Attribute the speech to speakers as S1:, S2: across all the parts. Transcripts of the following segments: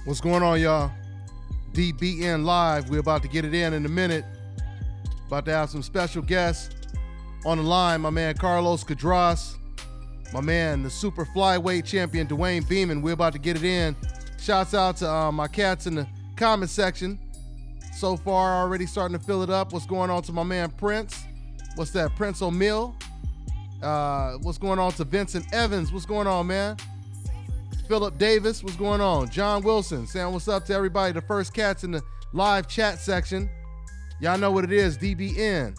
S1: What's going on, y'all? DBN Live. We're about to get it in a minute. About to have some special guests on the line. My man Carlos Cadras. My man, the super flyweight champion, Dwayne Beeman. We're about to get it in. Shouts out to my cats in the comment section. So far, already starting to fill it up. What's going on to my man Prince? What's that, Prince O'Mill? What's going on to Vincent Evans? What's going on, man? Philip Davis, what's going on? John Wilson, saying what's up to everybody. The first cats in the live chat section. Y'all know what it is, DBN.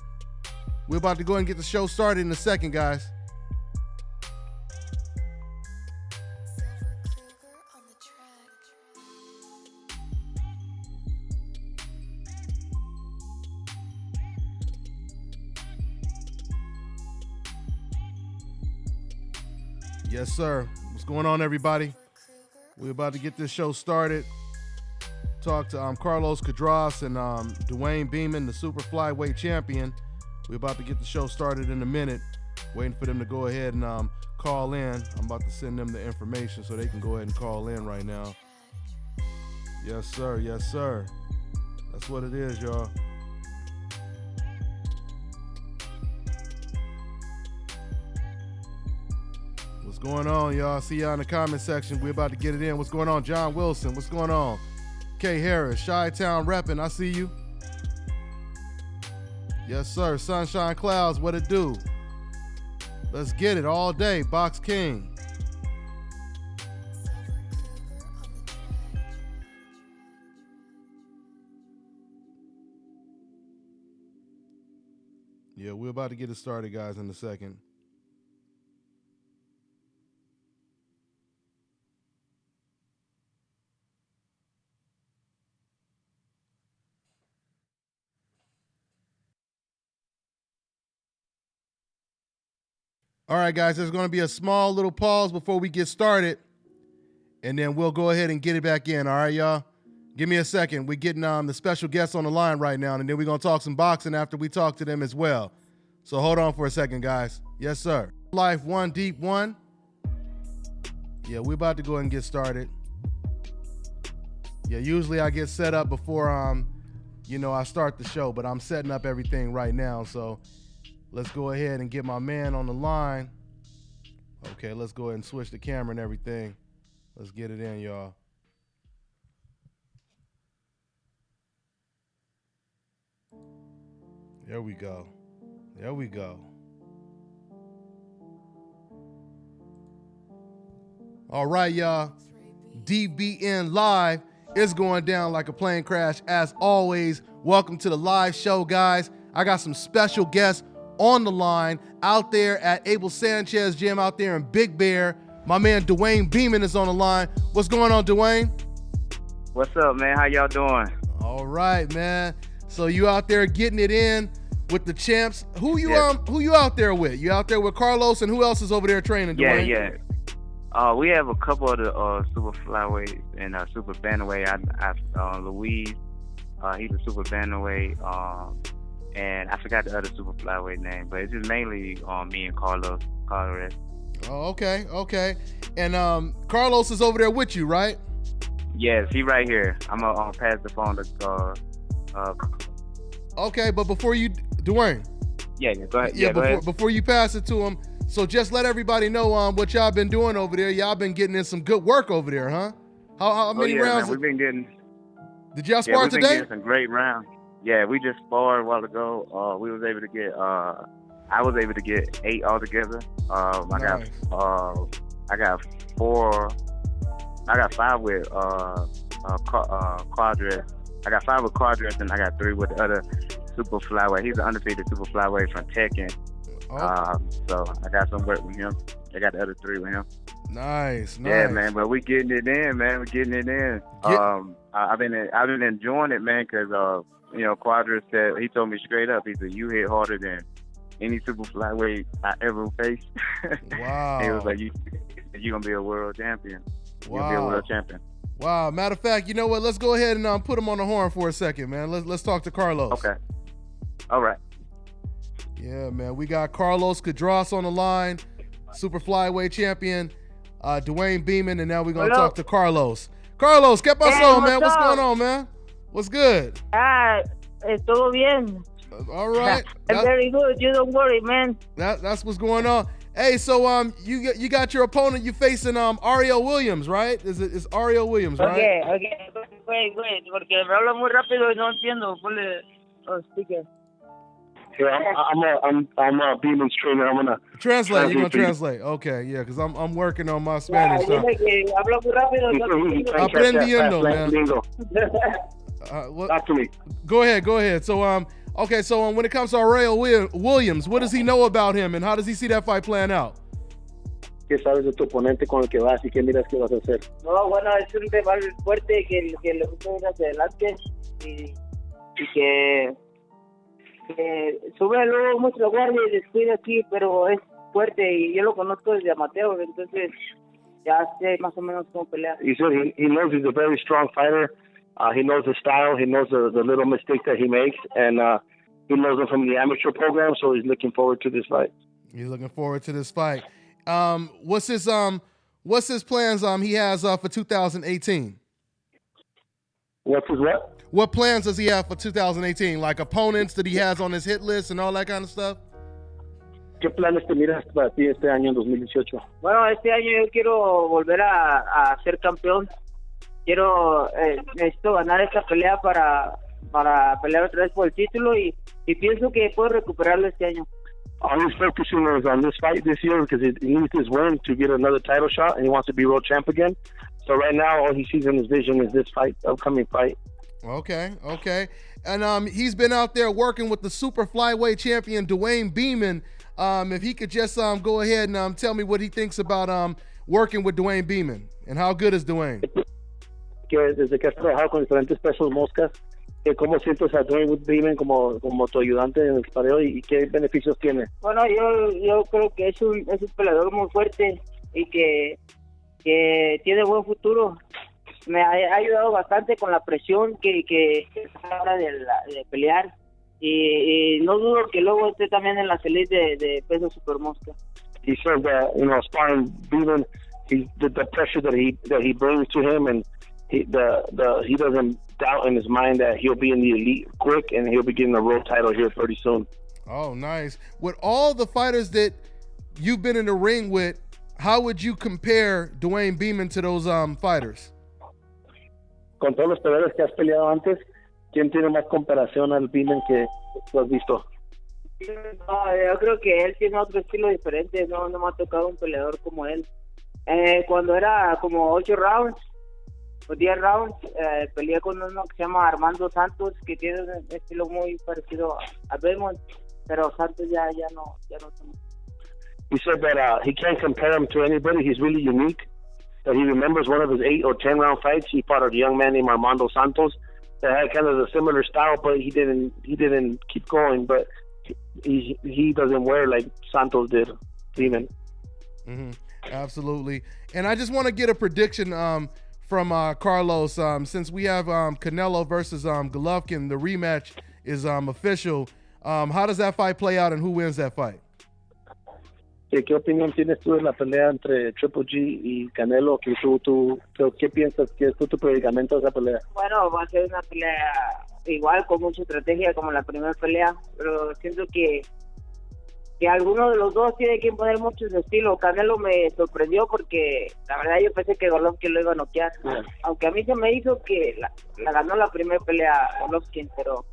S1: We're about to go ahead and get the show started in a second, guys. Yes, sir. What's going on, everybody? We're about to get this show started. Talk to Carlos Cadras and Dwayne Beeman, the super flyweight champion. We're about to get the show started in a minute. Waiting for them to go ahead and call in. I'm about to send them the information so they can go ahead and call in right now. Yes, sir. Yes, sir. That's what it is, y'all. What's going on, y'all? See y'all in the comment section. We're about to get it in. What's going on, John Wilson? What's going on? K Harris, Chi-Town repping. I see you. Yes, sir. Sunshine Clouds, what it do? Let's get it all day. Box King. Yeah, we're about to get it started, guys, in a second. All right, guys, there's going to be a small little pause before we get started, and then we'll go ahead and get it back in. All right, y'all? Give me a second. We're getting the special guests on the line right now, and then we're going to talk some boxing after we talk to them as well. So hold on for a second, guys. Yes, sir. Life One Deep One. Yeah, we're about to go ahead and get started. Yeah, usually I get set up before, I start the show, but I'm setting up everything right now, so let's go ahead and get my man on the line. Okay, let's go ahead and switch the camera and everything. Let's get it in, y'all. There we go. There we go. All right, y'all. DBN Live is going down like a plane crash as always. Welcome to the live show, guys. I got some special guests on the line out there at Abel Sanchez Gym out there in Big Bear. My man Dwayne Beeman is on the line. What's going on, Dwayne?
S2: What's up, man? How y'all doing?
S1: All right, man. So you out there getting it in with the champs. Who you out there with? You out there with Carlos, and who else is over there training, Dwayne?
S2: Yeah. We have a couple of the super flyweight and super bantamweight. Louise, he's a super bantamweight. And I forgot the other super flyweight name, but it's just mainly me and Carlos.
S1: Oh, okay. And Carlos is over there with you, right?
S2: Yes, he right here. I'm gonna pass the phone to.
S1: Okay, but before you, Dwayne.
S2: Yeah, go ahead.
S1: Yeah,
S2: go ahead.
S1: Before you pass it to him, so just let everybody know what y'all been doing over there. Y'all been getting in some good work over there, huh? How many rounds?
S2: Man, we've been getting.
S1: Did y'all spar today?
S2: We've been getting some great rounds. Yeah, we just sparred a while ago. We was able to get. I was able to get 8 altogether.
S1: Nice.
S2: I got 4. I got 5 with Quadras. I got 5 with Quadras, and I got 3 with the other super flyweight. He's an undefeated super flyweight from Tekken. So I got some work with him. I got the other 3 with him.
S1: Nice.
S2: Yeah, man. But we getting it in, man. We're getting it in. I've been enjoying it, man, because Quadras said, he told me straight up, he said, you hit harder than any super flyweight I ever faced.
S1: Wow.
S2: He was like, you're going to be a world champion.
S1: Wow.
S2: You'll be a world champion.
S1: Wow. Matter of fact, you know what? Let's go ahead and put him on the horn for a second, man. Let's talk to Carlos.
S2: Okay. All right.
S1: Yeah, man. We got Carlos Cadras on the line, super flyweight champion, Dwayne Beeman, and now we're going to talk to Carlos. Carlos, ¿qué pasó, man? What's
S3: up?
S1: going on, man? What's good?
S3: Todo bien.
S1: All right.
S3: I'm very good. You don't worry, man.
S1: That's what's going on. Hey, so you got your opponent. You facing Ariel Williams, right? Is Ariel Williams, right?
S3: Okay. Wait, porque me habla muy rápido y no entiendo. Ponle speaker.
S4: Yeah, I'm a Beeman's trainer. I'm gonna
S1: translate. You're gonna translate. Okay, yeah, because I'm working on my Spanish.
S3: Dile que habla muy rápido.
S1: Aprendiendo, man.
S4: Talk to me.
S1: Go ahead. So okay, so when it comes to Ariel Williams, what does he know about him, and how does he see that fight playing out?
S4: ¿Qué sabes de tu oponente con el que vas y qué miras que vas a hacer?
S3: No, bueno, es un rival fuerte que le gusta ir hacia adelante y que sube luego mucho la guardia y descuida aquí, pero es fuerte y yo lo conozco desde amateur, entonces ya sé más o menos cómo pelear.
S4: He said he knows he's a very strong fighter. He knows the style. He knows the little mistakes that he makes, and he knows them from the amateur program. So he's looking forward to this fight.
S1: He's looking forward to this fight. What's his plans? He has for 2018.
S4: What's his what?
S1: What plans does he have for 2018? Like opponents that he has on his hit list and all that kind of stuff?
S4: ¿Qué planes te miras para ti este año en 2018?
S3: Bueno, este año yo quiero volver a ser campeón. Necesito ganar esta pelea para pelear otra vez por el título y pienso que puedo recuperarlo este año.
S4: All he's focusing is on this fight this year because he needs his win to get another title shot, and he wants to be world champ again. So right now, all he sees in his vision is this fight, upcoming fight.
S1: Okay. And he's been out there working with the super flyweight champion, Dwayne Beeman. If he could just go ahead and tell me what he thinks about working with Dwayne Beeman, and how good is Dwayne?
S4: Que desde que has trabajado con diferentes pesos moscas, ¿cómo sientes a Dwayne Beeman como tu ayudante en el spareo y qué beneficios tiene?
S3: Bueno, yo creo que es un peleador muy fuerte y que tiene buen futuro. Me ha ayudado bastante con la presión que habla de pelear y no dudo que luego esté también en la elite de peso super mosca.
S4: He said that, sparring Beeman, the pressure that he brings to him, and he doesn't doubt in his mind that he'll be in the elite quick and he'll be getting a world title here pretty soon.
S1: Oh, nice. With all the fighters that you've been in the ring with, how would you compare Dwayne Beeman to those fighters?
S4: Con todos los peleadores que has peleado antes, ¿quién tiene más comparación al Beeman que tú has visto?
S3: No, yo creo que él tiene otro estilo diferente. No me ha tocado un peleador como él. Cuando era como 8 rounds o 10 rounds, peleé con uno que se llama Armando Santos, que tiene un estilo muy parecido a Belmont, pero Santos ya no.
S4: He said that he can't compare him to anybody. He's really unique. That he remembers one of his 8 or 10 round fights. He fought a young man named Armando Santos that had kind of a similar style, but he didn't keep going. But he doesn't wear like Santos did, Beeman.
S1: Mm-hmm. Absolutely. And I just want to get a prediction from Carlos. Since we have Canelo versus Golovkin, the rematch is official. How does that fight play out, and who wins that fight?
S4: ¿Qué opinión tienes tú de la pelea entre Triple G y Canelo? ¿Qué piensas que es tu predicamento de esa pelea?
S3: Bueno, va a ser una pelea igual, con mucha estrategia como la primera pelea, pero siento que alguno de los dos tiene que imponer mucho su estilo. Canelo me sorprendió porque la verdad yo pensé que Golovkin lo iba a noquear, aunque a mí se me hizo que la ganó la primera pelea Golovkin, pero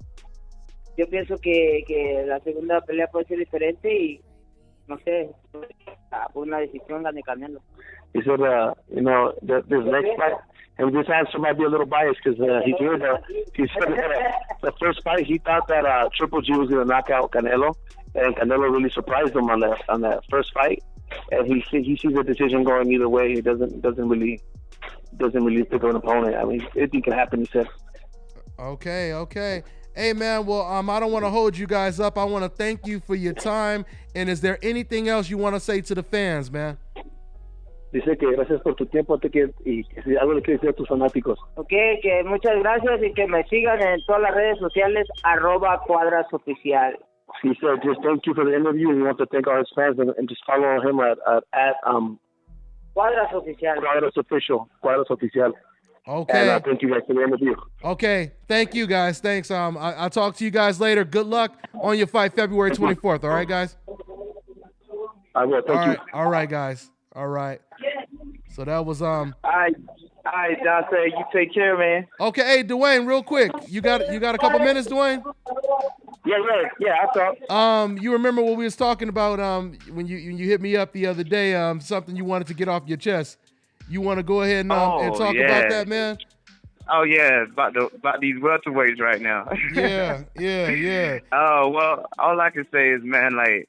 S3: yo pienso que la segunda pelea puede ser diferente y no sé, por una decisión gane Canelo.
S4: He said, this next fight, and this answer might be a little biased because he said that the first fight he thought that Triple G was going to knock out Canelo, and Canelo really surprised him on that first fight, and he sees the decision going either way. He doesn't really pick an opponent. I mean, anything can happen, he said.
S1: Okay. Hey, man, well, I don't want to hold you guys up. I want to thank you for your time. And is there anything else you want to say to the fans, man?
S4: Dice que gracias por tu tiempo y que si algo le quieres decir a tus fanáticos.
S3: Okay, que muchas gracias y que me sigan en todas las redes sociales, @cuadrasoficial.
S4: He said just thank you for the interview and we want to thank all his fans and just follow him at
S3: Cuadras Oficial.
S4: Cuadras Official.
S1: Okay.
S4: And thank you guys for the interview.
S1: Okay. Thank you, guys. Thanks. I'll talk to you guys later. Good luck on your fight February 24th. All right, guys?
S4: I will. Thank you.
S1: All right, guys. All right. So that was
S5: All right, Dante, you take care, man.
S1: Okay, hey Dwayne, real quick. You got a couple minutes, Dwayne?
S5: Yeah, I thought.
S1: You remember what we was talking about when you hit me up the other day, something you wanted to get off your chest. You want to go ahead and talk about that, man?
S2: Oh yeah, about these welterweights right now.
S1: Yeah.
S2: Oh well, all I can say is, man, like,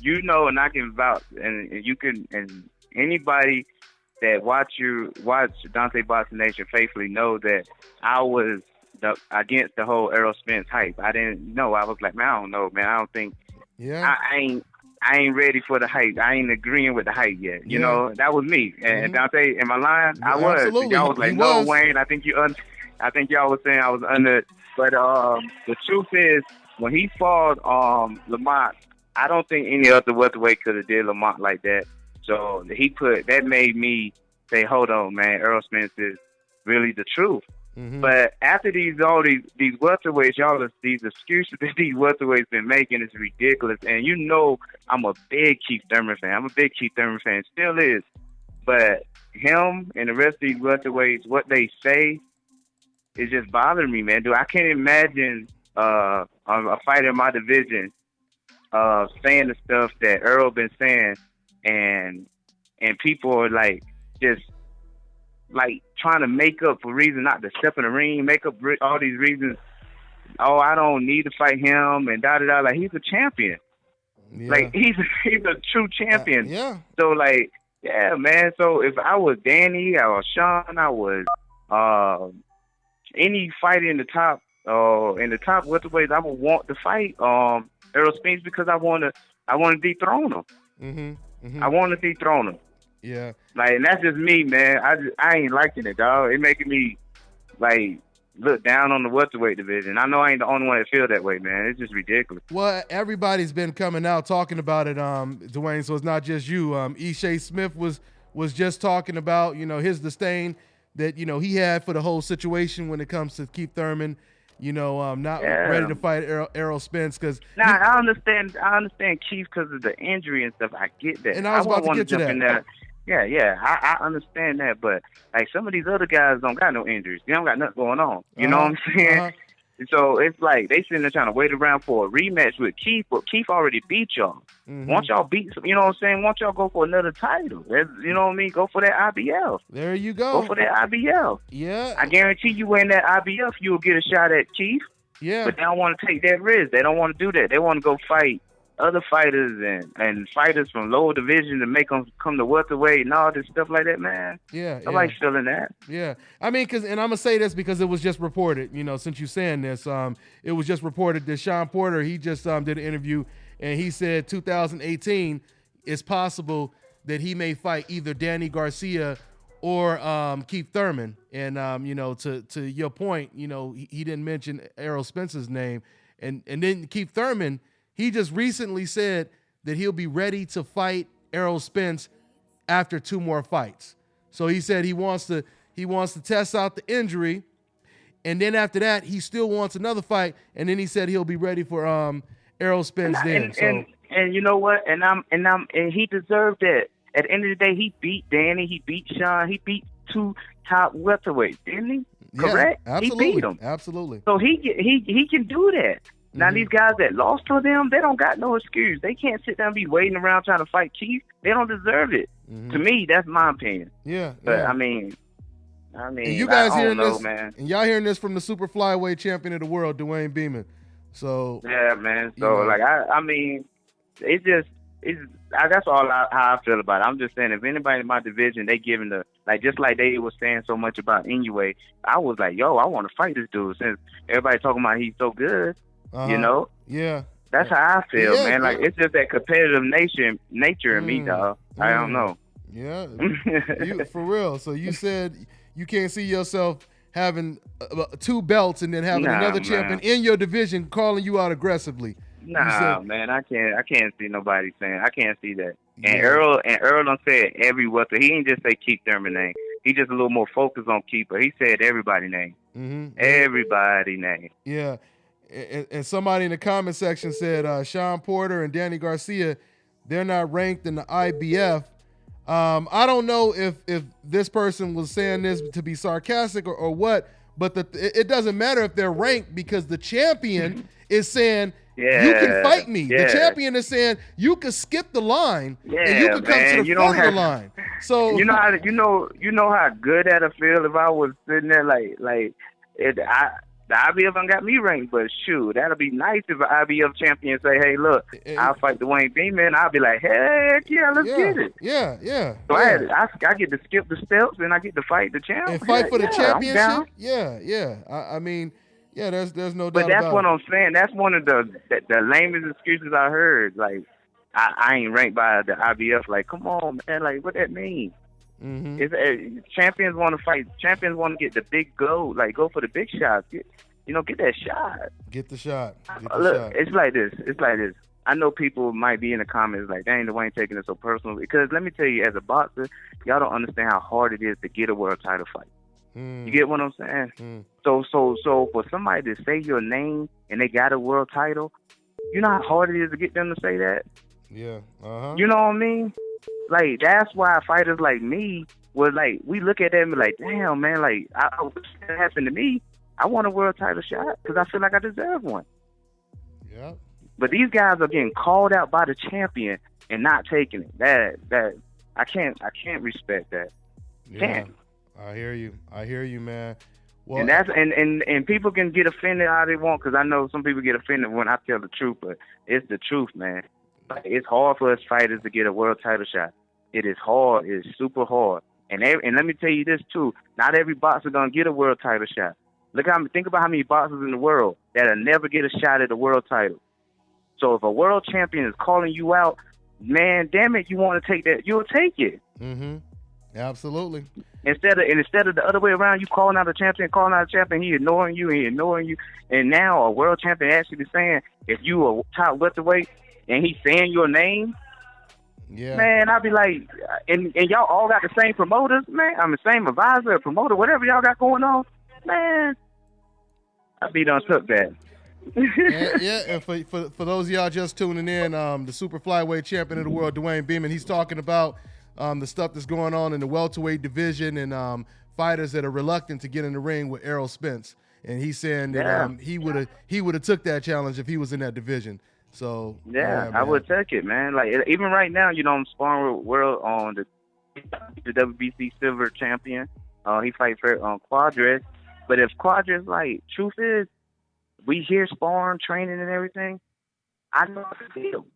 S2: and I can vouch, and you can, and anybody that watch Dante Boxing Nation faithfully know that I was against the whole Errol Spence hype. I didn't know. I was like, man, I don't know, man. I don't think. Yeah. I ain't ready for the hype. I ain't agreeing with the hype yet. You know, that was me. And Dante, am I lying? I was.
S1: Absolutely.
S2: Y'all was like, no, Wayne. I think y'all was saying I was under. But the truth is, when he fought Lamont, I don't think any other welterweight could have did Lamont like that. So that made me say, hold on, man. Errol Spence is really the truth. Mm-hmm. But after these welterweights, these excuses that these welterweights been making is ridiculous. And I'm a big Keith Thurman fan. Still is. But him and the rest of these welterweights, what they say is just bothering me, man. Dude, I can't imagine a fighter in my division saying the stuff that Errol been saying, and people are like just like trying to make up a reason not to step in the ring, make up all these reasons. Oh, I don't need to fight him, and da-da-da. Like, he's a champion. Yeah. Like, he's a true champion.
S1: Yeah.
S2: So, like, yeah, man. So, if I was Danny, I was Sean, I was any fighter in the top welterweights, I would want to fight Errol Spence because I want to dethrone him. Mm-hmm. Mm-hmm. I want to dethrone him.
S1: Yeah.
S2: Like, and that's just me, man. I ain't liking it, dog. It making me, like, look down on the welterweight division. I know I ain't the only one that feel that way, man. It's just ridiculous.
S1: Well, everybody's been coming out talking about it, Dwayne, so it's not just you. Ishai Smith was just talking about, his disdain that, he had for the whole situation when it comes to Keith Thurman, not ready to fight Errol Spence.
S2: I understand Keith because of the injury and stuff. I get that.
S1: And I was about to get to that.
S2: Yeah, I understand that, but like some of these other guys don't got no injuries. They don't got nothing going on. You know what I'm saying? Uh-huh. So it's like they sitting there trying to wait around for a rematch with Keith, but Keith already beat y'all. Mm-hmm. Once y'all beat, you know what I'm saying? Once y'all go for another title, you know what I mean? Go for that IBF.
S1: There you go.
S2: Go for that IBF.
S1: Yeah.
S2: I guarantee you win that IBF, you'll get a shot at Keith.
S1: Yeah.
S2: But they don't want to take that risk. They don't want to do that. They want to go fight other fighters and fighters from lower division to make them come to welterweight and all this stuff like that, man.
S1: Yeah.
S2: Nobody's feeling that.
S1: Yeah. I mean, and I'm going to say this because it was just reported, since you're saying this, it was just reported that Sean Porter, he just did an interview and he said 2018 it's possible that he may fight either Danny Garcia or Keith Thurman. And, to your point, he didn't mention Errol Spence's name. And then Keith Thurman, he just recently said that he'll be ready to fight Errol Spence after 2 more fights. So he said he wants to test out the injury, and then after that he still wants another fight, and then he said he'll be ready for Errol Spence then.
S2: And you know what? And he deserved that. At the end of the day, he beat Danny, he beat Sean, he beat 2 top welterweights, didn't he? Correct?
S1: Yeah, absolutely.
S2: He beat them.
S1: Absolutely.
S2: So he can do that. Now, these guys that lost to them, they don't got no excuse. They can't sit down and be waiting around trying to fight Keith. They don't deserve it. Mm-hmm. To me, that's my opinion.
S1: Yeah.
S2: But,
S1: yeah.
S2: I mean,
S1: and you guys
S2: hearing
S1: this,
S2: man.
S1: And y'all hearing this from the super flyweight champion of the world, Dwayne Beeman. So
S2: yeah, man. So, like, I mean, that's all how I feel about it. I'm just saying, if anybody in my division, they giving just like they was saying so much about Inoue, I was like, yo, I want to fight this dude since everybody talking about he's so good.
S1: Yeah.
S2: That's how I feel, man. Like, it's just that competitive nature in me, dog. I don't know.
S1: Yeah. For real. So you said you can't see yourself having 2 belts and then having another champion in your division calling you out aggressively.
S2: Nah, man, I can't see nobody saying. I can't see that. And Errol done said every welter. He ain't just say Keith Thurman name. He just a little more focused on keeper. He said everybody name.
S1: Mm-hmm.
S2: Everybody name.
S1: Yeah. And somebody in the comment section said Sean Porter and Danny Garcia, they're not ranked in the IBF. I don't know if this person was saying this to be sarcastic or what, but it doesn't matter if they're ranked because the champion is saying, you can fight me. The champion is saying you can skip the line and you can come to the front of the line. So
S2: you know how good that'll feel if I was sitting there the IBF done got me ranked, but shoot, that'll be nice if an IBF champion say, hey, look, I'll fight Dwayne Beeman. I'll be like, heck yeah, let's get it.
S1: Yeah.
S2: So I get to skip the steps and I get to fight the champ.
S1: And fight for the championship? Yeah. I mean, yeah, there's no doubt.
S2: But that's
S1: about
S2: what
S1: it.
S2: I'm saying. That's one of the lamest excuses I heard. Like, I ain't ranked by the IBF. Like, come on, man. Like, what that mean? Mm-hmm. Champions want to fight. Champions want to get the big gold. Like, go for the big shots. Get that shot.
S1: Get the shot.
S2: Look, it's like this. I know people might be in the comments like, dang, Dwayne taking it so personal. Because let me tell you, as a boxer, y'all don't understand how hard it is to get a world title fight. You get what I'm saying? So for somebody to say your name and they got a world title, you know how hard it is to get them to say that?
S1: Yeah.
S2: You know what I mean? Like, that's why fighters like me was like, we look at them and be like, damn, man, like, I wish that happened to me. I want a world title shot because I feel like I deserve one.
S1: Yeah.
S2: But these guys are getting called out by the champion and not taking it. That I can't respect that.
S1: Yeah.
S2: Can't.
S1: I hear you, man. Well,
S2: And that's and people can get offended how they want, because I know some people get offended when I tell the truth, but it's the truth, man. Like, it's hard for us fighters to get a world title shot. It is hard. It's super hard. And let me tell you this too. Not every boxer gonna get a world title shot. Think about how many boxers in the world that'll never get a shot at a world title. So if a world champion is calling you out, man, damn it, you want to take that, you'll take it.
S1: Mm-hmm. Absolutely.
S2: Instead of the other way around, you calling out a champion, he ignoring you, and now a world champion actually saying, if you a top welterweight and he's saying your name, man, I'd be like, and y'all all got the same promoters, man. I'm the same advisor, promoter, whatever y'all got going on, man. I'd be done took that.
S1: And for those of y'all just tuning in, the super flyweight champion of the world, Dwayne Beeman, he's talking about the stuff that's going on in the welterweight division and fighters that are reluctant to get in the ring with Errol Spence, and he's saying that he would have took that challenge if he was in that division. So
S2: I would take it, man. Like, even right now, I'm sparring with World on the WBC silver champion. He fight for Quadras, but if Quadras, like, truth is, we here sparring, training, and everything, I know how to feel.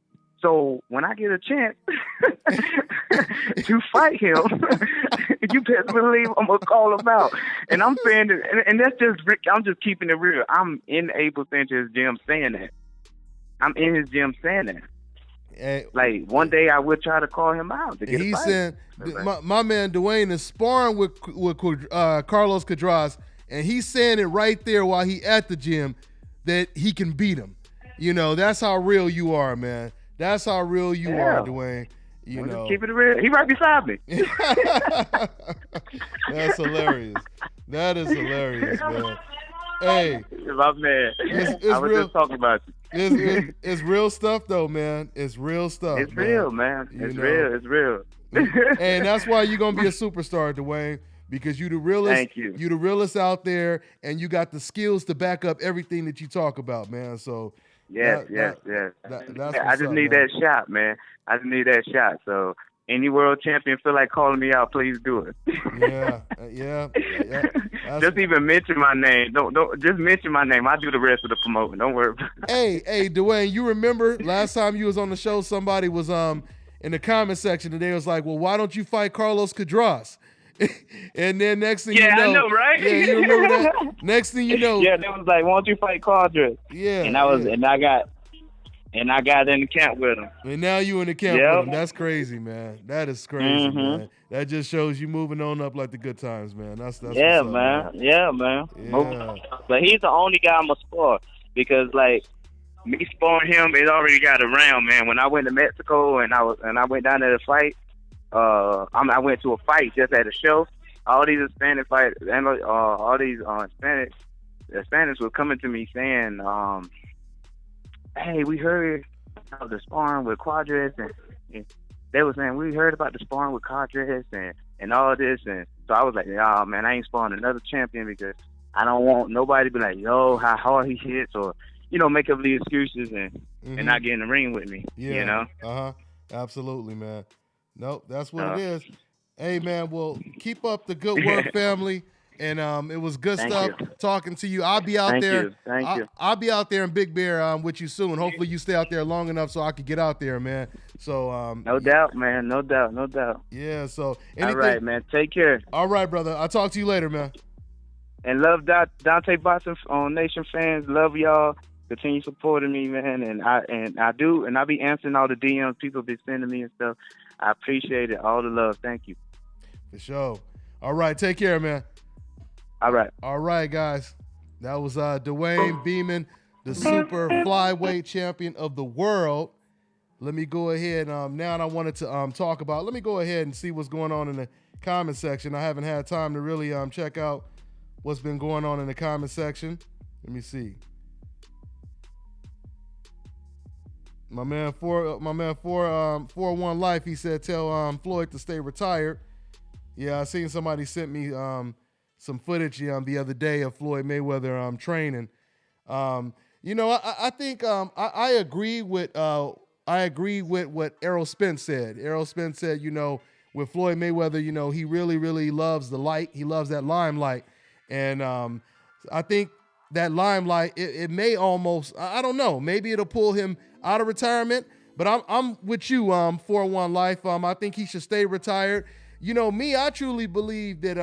S2: So when I get a chance to fight him, you best believe I'm gonna call him out. And I'm saying it, and that's just, I'm just keeping it real. I'm in Abel Sanchez's gym saying that. I'm in his gym saying that. Like, one day I would try to call him out to get a fight.
S1: Saying, my man Dwayne is sparring with Carlos Cadras, and he's saying it right there while he at the gym that he can beat him. That's how real you are, man. That's how real you are, Dwayne.
S2: Just keep it real. He right beside me.
S1: That's hilarious. That is hilarious, man. Hey,
S2: my man. I was just talking about you.
S1: It's real stuff, though, man. It's real stuff.
S2: It's real, man. It's real. It's real.
S1: And that's why you're gonna be a superstar, Dwayne, because you the realest.
S2: Thank you.
S1: You the realest out there, and you got the skills to back up everything that you talk about, man. So.
S2: Yes. I just need that shot, man. I just need that shot. So any world champion feel like calling me out, please do it.
S1: Yeah.
S2: Just even mention my name. Don't just mention my name. I'll do the rest of the promoting. Don't worry.
S1: Hey, Dwayne, you remember last time you was on the show, somebody was in the comment section and they was like, well, why don't you fight Carlos Cadras? And then next thing you know.
S2: I know, right?
S1: Yeah, you remember that? Next thing you know.
S2: Yeah, they was like, why don't you fight Quadras?
S1: Yeah.
S2: And I got in the camp with him.
S1: And now you in the camp with him. That's crazy, man. That is crazy, man. That just shows you moving on up like the good times, man. That's
S2: man.
S1: Man.
S2: Yeah, man.
S1: Yeah.
S2: But he's the only guy I'm gonna spar, because like me sparring him, it already got around, man. When I went to Mexico and I went down there to fight, I went to a fight just at a show, all these Hispanic fighters and all these Hispanics were coming to me saying, "Hey, we heard of the sparring with Quadras," and they were saying, "We heard about the sparring with Quadras and all this," and so I was like, "Oh man, I ain't sparring another champion because I don't want nobody to be like, yo, how hard he hits," or make up these excuses and not get in the ring with me.
S1: Yeah. Absolutely, man. Nope, that's what it is. Hey, man, well, keep up the good work, family. And it was good stuff talking to you. I'll be out there.
S2: Thank you.
S1: I'll be out there in Big Bear with you soon. Hopefully you stay out there long enough so I can get out there, man. So
S2: no doubt, man. No doubt.
S1: Yeah. So
S2: all right, man. Take care.
S1: All right, brother. I'll talk to you later, man.
S2: And love Dante Boxing Nation fans. Love y'all. Continue supporting me, man. And I do. And I be answering all the DMs people be sending me and stuff. I appreciate it. All the love. Thank you.
S1: For sure. All right. Take care, man.
S2: All right,
S1: guys. That was Dwayne Beeman, the super flyweight champion of the world. Let me go ahead. Now I wanted to talk about. Let me go ahead and see what's going on in the comment section. I haven't had time to really check out what's been going on in the comment section. Let me see. My man 401 Life. He said, "Tell Floyd to stay retired." Yeah, I seen somebody sent me some footage the other day of Floyd Mayweather training. I think I agree with what Errol Spence said. Errol Spence said, with Floyd Mayweather, he really, really loves the light. He loves that limelight. And I think that limelight, it may almost, I don't know, maybe it'll pull him out of retirement. But I'm with you, 401 Life. I think he should stay retired. Me, I truly believe that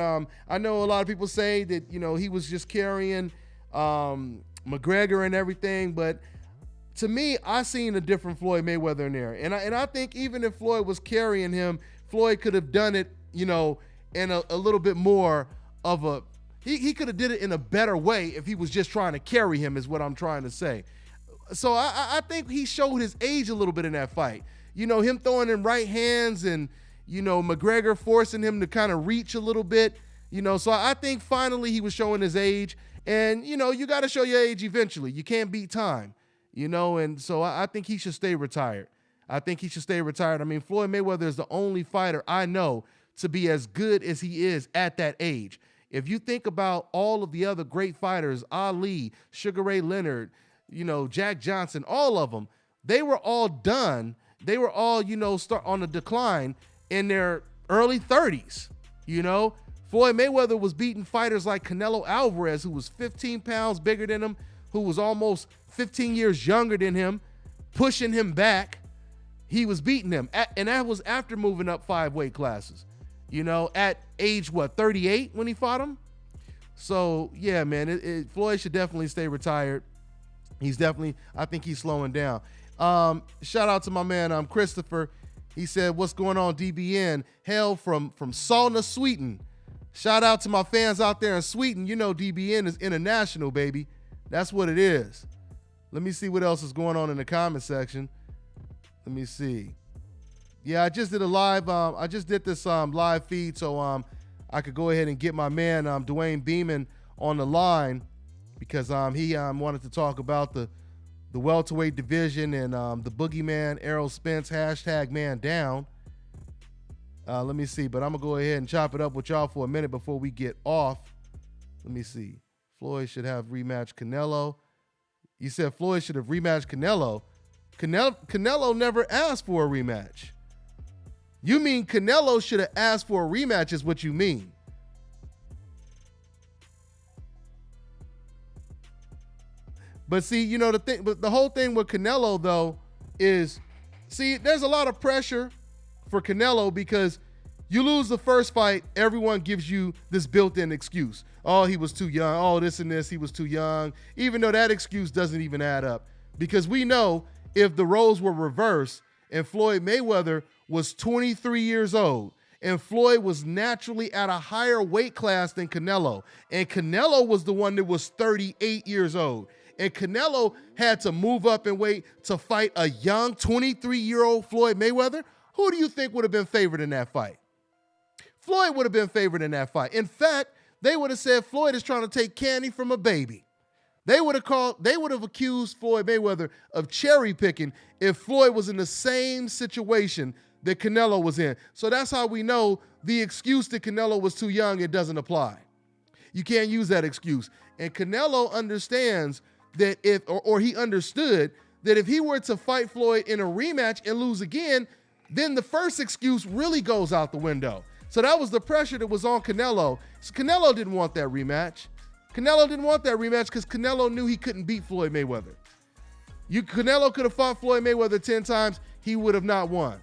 S1: I know a lot of people say that, he was just carrying McGregor and everything, but to me, I seen a different Floyd Mayweather in there. And I think even if Floyd was carrying him, Floyd could have done it, in a little bit more of a, he could have did it in a better way if he was just trying to carry him, is what I'm trying to say. So I think he showed his age a little bit in that fight. Him throwing in right hands and, McGregor forcing him to kind of reach a little bit, so I think finally he was showing his age. And, you got to show your age eventually. You can't beat time, and so I think he should stay retired. I mean, Floyd Mayweather is the only fighter I know to be as good as he is at that age. If you think about all of the other great fighters, Ali, Sugar Ray Leonard, Jack Johnson, all of them, they were all done. They were all, start on a decline in their early 30s. Floyd Mayweather was beating fighters like Canelo Alvarez, who was 15 pounds bigger than him, who was almost 15 years younger than him, pushing him back. He was beating him. And that was after moving up 5 weight classes, at age, 38 when he fought him? So, yeah, man, Floyd should definitely stay retired. I think he's slowing down. Shout out to my man, Christopher. He said, "What's going on, DBN? Hail from Solna, Sweden." Shout out to my fans out there in Sweden. DBN is international, baby. That's what it is. Let me see what else is going on in the comment section. Let me see. Yeah, I just did a live. I just did this live feed so I could go ahead and get my man Dwayne Beeman on the line because he wanted to talk about the welterweight division and the boogeyman Errol Spence #ManDown. Let me see, but I'm gonna go ahead and chop it up with y'all for a minute before we get off. Let me see. Floyd should have rematch Canelo. You said Floyd should have rematched Canelo. Canelo never asked for a rematch. You mean Canelo should have asked for a rematch is what you mean. But see, the whole thing with Canelo though is, there's a lot of pressure for Canelo because you lose the first fight, everyone gives you this built-in excuse. Oh, he was too young. Oh, this and this, he was too young. Even though that excuse doesn't even add up. Because we know if the roles were reversed and Floyd Mayweather was 23 years old and Floyd was naturally at a higher weight class than Canelo, and Canelo was the one that was 38 years old, and Canelo had to move up in weight to fight a young 23-year-old Floyd Mayweather, who do you think would have been favored in that fight? Floyd would have been favored in that fight. In fact, they would have said Floyd is trying to take candy from a baby. They would have accused Floyd Mayweather of cherry picking if Floyd was in the same situation that Canelo was in. So that's how we know the excuse that Canelo was too young, it doesn't apply. You can't use that excuse. And Canelo understands that he understood that if he were to fight Floyd in a rematch and lose again, then the first excuse really goes out the window. So that was the pressure that was on Canelo. So Canelo didn't want that rematch. Canelo didn't want that rematch because Canelo knew he couldn't beat Floyd Mayweather. Canelo could have fought Floyd Mayweather 10 times. He would have not won.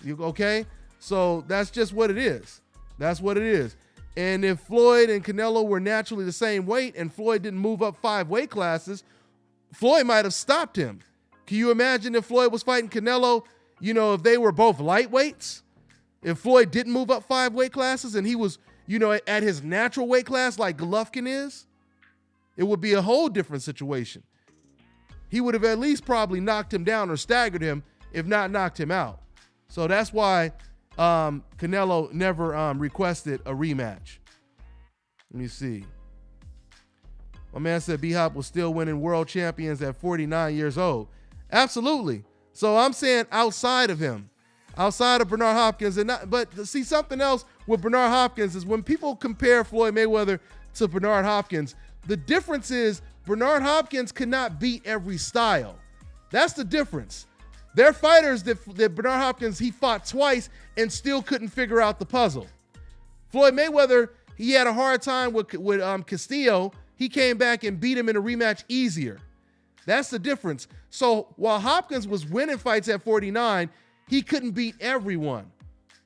S1: Okay? So that's just what it is. That's what it is. And if Floyd and Canelo were naturally the same weight and Floyd didn't move up 5 weight classes, Floyd might have stopped him. Can you imagine if Floyd was fighting Canelo, if they were both lightweights? If Floyd didn't move up 5 weight classes and he was, at his natural weight class like Golovkin is, it would be a whole different situation. He would have at least probably knocked him down or staggered him, if not knocked him out. So that's why Canelo never requested a rematch. Let me see. My man said B-Hop was still winning world champions at 49 years old. Absolutely. So I'm saying outside of him, outside of Bernard Hopkins, but see, something else with Bernard Hopkins is when people compare Floyd Mayweather to Bernard Hopkins, the difference is Bernard Hopkins cannot beat every style. That's the difference. They're fighters that Bernard Hopkins, he fought twice and still couldn't figure out the puzzle. Floyd Mayweather, he had a hard time with Castillo. He came back and beat him in a rematch easier. That's the difference. So while Hopkins was winning fights at 49, he couldn't beat everyone.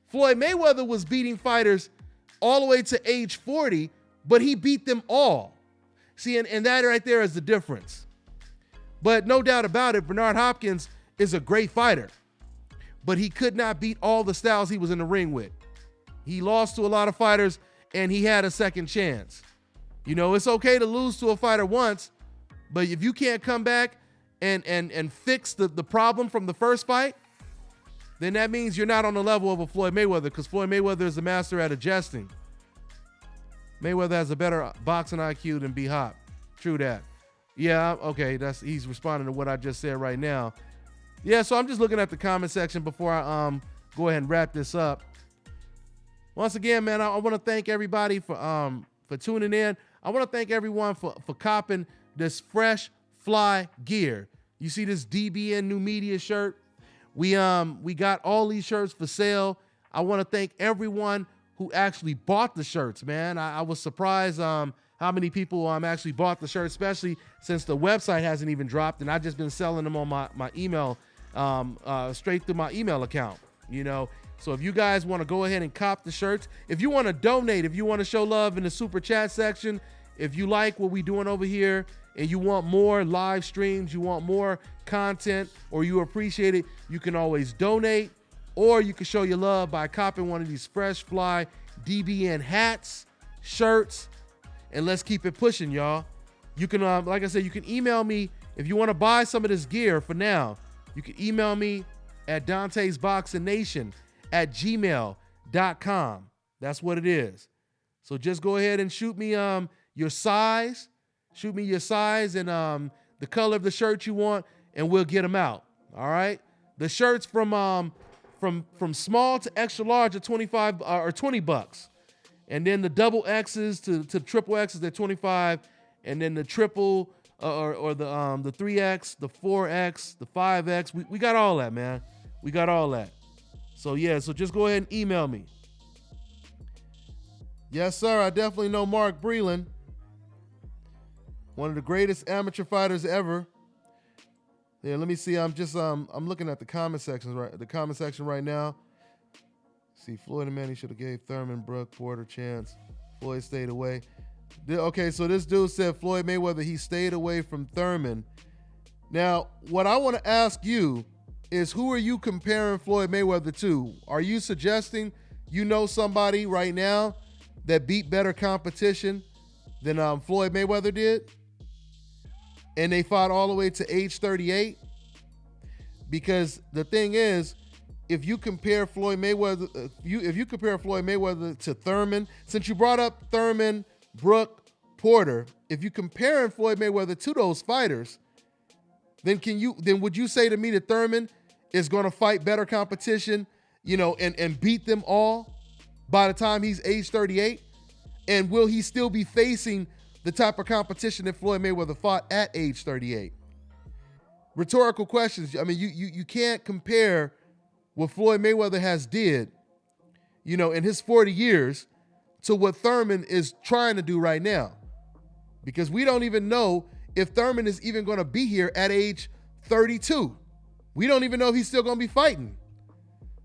S1: Floyd Mayweather was beating fighters all the way to age 40, but he beat them all. See, and that right there is the difference. But no doubt about it, Bernard Hopkins is a great fighter, but he could not beat all the styles he was in the ring with. He lost to a lot of fighters, and he had a second chance. It's okay to lose to a fighter once, but if you can't come back and fix the problem from the first fight, then that means you're not on the level of a Floyd Mayweather, because Floyd Mayweather is the master at adjusting. Mayweather has a better boxing IQ than B-Hop. True that. Yeah, okay, he's responding to what I just said right now. Yeah, so I'm just looking at the comment section before I go ahead and wrap this up. Once again, man, I want to thank everybody for tuning in. I want to thank everyone for copping this fresh fly gear. You see this DBN New Media shirt? We got all these shirts for sale. I want to thank everyone who actually bought the shirts, man. I was surprised how many people actually bought the shirt, especially since the website hasn't even dropped, and I've just been selling them on my email, straight through my email account, So if you guys want to go ahead and cop the shirts, if you want to donate, if you want to show love in the super chat section, if you like what we're doing over here and you want more live streams, you want more content, or you appreciate it, you can always donate, or you can show your love by copping one of these fresh fly DBN hats, shirts, and let's keep it pushing, y'all. You can, like I said, you can email me if you want to buy some of this gear for now. You can email me at DantesBoxingNation@gmail.com. That's what it is. So just go ahead and shoot me your size. Shoot me your size and the color of the shirt you want, and we'll get them out. All right. The shirts from small to extra large are 25 or $20, and then the double X's to triple X's they're 25, and then the triple or the 3X, the 4X, the 5X. We got all that, man. We got all that. So yeah, so just go ahead and email me. Yes, sir. I definitely know Mark Breland, one of the greatest amateur fighters ever. Yeah, let me see. I'm looking at the comment section right now. See, Floyd and Manny should have gave Thurman, Brooke, Porter chance. Floyd stayed away. Okay, so this dude said Floyd Mayweather, he stayed away from Thurman. Now, what I want to ask you is, who are you comparing Floyd Mayweather to? Are you suggesting somebody right now that beat better competition than Floyd Mayweather did? And they fought all the way to age 38? Because the thing is, if you compare Floyd Mayweather, if you compare Floyd Mayweather to Thurman, since you brought up Thurman, Brook, Porter, if you comparing Floyd Mayweather to those fighters, then would you say to me that Thurman is going to fight better competition, and beat them all by the time he's age 38? And will he still be facing the type of competition that Floyd Mayweather fought at age 38? Rhetorical questions. I mean, you can't compare what Floyd Mayweather has did, in his 40 years to what Thurman is trying to do right now. Because we don't even know if Thurman is even going to be here at age 32. We don't even know if he's still going to be fighting.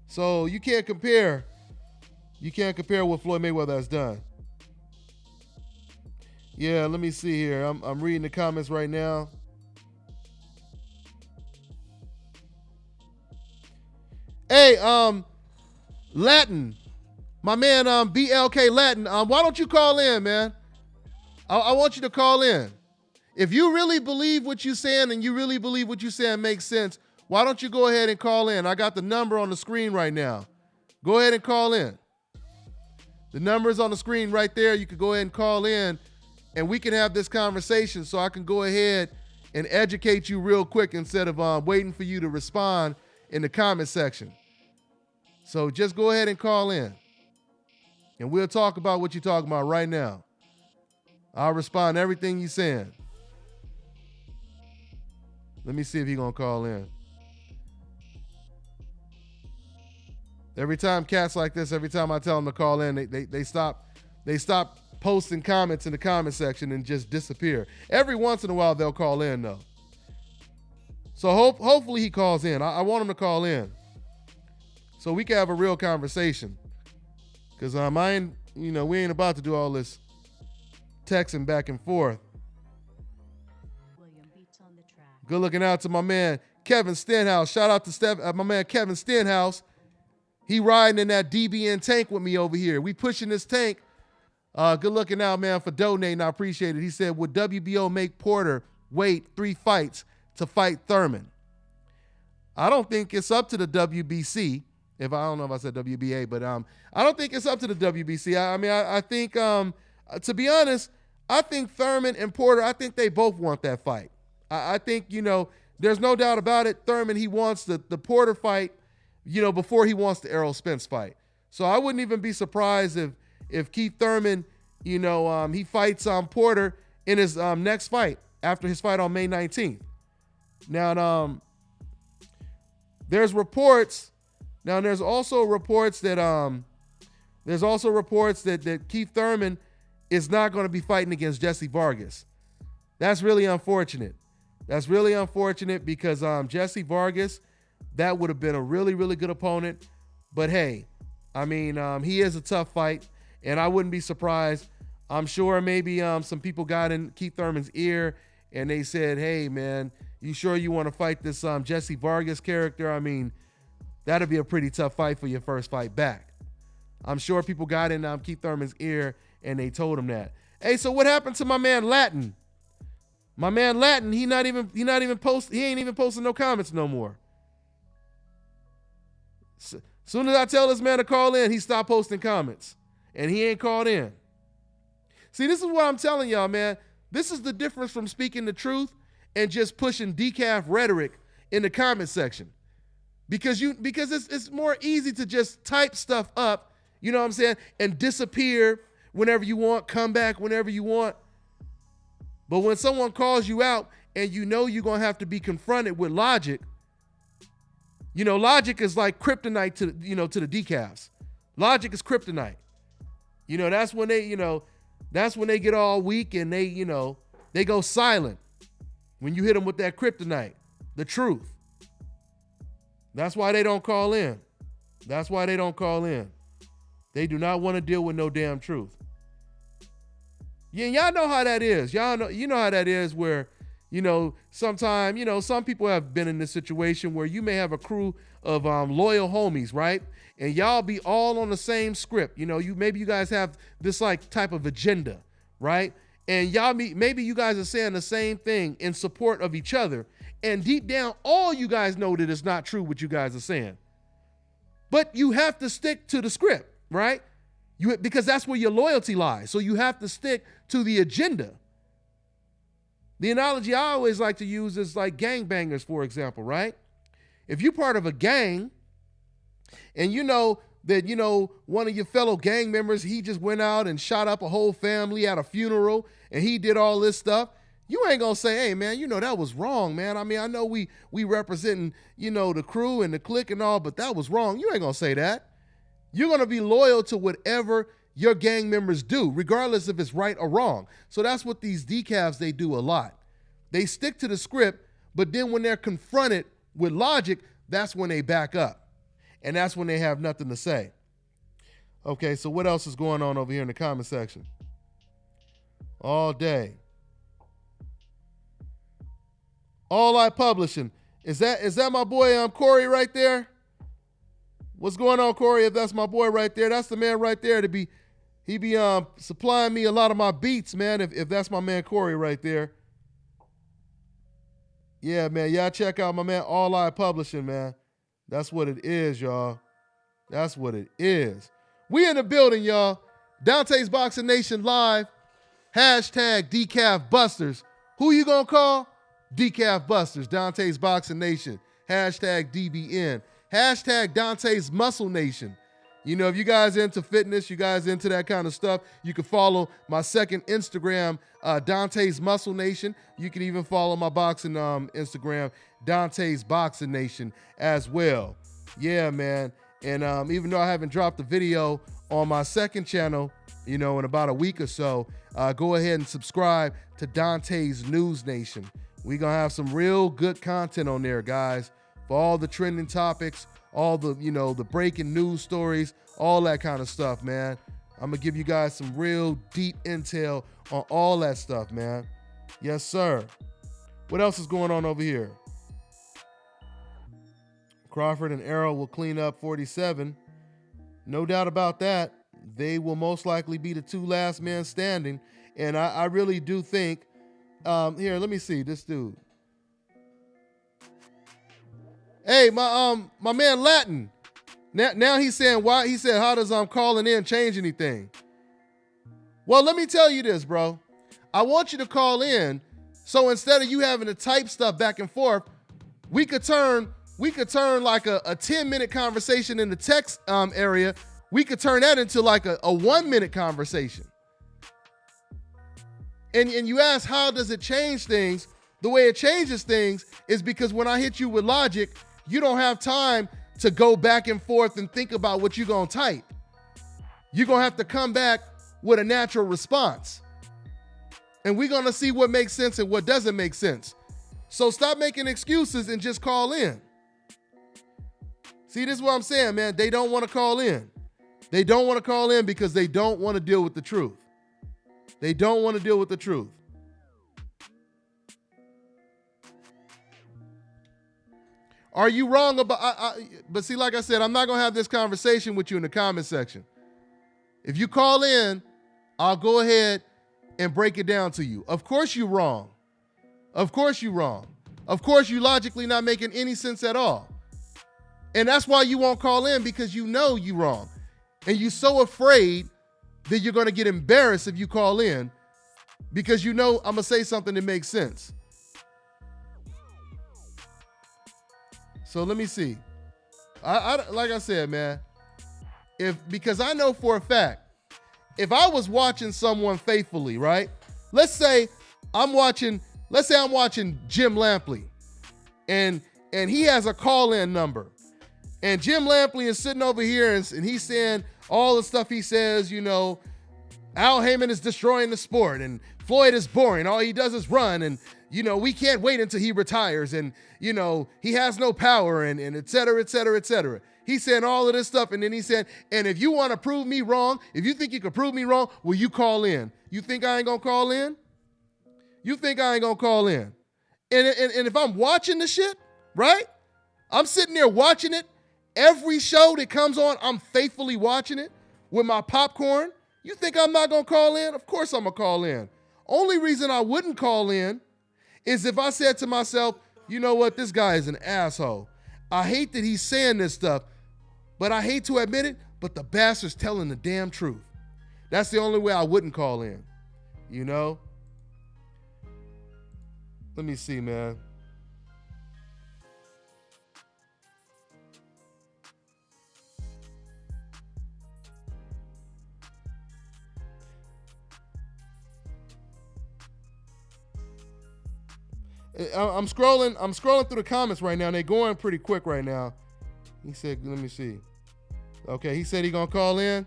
S1: So you can't compare what Floyd Mayweather has done. Yeah, let me see here. I'm reading the comments right now. Hey, Latin, my man, BLK Latin, why don't you call in, man? I want you to call in. If you really believe what you're saying and you really believe what you're saying makes sense, why don't you go ahead and call in? I got the number on the screen right now. Go ahead and call in. The number is on the screen right there. You can go ahead and call in, and we can have this conversation so I can go ahead and educate you real quick instead of waiting for you to respond in the comment section. So just go ahead and call in, and we'll talk about what you're talking about right now. I'll respond to everything you're saying. Let me see if he's going to call in. Every time cats like this, every time I tell them to call in, they stop posting comments in the comment section and just disappear. Every once in a while, they'll call in, though. So hopefully he calls in. I want him to call in so we can have a real conversation. Because we ain't about to do all this texting back and forth. Good looking out to my man Kevin Stenhouse. Shout out to my man Kevin Stenhouse. He riding in that DBN tank with me over here. We pushing this tank. Good looking out, man, for donating. I appreciate it. He said, would WBO make Porter wait 3 fights to fight Thurman? I don't think it's up to the WBC. I don't know if I said WBA, but I don't think it's up to the WBC. I think, to be honest, I think Thurman and Porter, I think they both want that fight. I think, there's no doubt about it. Thurman, he wants the Porter fight, before he wants the Errol Spence fight. So I wouldn't even be surprised if Keith Thurman, he fights Porter in his next fight after his fight on May 19th. Now, there's reports. Now, there's also reports that that Keith Thurman is not going to be fighting against Jesse Vargas. That's really unfortunate. That's really unfortunate because Jesse Vargas, that would have been a really, really good opponent. But hey, he is a tough fight, and I wouldn't be surprised. I'm sure maybe some people got in Keith Thurman's ear and they said, hey, man, you sure you want to fight this Jesse Vargas character? That'd be a pretty tough fight for your first fight back. I'm sure people got in Keith Thurman's ear and they told him that. Hey, so what happened to my man Latin? My man Latin, he ain't even posting no comments no more. Soon as I tell this man to call in, he stopped posting comments. And he ain't called in. See, this is what I'm telling y'all, man. This is the difference from speaking the truth and just pushing decaf rhetoric in the comment section. Because it's more easy to just type stuff up, you know what I'm saying, and disappear whenever you want, come back whenever you want. But when someone calls you out and you're going to have to be confronted with logic, logic is like kryptonite to the decafs. Logic is kryptonite. That's when they get all weak and they go silent when you hit them with that kryptonite, the truth. That's why they don't call in. That's why they don't call in. They do not want to deal with no damn truth. Yeah, y'all know how that is. You know how that is where, sometimes, some people have been in this situation where you may have a crew of loyal homies, right? And y'all be all on the same script. Maybe you guys have this like type of agenda, right? And maybe you guys are saying the same thing in support of each other. And deep down, all you guys know that it's not true what you guys are saying. But you have to stick to the script, right? Because that's where your loyalty lies. So you have to stick to the agenda. The analogy I always like to use is like gangbangers, for example, right? If you're part of a gang and you know that, one of your fellow gang members, he just went out and shot up a whole family at a funeral and he did all this stuff, you ain't gonna say, hey, man, that was wrong, man. I mean, I know we representing, the crew and the clique and all, but that was wrong. You ain't gonna say that. You're gonna be loyal to whatever your gang members do, regardless if it's right or wrong. So that's what these decafs, they do a lot. They stick to the script, but then when they're confronted with logic, that's when they back up. And that's when they have nothing to say. Okay, so what else is going on over here in the comment section? All day. All I Publishing. Is that my boy Corey right there? What's going on, Corey? If that's my boy right there, that's the man right there. He be supplying me a lot of my beats, man. If that's my man Corey right there. Yeah, man. Y'all check out my man All I Publishing, man. That's what it is, y'all. That's what it is. We in the building, y'all. Dante's Boxing Nation live. Hashtag Decaf Busters. Who you gonna call? Decaf Busters. Dante's Boxing Nation. Hashtag DBN. Hashtag Dante's Muscle Nation. If you guys are into fitness, you guys into that kind of stuff, you can follow my second Instagram, Dante's Muscle Nation. You can even follow my boxing Instagram, Dante's Boxing Nation as well. Yeah, man. And even though I haven't dropped a video on my second channel, in about a week or so, go ahead and subscribe to Dante's News Nation. We're going to have some real good content on there, guys, for all the trending topics, all the, the breaking news stories, all that kind of stuff, man. I'm going to give you guys some real deep intel on all that stuff, man. Yes, sir. What else is going on over here? Crawford and Errol will clean up 47. No doubt about that. They will most likely be the two last men standing. And I really do think, here, let me see this dude. Hey, my man Latin. Now he's saying why. He said, how does calling in change anything? Well, let me tell you this, bro. I want you to call in. So instead of you having to type stuff back and forth, we could turn like a 10-minute conversation in the text area. We could turn that into like a 1-minute conversation. And you ask, how does it change things? The way it changes things is because when I hit you with logic, you don't have time to go back and forth and think about what you're going to type. You're going to have to come back with a natural response. And we're going to see what makes sense and what doesn't make sense. So stop making excuses and just call in. See, this is what I'm saying, man. They don't want to call in. They don't want to call in because they don't want to deal with the truth. They don't want to deal with the truth. Are you wrong about, but see, like I said, I'm not going to have this conversation with you in the comment section. If you call in, I'll go ahead and break it down to you. Of course you're wrong. Of course you're wrong. Of course you logically not making any sense at all. And that's why you won't call in, because you know you're wrong. And you're so afraid that you're going to get embarrassed if you call in, because you know I'm going to say something that makes sense. So let me see. I like I said, man, because I know for a fact, if I was watching someone faithfully, right? Let's say I'm watching Jim Lampley, and he has a call-in number. And Jim Lampley is sitting over here and he's saying all the stuff he says, Al Heyman is destroying the sport and Floyd is boring. All he does is run, and, we can't wait until he retires, and, he has no power, and et cetera, et cetera, et cetera. He's saying all of this stuff, and then he said, and if you want to prove me wrong, if you think you can prove me wrong, will you call in? You think I ain't going to call in? You think I ain't going to call in? And if I'm watching the shit, right? I'm sitting there watching it. Every show that comes on, I'm faithfully watching it with my popcorn. You think I'm not going to call in? Of course I'm going to call in. Only reason I wouldn't call in is if I said to myself, you know what, this guy is an asshole. I hate that he's saying this stuff, but I hate to admit it, but the bastard's telling the damn truth. That's the only way I wouldn't call in, you know? Let me see, man. I'm scrolling through the comments right now, and they're going pretty quick right now. He said, let me see. Okay, he said he gonna call in.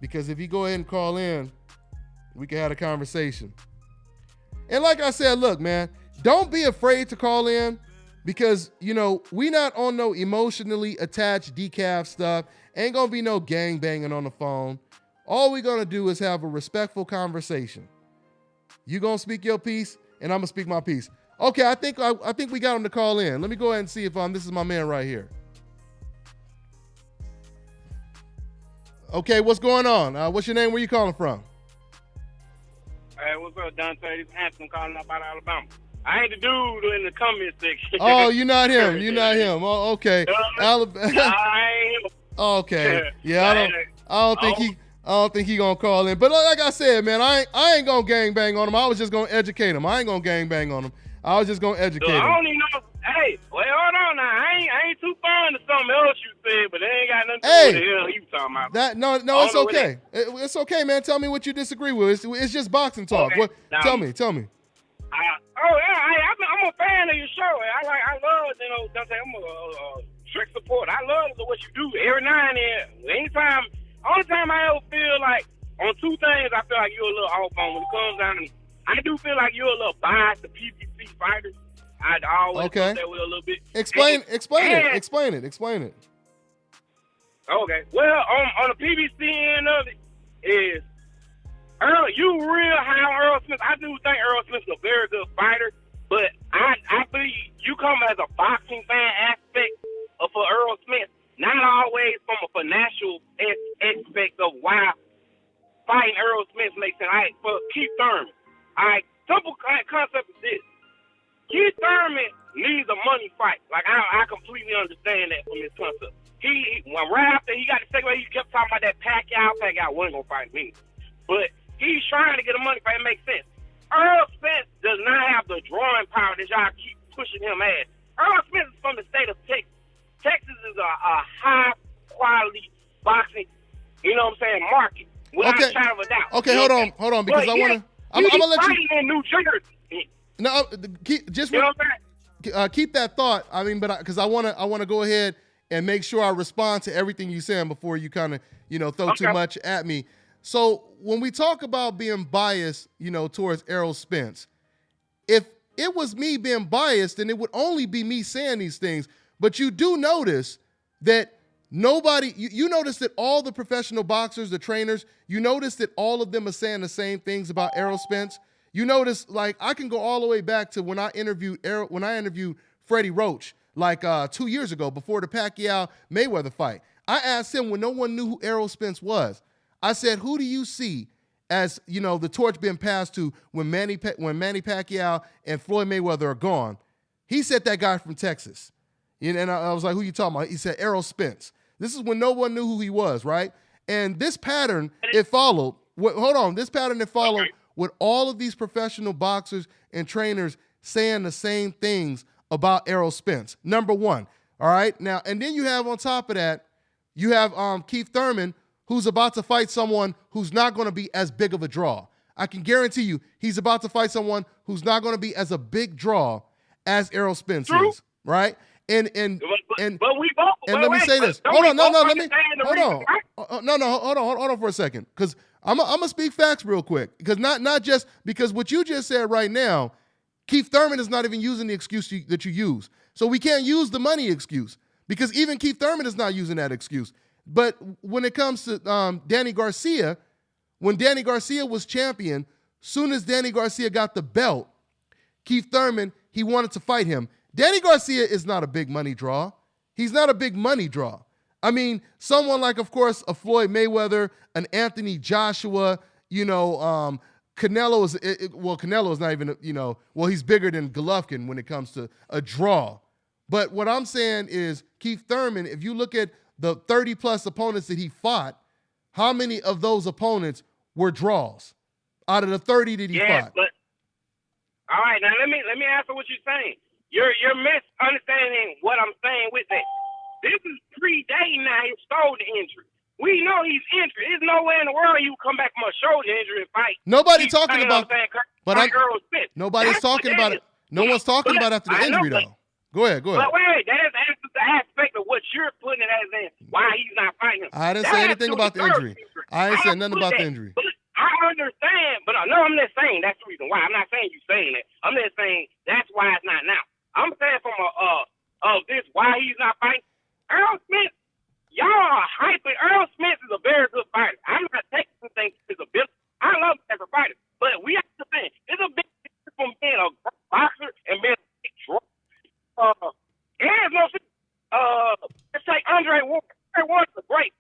S1: Because if he go ahead and call in, we can have a conversation. And like I said, look, man, don't be afraid to call in, because, you know, we not on no emotionally attached decaf stuff. Ain't gonna be no gang banging on the phone. All we gonna do is have a respectful conversation. You gonna speak your piece, and I'm gonna speak my piece. Okay, I think we got him to call in. Let me go ahead and see if this is my man right here. Okay, what's going on? What's your name? Where you calling from?
S6: Hey, what's up, Dante? This is Anthony calling up out of Alabama. I ain't the dude in the comment section.
S1: Oh, you're not him. You're not him. Oh, okay. Alabama.
S6: I ain't him.
S1: Okay. Yeah, I don't think he gonna call in. But like I said, man, I ain't gonna gang bang on him. I was just gonna educate him. I ain't gonna gang bang on him. I was just gonna educate him.
S6: I don't even know. Hey, well, hold on now. I ain't too fond of something else you said, but it ain't got nothing to do with the hell you talking about.
S1: No, it's okay. It's okay, man. Tell me what you disagree with. It's just boxing talk.
S6: Okay.
S1: What?
S6: Now,
S1: tell me.
S6: I'm a fan of your show. I love, Dante. I'm a strict supporter. I love what you do every now and then. Anytime, only time I ever feel like on two things, I feel like you're a little off on when it comes down to. I do feel like you're a little biased to PBC fighters. I'd always
S1: okay.
S6: that with a little bit.
S1: Explain it.
S6: Okay. Well, on the PBC end of it is Errol. You real high on Errol Spence. I do think Errol Spence is a very good fighter, but I believe you come as a boxing fan aspect for Errol Spence, not always from a financial aspect of why fighting Errol Spence makes sense. All right, for Keith Thurman. All right, simple concept is this. Keith Thurman needs a money fight. Like, I completely understand that from his concept. Right after he got the second way, he kept talking about that Pacquiao wasn't going to fight me. But he's trying to get a money fight. It makes sense. Errol Spence does not have the drawing power that y'all keep pushing him as. Errol Spence is from the state of Texas. Texas is a high-quality boxing, market. Without a shadow of a doubt.
S1: Okay, hold on, because I want to... I'm going to let you...
S6: fighting in New Jersey.
S1: No, keep that thought. I mean, but because I want to go ahead and make sure I respond to everything you're saying before you kind of, throw too much at me. So when we talk about being biased, towards Errol Spence, if it was me being biased, then it would only be me saying these things. But you do notice that you notice that all the professional boxers, the trainers, you notice that all of them are saying the same things about Errol Spence. You notice, like, I can go all the way back to when I interviewed Freddie Roach, like 2 years ago, before the Pacquiao Mayweather fight. I asked him when no one knew who Errol Spence was. I said, who do you see as, the torch being passed to when Manny Pacquiao and Floyd Mayweather are gone? He said that guy from Texas. And I was like, who you talking about? He said, Errol Spence. This is when no one knew who he was, right? And this pattern, it followed. This pattern, it followed with all of these professional boxers and trainers saying the same things about Errol Spence. Number one, all right? Now, and then you have on top of that, you have Keith Thurman, who's about to fight someone who's not going to be as big of a draw. I can guarantee you he's about to fight someone who's not going to be as a big draw as Errol Spence is, right? And we both. And let me say this. Hold on for a second, because I'm gonna speak facts real quick, because not just because what you just said right now, Keith Thurman is not even using the excuse that you use, so we can't use the money excuse, because even Keith Thurman is not using that excuse. But when it comes to Danny Garcia, when Danny Garcia was champion, soon as Danny Garcia got the belt, Keith Thurman, he wanted to fight him. Danny Garcia is not a big money draw. He's not a big money draw. I mean, someone like, of course, a Floyd Mayweather, an Anthony Joshua, Canelo Canelo is not even, he's bigger than Golovkin when it comes to a draw. But what I'm saying is Keith Thurman, if you look at the 30-plus opponents that he fought, how many of those opponents were draws out of the 30 that he fought?
S6: But all right, now let me answer what you're saying. You're misunderstanding what I'm saying with that. This is pre-dating now. He stole the injury. We know he's injured. There's no way in the world he would come back from a shoulder injury and fight.
S1: Nobody's talking about. But nobody's talking about it. No one's talking about after the injury, though. Go ahead.
S6: But wait, that's the aspect of what you're putting it as in why he's not fighting him.
S1: I didn't say anything about the injury. I ain't said nothing about the injury.
S6: But I understand, but no, I'm not saying that's the reason why. I'm not saying you saying it. I'm just saying that's why it's not now. I'm saying from this why he's not fighting. Errol Spence, y'all are hyping. Errol Spence is a very good fighter. I'm not taking anything to his ability. I love him as a fighter, but we have to think it's a big difference from being a boxer and being a big draw. There's no let's say Andre Ward. Andre Ward is a great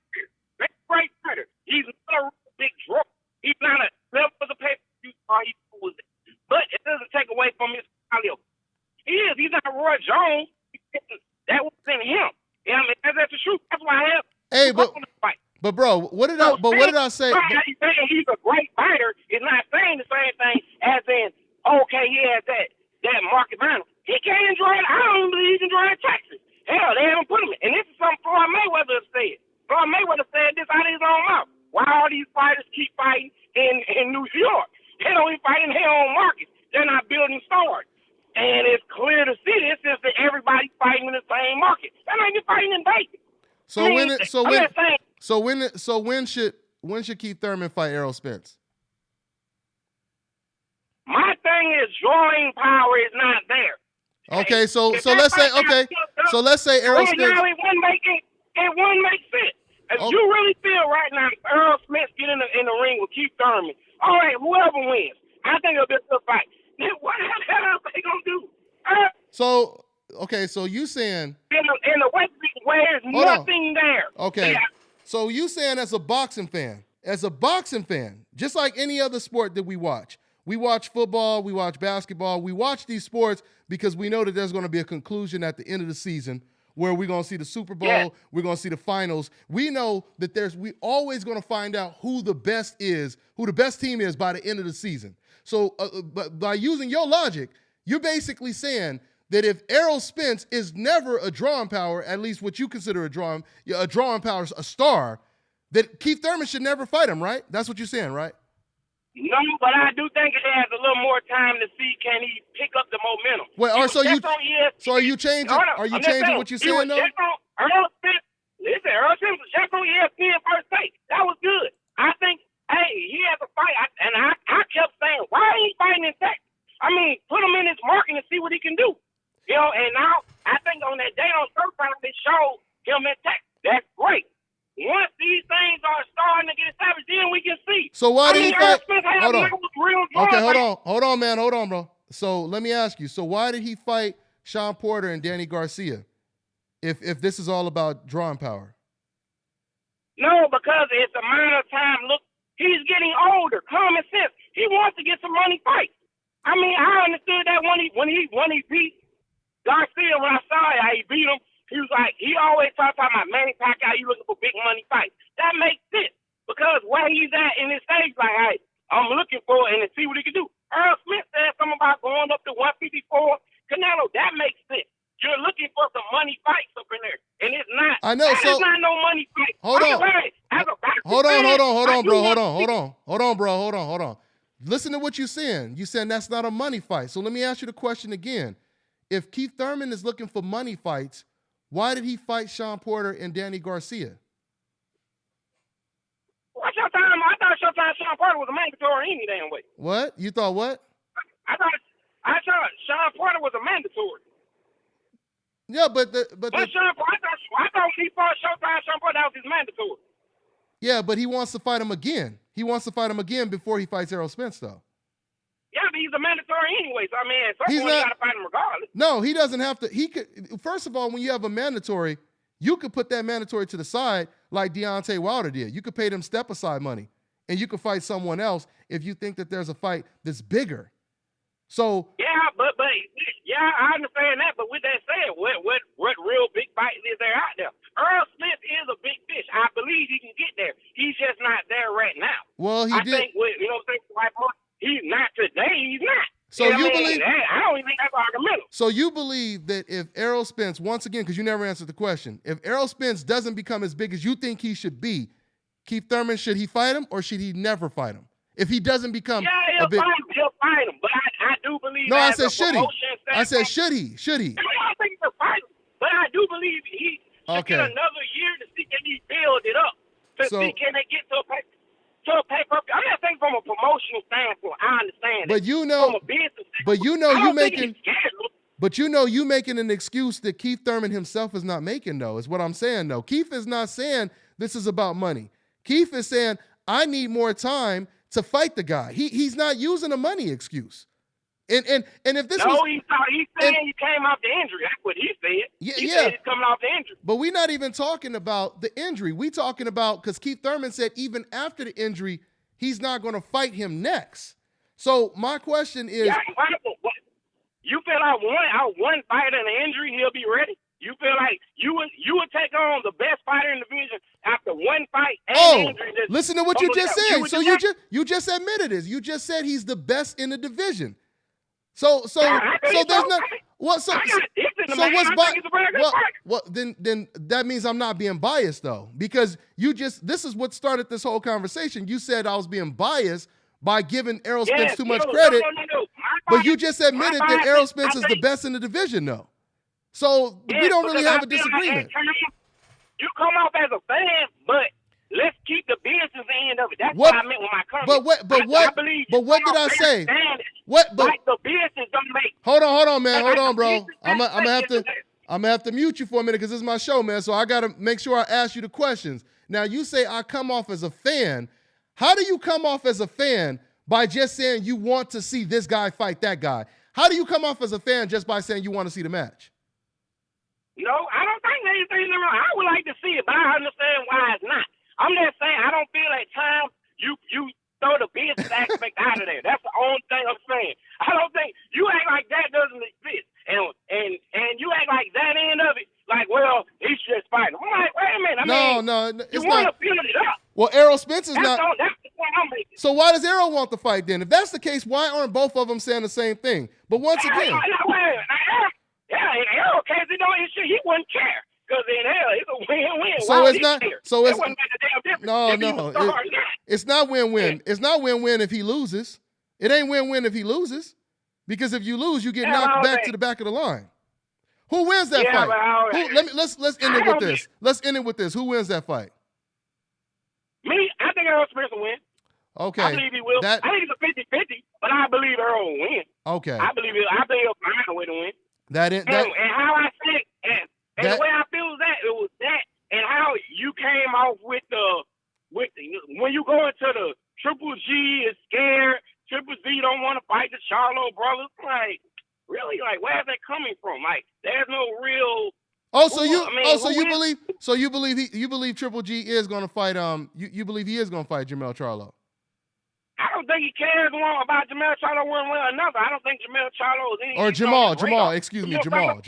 S6: fighter. He's not a big draw. He's not a level of the pay-per-view star he was, but it doesn't take away from his value. He's not Roy Jones. That wasn't him. Yeah, I mean, that's the truth. That's why I have.
S1: Hey, but bro, what did I say?
S6: He's saying he's a great fighter. He's not saying the same thing as in, okay, he has that market value. He can't enjoy it. I don't believe he can enjoy it in Texas. Hell, they haven't put him in. And this is something Floyd Mayweather said. Floyd Mayweather said this out of his own mouth. Why all these fighters keep fighting in New York? They don't even fight in their own markets. They're not building stars. And it's clear to see this is that everybody's fighting in the same market. They're not even fighting in Vegas.
S1: When should Keith Thurman fight Errol Spence?
S6: My thing is drawing power is not there.
S1: Okay, so let's say Errol Spence.
S6: It wouldn't make sense. If you really feel right now Errol Spence get in the ring with Keith Thurman, all right, whoever wins, I think it'll be a good fight. What the hell are they gonna do?
S1: So you saying
S6: in the West where there's nothing there.
S1: Okay.
S6: Yeah.
S1: So you saying as a boxing fan, just like any other sport that we watch football, we watch basketball, we watch these sports because we know that there's going to be a conclusion at the end of the season where we're going to see the Super Bowl, we're going to see the finals. We know that we always going to find out who the best team is by the end of the season. So but by using your logic, you're basically saying that if Errol Spence is never a drawing power, at least what you consider a drawing power, a star, that Keith Thurman should never fight him, right? That's what you're saying, right?
S6: No, but I do think it has a little more time to see can he pick up the momentum.
S1: Well, are you changing? Are you changing what you're saying though?
S6: Errol Spence was just on ESPN first take. That was good. I think, hey, he has a fight, and I kept saying, why ain't he fighting in Texas? I mean, put him in his market and see what he can do. You know, and now I think on that day on Thurman, they showed him in Texas. That's great. Once these things are starting to get established, then we can see.
S1: So why did he fight?
S6: Hold
S1: on, man. Hold on, bro. So let me ask you. So why did he fight Sean Porter and Danny Garcia if this is all about drawing power?
S6: No, because it's a matter of time. Look, he's getting older. Common sense. He wants to get some money fights. I mean, I understood that when he beat Garcia, when I saw how he beat him, he was like, he always talks about Manny Pacquiao, you looking for big money fights. That makes sense because where he's at in his stage, like, hey, I'm looking for it and to see what he can do. Errol Smith said something about going up to 154. Canelo, that makes sense. You're looking for some money fights up in there, and it's not.
S1: I know.
S6: It's not no money fight. Hold on,
S1: bro. Listen to what you're saying. You're saying that's not a money fight. So let me ask you the question again. If Keith Thurman is looking for money fights, why did he fight Sean Porter and Danny Garcia?
S6: What's your time? I thought Sean Porter was a mandatory any damn way.
S1: What? You thought what?
S6: I thought Sean Porter was a mandatory.
S1: Yeah, but
S6: Sean Porter, I thought he fought Sean Porter, that was his mandatory.
S1: Yeah, but he wants to fight him again. He wants to fight him again before he fights Errol Spence, though.
S6: Yeah, but he's a mandatory anyway. So I mean, at some point you got to fight him regardless.
S1: No, he doesn't have to. He could. First of all, when you have a mandatory, you could put that mandatory to the side like Deontay Wilder did. You could pay them step aside money, and you could fight someone else if you think that there's a fight that's bigger. So
S6: yeah, but I understand that. But with that said, what real big fight is there out there? Errol Smith is a big fish. I believe he can get there. He's just not there right now.
S1: Well,
S6: I think he's not today. He's not.
S1: So you believe?
S6: I don't even think that's argumental.
S1: So you believe that if Errol Spence, once again, because you never answered the question, if Errol Spence doesn't become as big as you think he should be, Keith Thurman, should he fight him or should he never fight him? If he doesn't become
S6: he'll fight him, but I do believe.
S1: No, I said should he? I said should he? Should he?
S6: I don't think he'll fight him, but I do believe he should get another year to see can he build it up. To see can they get to a paper. I'm not saying from a promotional standpoint. I understand.
S1: But you know,
S6: from a business
S1: but you know you making. But you know you making an excuse that Keith Thurman himself is not making, though, is what I'm saying, though. Keith is not saying this is about money. Keith is saying, I need more time to fight the guy. He's not using a money excuse. And if this
S6: he's saying he came off the injury. That's what he said. He said he's coming off the injury.
S1: But we're not even talking about the injury. We're talking about, because Keith Thurman said even after the injury, he's not going to fight him next. So my question is,
S6: you feel like one fight in the injury, he'll be ready? You feel like you would take on the best fighter in the division after one fight and injury?
S1: Listen to what you just said. So you just admitted this. You just said he's the best in the division. So there's not what's then that means I'm not being biased, though, because this is what started this whole conversation. You said I was being biased by giving Errol Spence too much credit, but you just admitted that Errol Spence is the best in the division, though. So we don't really have a disagreement.
S6: You come off as a fan, but let's keep the business end of it. That's what I meant with my comment.
S1: But what did I say?
S6: The business don't make.
S1: Hold on, man. Hold on, bro. I'm gonna have to mute you for a minute because this is my show, man. So I gotta make sure I ask you the questions. Now you say I come off as a fan. How do you come off as a fan by just saying you want to see this guy fight that guy? How do you come off as a fan just by saying you want to see the match?
S6: No, I don't think there's anything wrong. I would like to see it, but I understand why it's not. I'm just saying I don't feel at times you throw the business aspect out of there. That's the only thing I'm saying. I don't think you act like that doesn't exist, and you act like that end of it. Like, well, he should just fight him. I'm like, wait a minute. You want to build it up.
S1: Well, Errol Spence is not.
S6: That's the point I'm making.
S1: So why does Errol want the fight then? If that's the case, why aren't both of them saying the same thing? But once again,
S6: Errol can't do no issue. He wouldn't care. Because in hell, it's a win-win.
S1: So
S6: why
S1: it's not. So it's
S6: no.
S1: It's not win-win. It's not win-win if he loses. It ain't win-win if he loses, because if you lose, you get knocked back to the back of the line. Who wins that fight? Let's end it with this. Let's end it with this. Who wins that fight?
S6: Me, I think Errol Spence will win.
S1: Okay.
S6: I believe he will. I think it's a 50-50, but I believe Errol will win.
S1: Okay.
S6: I think he'll find a way to win.
S1: And
S6: how I said it, and the way I feel is that it was that, and how you came off with when you go into the Triple G is scared, Triple Z don't want to fight the Charlo brothers. Like, really? Like, where's that coming from? Like, there's no real.
S1: You believe Triple G is going to fight you believe he is going to fight Jermell Charlo?
S6: I don't think he cares about Jermell Charlo one way or another. I don't think Jermell Charlo is any.
S1: Or Jamal. Excuse me, Jamal.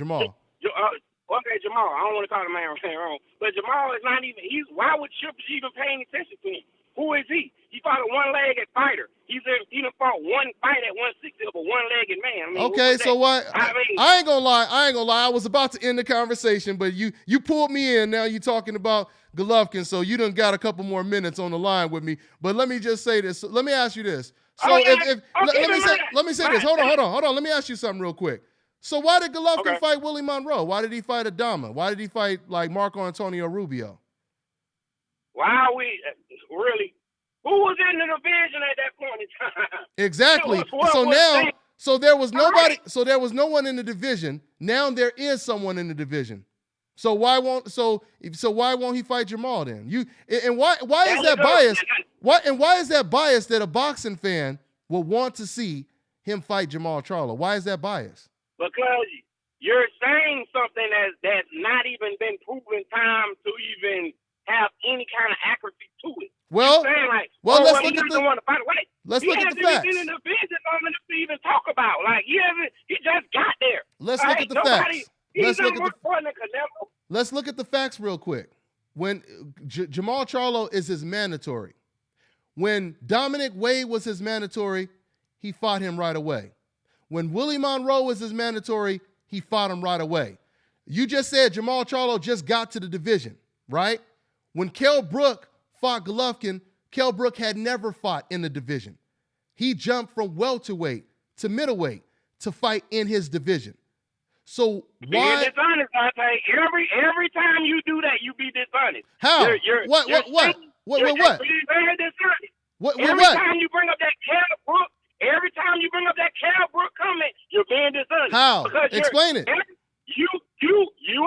S6: Okay, Jamal. I don't want to call the man wrong, but Jamal is not even. Why would Triple G even pay any attention to him? Who is he? He fought a one-legged fighter. He done fought one fight at 160 of a one-legged man.
S1: Okay, so what? I ain't gonna lie. I was about to end the conversation, but you pulled me in. Now you're talking about Golovkin, so you done got a couple more minutes on the line with me. But let me just say this. Let me ask you this. So let me say this. Hold on. Let me ask you something real quick. So why did Golovkin fight Willie Monroe? Why did he fight Adama? Why did he fight like Marco Antonio Rubio?
S6: Why really? Who was in the division at that point in time?
S1: Exactly. So there was nobody. So there was no one in the division. Now there is someone in the division. So why won't he fight Jamal then? Why is that bias? Why is that bias that a boxing fan will want to see him fight Jamal Charlo? Why is that bias?
S6: Because you're saying something that's not even been proven time to even have any kind of accuracy to it.
S1: Let's look at the facts.
S6: He's in the division long enough to even talk about. Like he just got there.
S1: Let's look at the facts. Let's look at the facts real quick. when Jamal Charlo is his mandatory. When Dominic Wade was his mandatory, he fought him right away. When Willie Monroe was his mandatory, he fought him right away. You just said Jamal Charlo just got to the division, right? When Kell Brook fought Golovkin, Kell Brook had never fought in the division. He jumped from welterweight to middleweight to fight in his division. So why?
S6: Being dishonest, Dante. Every time you do that, you be dishonest.
S1: How? What?
S6: You're
S1: What?
S6: very dishonest. Every time you bring up that Kell Brook, every time you bring up that Kell Brook comment, you're being dishonest.
S1: How? Explain it.
S6: You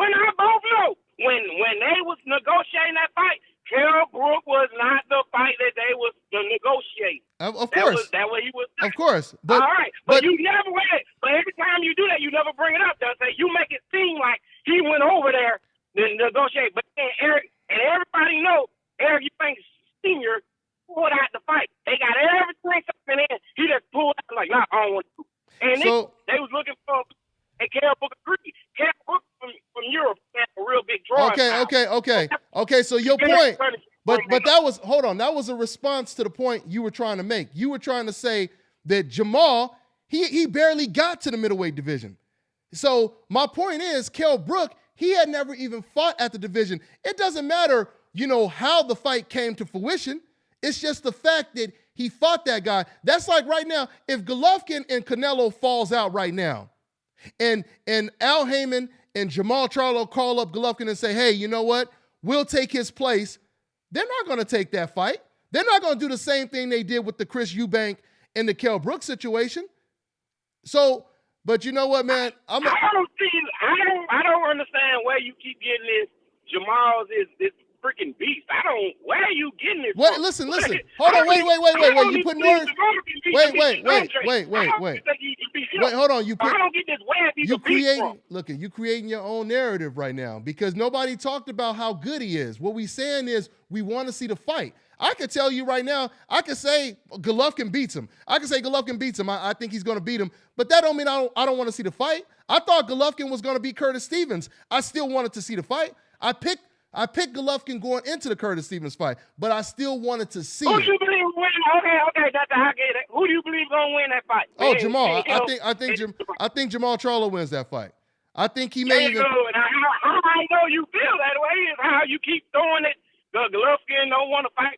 S6: and I both know when they was negotiating that fight, Kell Brook was not the fight that they was to negotiate.
S1: Of course.
S6: That what he was saying.
S1: Of course. But,
S6: all right. But you never went. But every time you do that, you never bring it up. Dante. You make it seem like he went over there to negotiate. But then Eric, and everybody know, Eric Eubanks Sr. pulled out the fight. They got everything in. He just pulled out like, nah, I don't want to. And
S1: so,
S6: they was looking for, and Kell Brook agreed. Kell Brook from Europe had a real big draw.
S1: Okay, so your point, but that was, hold on, that was a response to the point you were trying to make. You were trying to say that Jamal, he barely got to the middleweight division. So my point is, Kell Brook, he had never even fought at the division. It doesn't matter, how the fight came to fruition. It's just the fact that he fought that guy. That's like right now, if Golovkin and Canelo falls out right now, and Al Heyman and Jamal Charlo call up Golovkin and say, hey, you know what? We'll take his place. They're not going to take that fight. They're not going to do the same thing they did with the Chris Eubank and the Kell Brook situation. So, but you know what, man? I don't understand where you keep getting this. Jamal's is this freaking beast. Where are you getting this from? Listen. Hold on, wait. You putting words. Wait, hold on.
S6: I don't get this where he's a beast from.
S1: Look, you creating your own narrative right now because nobody talked about how good he is. What we saying is we want to see the fight. I could tell you right now, I could say Golovkin beats him. I think he's going to beat him, but that don't mean I don't want to see the fight. I thought Golovkin was going to beat Curtis Stevens. I still wanted to see the fight. I picked Golovkin going into the Curtis Stevens fight, but I still wanted to see
S6: Who
S1: it.
S6: do you believe win? Okay, that's how I get it. Who do you believe gonna win that fight?
S1: Oh, Jamal. I think Jamal Charlo wins that fight. I think he may even.
S6: How I know you feel that way is how you keep throwing it. The Golovkin don't want to fight.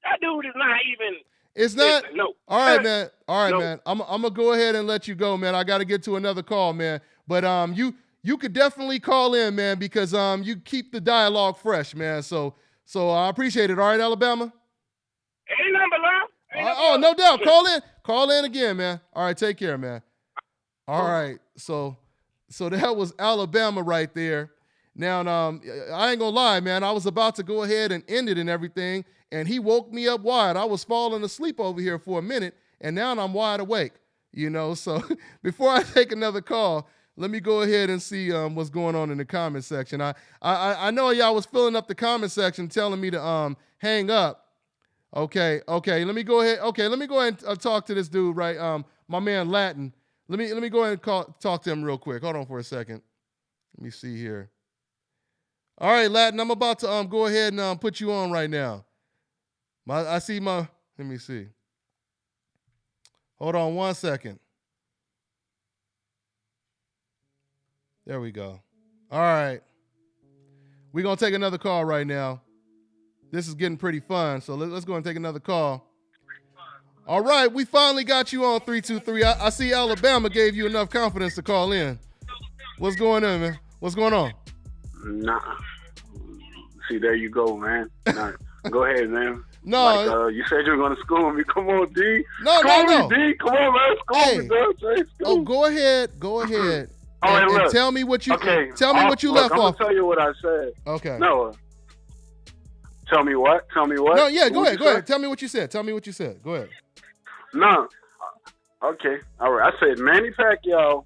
S6: That dude is not even.
S1: It's not.
S6: No.
S1: All right, man. Man. I'm gonna go ahead and let you go, man. I got to get to another call, man. But you could definitely call in, man, because you keep the dialogue fresh, man. So I appreciate it. All right, Alabama?
S6: Any number, love.
S1: Oh, no doubt. Call in again, man. All right, take care, man. All right, so that was Alabama right there. Now, I ain't gonna lie, man. I was about to go ahead and end it and everything, and he woke me up wide. I was falling asleep over here for a minute, and now I'm wide awake, So before I take another call, let me go ahead and see what's going on in the comment section. I know y'all was filling up the comment section telling me to hang up. Okay. Let me go ahead and talk to this dude, right? My man Latin. Let me go ahead and talk to him real quick. Hold on for a second. Let me see here. All right, Latin, I'm about to go ahead and put you on right now. Let me see. Hold on one second. There we go. All right. We're going to take another call right now. This is getting pretty fun, so let's go and take another call. All right, we finally got you on 323. I see Alabama gave you enough confidence to call in. What's going on, man? What's going on?
S7: Nah. See, there you go, man. Nah. Go ahead, man.
S1: No.
S7: You said you were going to school me. Come on, D.
S1: No.
S7: D. Come on, man. School me, dog.
S1: Oh, go ahead. And tell me what you left off.
S7: I'm going to tell you what I said.
S1: Okay.
S7: No. Tell me what?
S1: No, yeah, go ahead. Tell me what you said. Go ahead.
S7: No. Okay. All right. I said Manny Pacquiao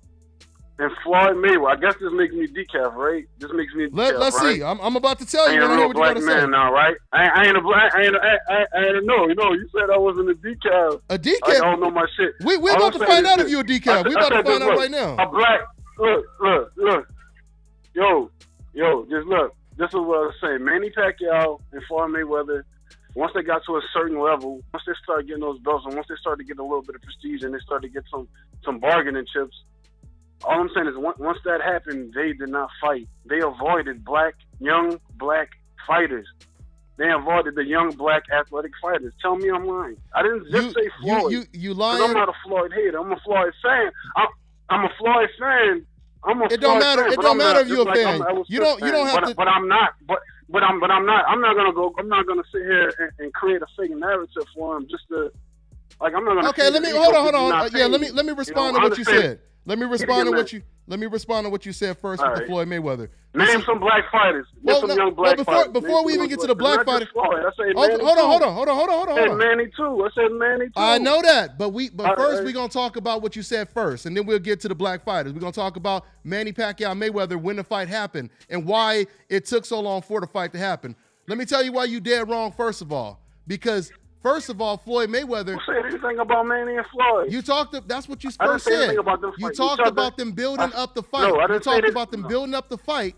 S7: and Floyd Mayweather. I guess this makes me decaf, right? This makes me decaf,
S1: Let's see. I'm about to tell you.
S7: I ain't a real black man now, right? I ain't a black. I ain't no. You said I wasn't a decaf.
S1: A decaf?
S7: Like, I don't know my shit.
S1: We're about to find out if you're a decaf. We're about to find out right now.
S7: A black. Look. Yo, just look. this is what I was saying. Manny Pacquiao and Floyd Mayweather, once they got to a certain level, once they started getting those belts, and once they started getting a little bit of prestige, and they started to get some bargaining chips, all I'm saying is once that happened, they did not fight. They avoided young black fighters. They avoided the young black athletic fighters. Tell me I'm lying. I didn't just say Floyd.
S1: You lying?
S7: I'm not a Floyd hater. I'm a Floyd fan. I'm a Floyd fan.
S1: It don't matter. It don't matter if you're a fan. You don't have to.
S7: But I'm not. But I'm not. I'm not gonna sit here and create a fake narrative for him just to. Like, I'm not gonna.
S1: Okay, hold on. Yeah, let me respond to what you said. Let me respond to what you said first with the Floyd Mayweather.
S7: Name some black fighters. Some young black fighters.
S1: Before we even get to the black fighters.
S7: Hold on. I said Manny too.
S1: I know that, but first we're gonna talk about what you said first, and then we'll get to the black fighters. We're gonna talk about Manny Pacquiao Mayweather, when the fight happened, and why it took so long for the fight to happen. Let me tell you why you dead wrong. First of all, because first of all, Floyd Mayweather.
S7: Who said anything about Manny and Floyd?
S1: You talked. That's what you first said. You talked about them building up the fight.
S7: No, I didn't
S1: you talked about them building up the fight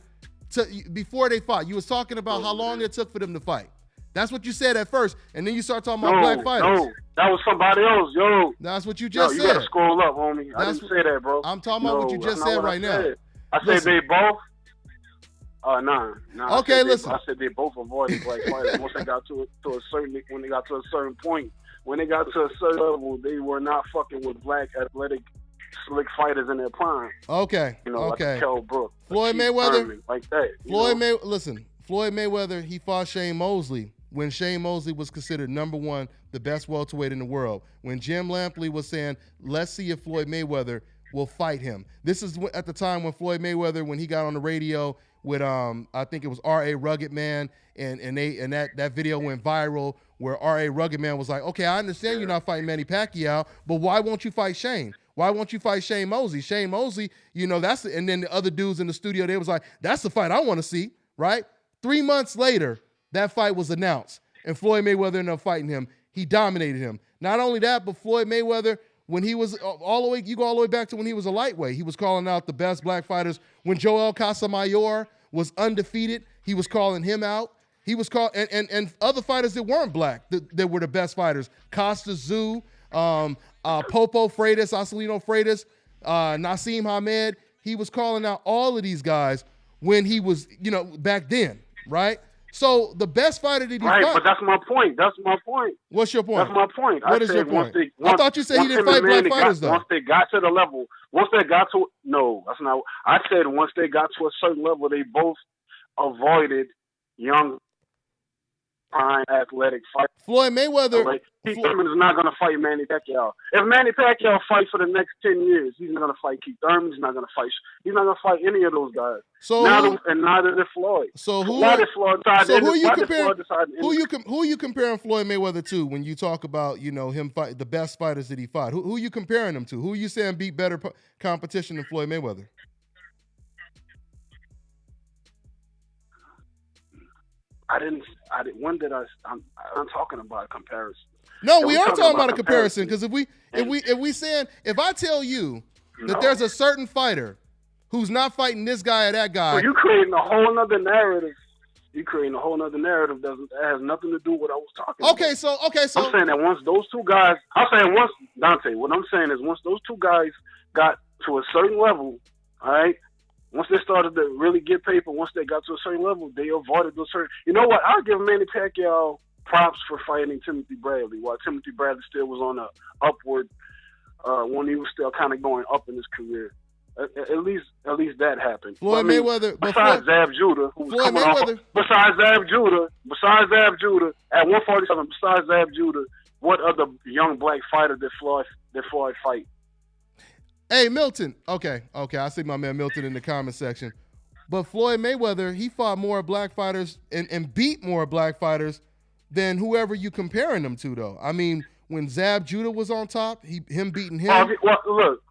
S1: before they fought. You was talking about how long it took for them to fight. That's what you said at first, and then you start talking about black fighters.
S7: No, that was somebody else, yo.
S1: That's what you just said.
S7: You gotta scroll up, homie. I didn't say that, bro.
S1: I'm talking about what you just said right now.
S7: I said they both. Nah.
S1: Okay, listen.
S7: I said they both avoided black fighters once they got to a certain point. When they got to a certain level, they were not fucking with black athletic slick fighters in their prime.
S1: Okay.
S7: Like Kell Brook,
S1: Floyd Mayweather,
S7: Thurman, like that.
S1: Floyd Mayweather, he fought Shane Mosley when Shane Mosley was considered number one, the best welterweight in the world. When Jim Lampley was saying, let's see if Floyd Mayweather will fight him. This is at the time when Floyd Mayweather, when he got on the radio with I think it was R.A. Rugged Man, and that video went viral where R.A. Rugged Man was like, okay, I understand you're not fighting Manny Pacquiao, but why won't you fight Shane? Why won't you fight Shane Mosley? Shane Mosley, and then the other dudes in the studio, they was like, that's the fight I want to see, right? 3 months later, that fight was announced, and Floyd Mayweather ended up fighting him. He dominated him. Not only that, but Floyd Mayweather, when he was all the way back to when he was a lightweight, he was calling out the best black fighters. When Joel Casamayor was undefeated, he was calling him out. He was called, and other fighters that weren't black that were the best fighters. Costa Tszyu, Popo Freitas, Acelino Freitas, Nassim Hamed. He was calling out all of these guys when he was, back then, right? So the best fighter that he fought.
S7: But that's my point.
S1: What's your point?
S7: That's my point.
S1: What is your point? I thought you said he didn't fight black fighters, though.
S7: Once they got to the level, no, that's not. I said once they got to a certain level, they both avoided young, prime athletic fighters.
S1: Floyd Mayweather.
S7: Keith Thurman is not going to fight Manny Pacquiao. If Manny Pacquiao fights for the next 10 years, he's not going to fight Keith Thurman. He's not going to fight any of those guys. And neither did Floyd.
S1: So who?
S7: Why did Floyd decide?
S1: So who are you comparing Floyd Mayweather to when you talk about him fight the best fighters that he fought? Who are you comparing him to? Who are you saying beat better competition than Floyd Mayweather?
S7: I'm talking about a comparison.
S1: No, we are talking about a comparison, because if I tell you that there's a certain fighter who's not fighting this guy or that guy.
S7: So you're creating a whole other narrative. That has nothing to do with what I was talking about.
S1: Okay, so
S7: I'm saying that once those two guys, Dante, what I'm saying is once those two guys got to a certain level, all right, once they started to really get paper, once they got to a certain level, they avoided those certain. You know what? I'll give Manny Pacquiao props for fighting Timothy Bradley, while Timothy Bradley still was on a upward, when he was still kind of going up in his career. At least that happened.
S1: Floyd Mayweather.
S7: Besides Zab Judah, besides Zab Judah, at 147, besides Zab Judah, what other young black fighter did Floyd fight?
S1: Hey, Milton. Okay. I see my man Milton in the comment section. But Floyd Mayweather, he fought more black fighters and beat more black fighters than whoever you comparing them to, though. I mean, when Zab Judah was on top, him beating him.
S7: Look.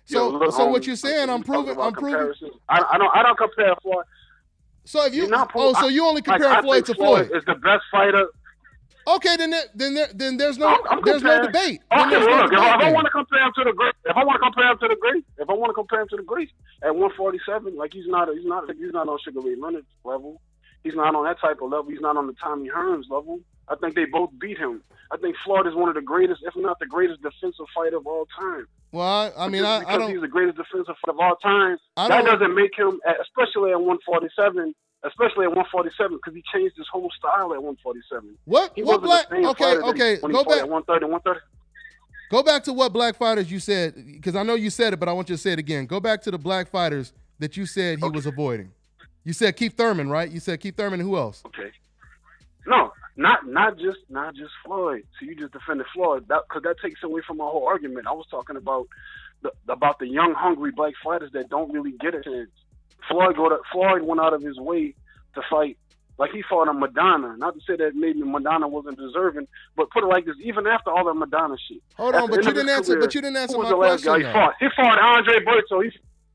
S1: So what you're saying? I'm proving.
S7: I don't compare Floyd.
S1: So if you, so you only compare Floyd to Floyd?
S7: Is the best fighter.
S1: Okay, then there's no
S7: I'm
S1: there's no
S7: comparing-
S1: debate.
S7: Okay,
S1: Then there's
S7: well,
S1: no
S7: look, if
S1: debate
S7: I
S1: then.
S7: want to compare him to the great, at 147, like he's not on Sugar Ray Leonard's level. He's not on that type of level. He's not on the Tommy Hearns level. I think they both beat him. I think Floyd is one of the greatest, if not the greatest, defensive fighter of all time.
S1: Well, I mean,
S7: Because
S1: I don't.
S7: he's the greatest defensive fighter of all time.
S1: I
S7: That
S1: don't-
S7: doesn't make him, especially at 147. Especially at 147, because he changed his whole style at 147.
S1: What
S7: He wasn't
S1: black?
S7: the same
S1: Okay,
S7: fighter
S1: okay.
S7: when he
S1: Go
S7: fought
S1: back.
S7: at 130.
S1: Go back to what black fighters you said, because I know you said it, but I want you to say it again. Go back to the black fighters that you said he was avoiding. You said Keith Thurman, right? You said Keith Thurman, and who else?
S7: Okay. No, not just Floyd. So you just defended Floyd, because that takes away from my whole argument. I was talking about the young, hungry black fighters that don't really get a chance. Floyd went out of his way to fight. Like, he fought on Madonna. Not to say that maybe Madonna wasn't deserving, but put it like this: even after all that Madonna shit.
S1: Hold on, but you didn't answer.
S7: Career,
S1: But you didn't answer
S7: who was
S1: my
S7: the last
S1: question.
S7: guy
S1: though.
S7: he fought Andre Berto.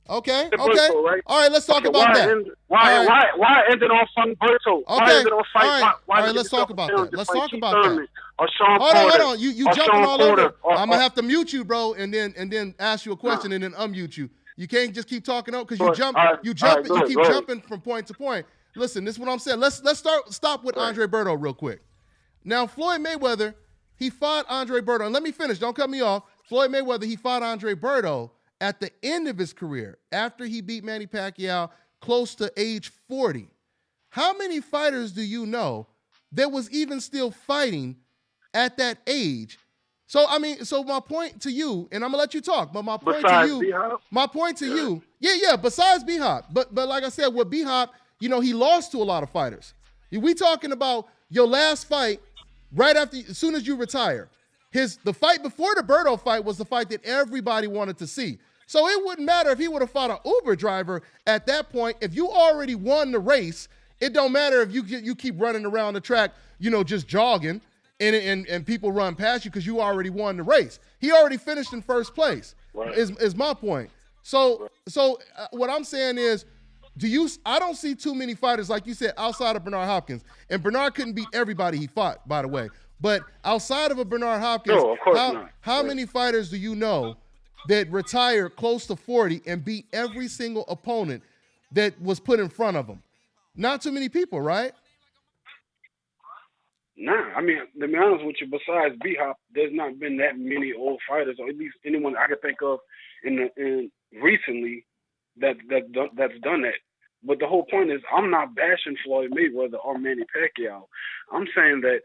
S1: Okay.
S7: Berto, right?
S1: All right, let's talk about that.
S7: Why ended on fighting Berto? Why ended on fight?
S1: All right.
S7: Why
S1: All right,
S7: did
S1: let's
S7: he
S1: talk
S7: get
S1: about
S7: himself
S1: that. Let's
S7: to fight
S1: talk
S7: Keith
S1: about
S7: Thurman
S1: that.
S7: Or Sean
S1: Hold
S7: Porter,
S1: on. You
S7: or
S1: jumping
S7: Sean
S1: all
S7: Porter,
S1: over.
S7: or-
S1: I'm gonna have to mute you, bro, and then ask you a question and then unmute you. You can't just keep talking up because you keep jumping from point to point. Listen, this is what I'm saying. Let's stop with Andre Berto real quick. Now, Floyd Mayweather, he fought Andre Berto, and let me finish. Don't cut me off. Floyd Mayweather, he fought Andre Berto at the end of his career after he beat Manny Pacquiao close to age 40. How many fighters do you know that was even still fighting at that age? So my point to you, and I'm gonna let you talk, but my point to you, besides B-Hop, but like I said, with B-Hop, he lost to a lot of fighters. We talking about your last fight right after, as soon as you retire. The fight before the Berto fight was the fight that everybody wanted to see. So it wouldn't matter if he would have fought an Uber driver at that point. If you already won the race, it don't matter if you keep running around the track, just jogging, and people run past you because you already won the race. He already finished in first place. Right. Is my point. So what I'm saying is, I don't see too many fighters, like you said, outside of Bernard Hopkins. And Bernard couldn't beat everybody he fought, by the way. But outside of a Bernard Hopkins, how many fighters do you know that retired close to 40 and beat every single opponent that was put in front of them? Not too many people, right?
S7: Nah, I mean, to be honest with you, besides B-Hop, there's not been that many old fighters, or at least anyone I could think of in recently that's done that. But the whole point is, I'm not bashing Floyd Mayweather or Manny Pacquiao. I'm saying that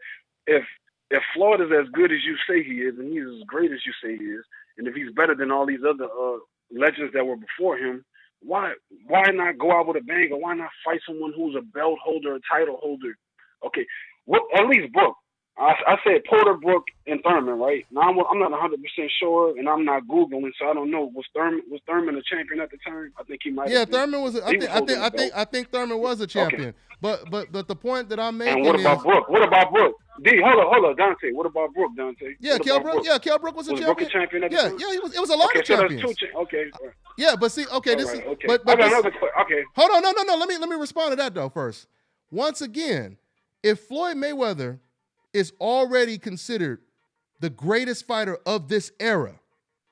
S7: if Floyd is as good as you say he is, and he's as great as you say he is, and if he's better than all these other legends that were before him, why not go out with a bang, or why not fight someone who's a belt holder, a title holder? Okay, at least Brook. I said Porter, Brook, and Thurman, right? Now I'm not 100% sure, and I'm not Googling, so I don't know. Was Thurman a champion at the time? I think he might.
S1: Yeah,
S7: have been.
S1: Thurman was. I think Thurman was a champion. Okay. But the point that I'm making
S7: is. And what about Brook? What about Brook? D, hold on, Dante. What about Brook, Dante?
S1: Yeah, Kell Brook. Yeah, Kell Brook was a champion.
S7: Was Brook a champion at the time?
S1: Yeah, he was. It was a lot of champions.
S7: So that's two. Okay.
S1: Yeah, but see, okay,
S7: okay.
S1: But
S7: okay.
S1: Hold on, no. Let me respond to that though first. Once again, if Floyd Mayweather is already considered the greatest fighter of this era,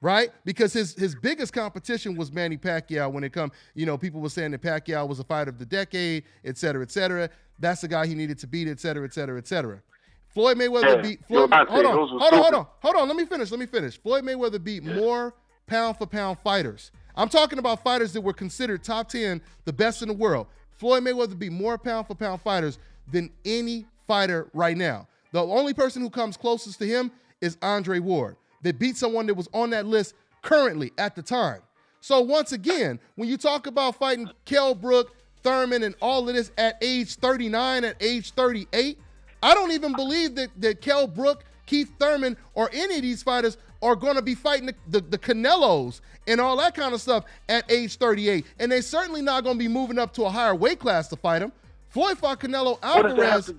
S1: right? Because his biggest competition was Manny Pacquiao when it come, people were saying that Pacquiao was a fighter of the decade, et cetera, et cetera. That's the guy he needed to beat, et cetera, et cetera, et cetera. Floyd Mayweather beat Floyd. Hold on. Let me finish. Floyd Mayweather beat more pound for pound fighters. I'm talking about fighters that were considered top 10, the best in the world. Floyd Mayweather beat more pound for pound fighters than any fighter right now. The only person who comes closest to him is Andre Ward, that beat someone that was on that list currently at the time. So once again, when you talk about fighting Kell Brook, Thurman, and all of this at age 39, at age 38, I don't even believe that Kell Brook, Keith Thurman, or any of these fighters are going to be fighting the Canelos and all that kind of stuff at age 38. And they're certainly not going to be moving up to a higher weight class to fight him. Floyd fought Canelo Alvarez.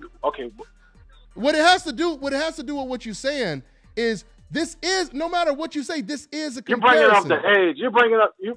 S1: What it has to do with what you're saying is, this is, no matter what you say, this is a comparison.
S7: You're bringing up the age.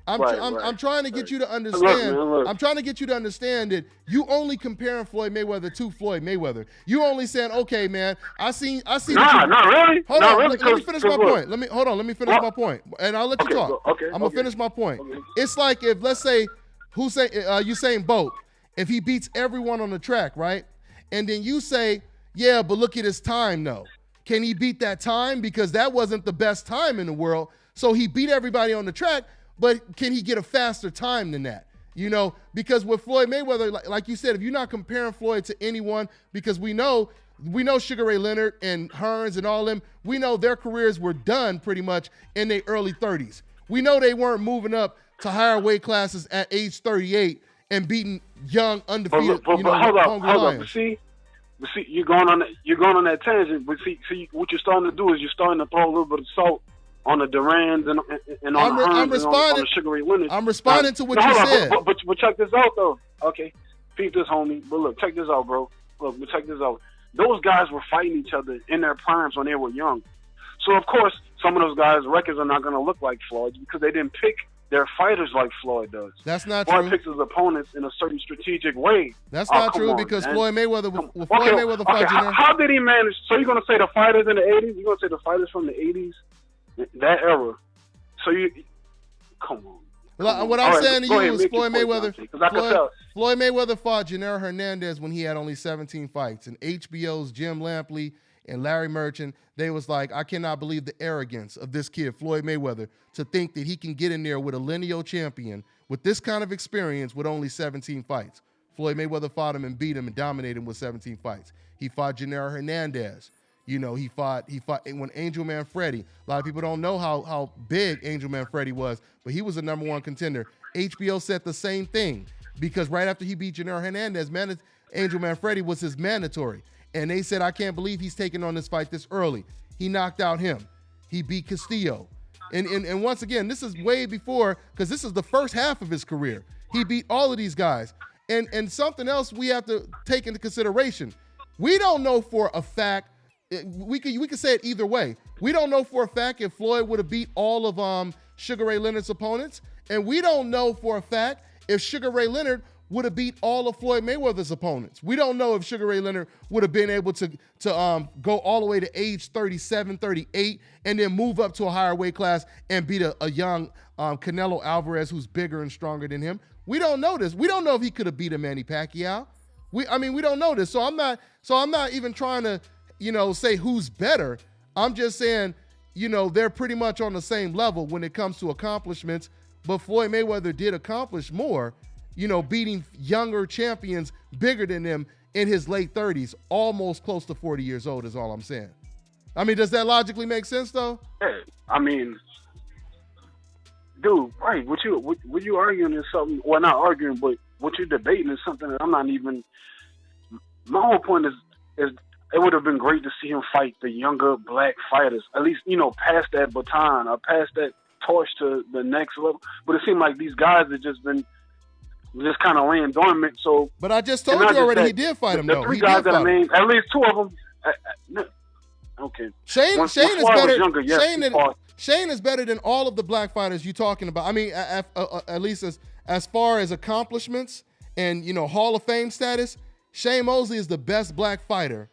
S1: I'm trying to get you to understand.
S7: Look.
S1: I'm trying to get you to understand that you only comparing Floyd Mayweather to Floyd Mayweather. You only saying, okay, man, I see.
S7: Nah, not really.
S1: Hold
S7: not
S1: on,
S7: really,
S1: let me finish my point. Let me finish my point, and I'll let you talk. I'm gonna finish my point.
S7: Okay.
S1: It's like if, let's say, Usain Bolt, if he beats everyone on the track, right? And then you say, yeah, but look at his time, though. Can he beat that time? Because that wasn't the best time in the world. So he beat everybody on the track, but can he get a faster time than that? You know, because with Floyd Mayweather, like you said, if you're not comparing Floyd to anyone, because we know Sugar Ray Leonard and Hearns and all them, we know their careers were done pretty much in their early 30s. We know they weren't moving up to higher weight classes at age 38 and beating young, undefeated,
S7: hold up. But see, you're going on that tangent. But see, what you're starting to do is you're starting to throw a little bit of salt on the Durans and on the Hearns and on the Sugar Ray Leonard.
S1: I'm responding to what you said.
S7: But check this out, though. Okay, peep this, homie. But look, check this out, bro. But check this out. Those guys were fighting each other in their primes when they were young. So, of course, some of those guys' records are not going to look like Floyd's because they didn't pick their fighters like Floyd does.
S1: That's not
S7: Floyd
S1: true.
S7: picks his opponents in a certain strategic way.
S1: That's not true because Floyd Mayweather fought Janelle.
S7: How did he manage? So you're going to say the fighters in the 80s? You're going to say the fighters from the 80s? That era. So come on.
S1: What I'm saying to you is Floyd Mayweather.
S7: Floyd
S1: Mayweather fought Janelle Hernandez when he had only 17 fights. And HBO's Jim Lampley and Larry Merchant, they was like, I cannot believe the arrogance of this kid, Floyd Mayweather, to think that he can get in there with a lineal champion with this kind of experience with only 17 fights. Floyd Mayweather fought him and beat him and dominated him with 17 fights. He fought Janelle Hernandez. You know, he fought when Angel Man Freddy. A lot of people don't know how big Angel Man Freddy was, but he was a number one contender. HBO said the same thing because right after he beat Janelle Hernandez, Angel Man Freddy was his mandatory. And they said, I can't believe he's taking on this fight this early. He knocked out him. He beat Castillo. And once again, this is way before, because this is the first half of his career. He beat all of these guys. And something else we have to take into consideration. We don't know for a fact, we could say it either way. We don't know for a fact if Floyd would have beat all of Sugar Ray Leonard's opponents. And we don't know for a fact if Sugar Ray Leonard would have beat all of Floyd Mayweather's opponents. We don't know if Sugar Ray Leonard would have been able to go all the way to age 37, 38, and then move up to a higher weight class and beat a young Canelo Alvarez who's bigger and stronger than him. We don't know this. We don't know if he could have beat a Manny Pacquiao. We don't know this. So I'm not even trying to, say who's better. I'm just saying, they're pretty much on the same level when it comes to accomplishments. But Floyd Mayweather did accomplish more, beating younger champions bigger than him in his late 30s, almost close to 40 years old is all I'm saying. I mean, does that logically make sense, though?
S7: Yeah, I mean, dude, right, what you arguing is something, well, not arguing, but what you're debating is something that I'm not even, my whole point is it would have been great to see him fight the younger black fighters, at least, pass that baton or pass that torch to the next level. But it seemed like these guys have just been kind of laying dormant. So,
S1: but I just told you already he did fight him, though.
S7: The three guys that I named, at least two of them. Okay.
S1: Shane is better. Younger, yes, Shane is better than all of the black fighters you're talking about. I mean, at least as far as accomplishments and Hall of Fame status, Shane Mosley is the best black fighter,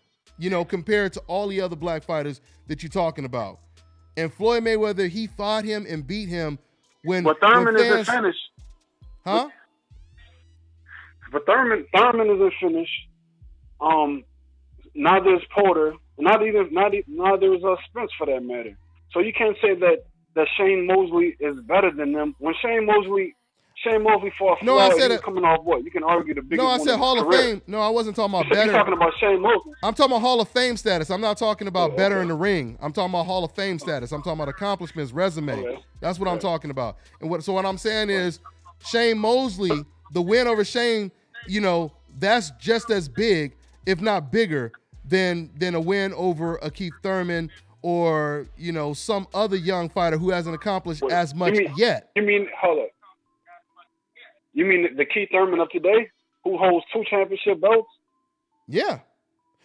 S1: compared to all the other black fighters that you're talking about. And Floyd Mayweather, he fought him and beat him when.
S7: But Thurman isn't finished.
S1: Huh?
S7: But Thurman isn't finished. Neither is Porter. Neither is Spence for that matter. So you can't say that Shane Mosley is better than them. When Shane Mosley fought Floyd, he was coming off what? You can argue the biggest.
S1: No, I said Hall of Fame. No, I wasn't talking about better.
S7: You're talking about Shane Mosley.
S1: I'm talking about Hall of Fame status. I'm not talking about better in the ring. I'm talking about Hall of Fame status. I'm talking about accomplishments, resume.
S7: Okay.
S1: That's what I'm talking about. And what I'm saying is Shane Mosley, the win over Shane, that's just as big, if not bigger, than a win over a Keith Thurman or, some other young fighter who hasn't accomplished as much yet.
S7: Hold up. You mean the Keith Thurman of today, who holds 2 championship belts?
S1: Yeah.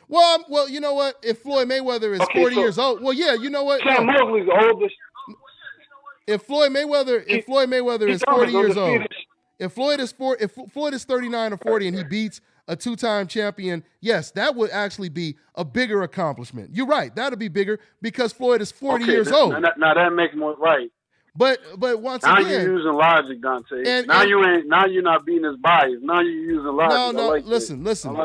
S1: Well, you know what? If Floyd Mayweather is 40 years old, well, yeah, you know what?
S7: Shane Mosley's the oldest.
S1: If Floyd Mayweather is 40 years old, if Floyd is 39 or 40 and he beats a two-time champion, yes, that would actually be a bigger accomplishment. You're right. That would be bigger because Floyd is 40 years old.
S7: Now that makes more right.
S1: But once
S7: now
S1: again,
S7: you're using logic, Dante. Now you're not being as biased. Now you're using logic.
S1: No, listen.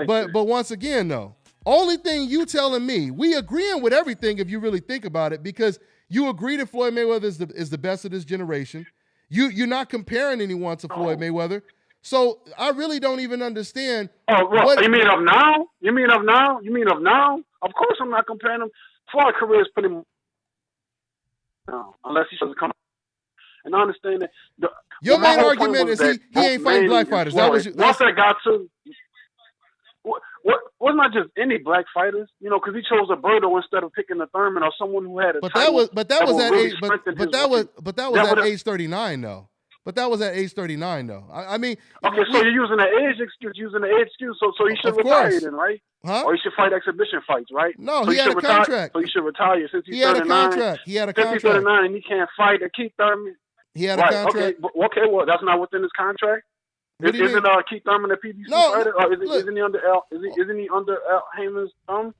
S1: But once again, though, only thing you telling me, we agreeing with everything if you really think about it, because you agree that Floyd Mayweather is the best of this generation. You're not comparing anyone to Floyd Mayweather. So I really don't even understand.
S7: You mean of now? You mean of now? Of course I'm not comparing him. Floyd's career is pretty much unless he doesn't come. And I understand that.
S1: Your main argument is he ain't fighting black fighters.
S7: Once I got to, wasn't not just any black fighters, because he chose a Berto instead of picking a Thurman or someone who had a. That was
S1: at age 39 though. But that was at age 39 though. I mean.
S7: Okay, so you're using the age excuse. So he should retire then, right?
S1: Huh?
S7: Or he should fight exhibition fights, right?
S1: No, so he had a contract.
S7: So he should retire since he's 39.
S1: He had a contract.
S7: Since he's 39 and he can't fight Keith Thurman.
S1: He had a contract.
S7: Okay, well, that's not within his contract. Isn't Keith Thurman a PBC fighter? Or isn't he under isn't he under Heyman's thumb?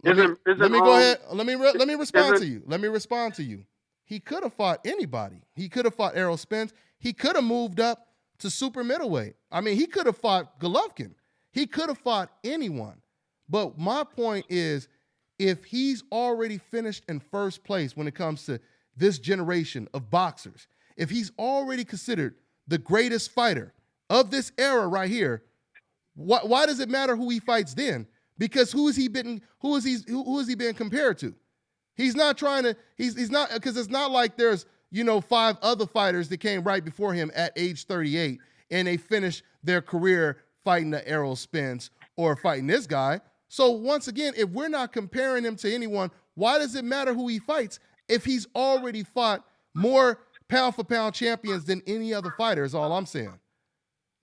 S7: Let me
S1: go ahead. Let me respond to you. Let me respond to you. He could have fought anybody. He could have fought Errol Spence. He could have moved up to super middleweight. I mean, he could have fought Golovkin. He could have fought anyone. But my point is, if he's already finished in first place when it comes to this generation of boxers, if he's already considered the greatest fighter of this era right here, why does it matter who he fights then? Because who is he being compared to? He's not trying to. He's not, because it's not like there's 5 other fighters that came right before him at age 38 and they finished their career fighting the Errol Spence or fighting this guy. So once again, if we're not comparing him to anyone, why does it matter who he fights if he's already fought more pound-for-pound champions than any other fighter is all I'm saying.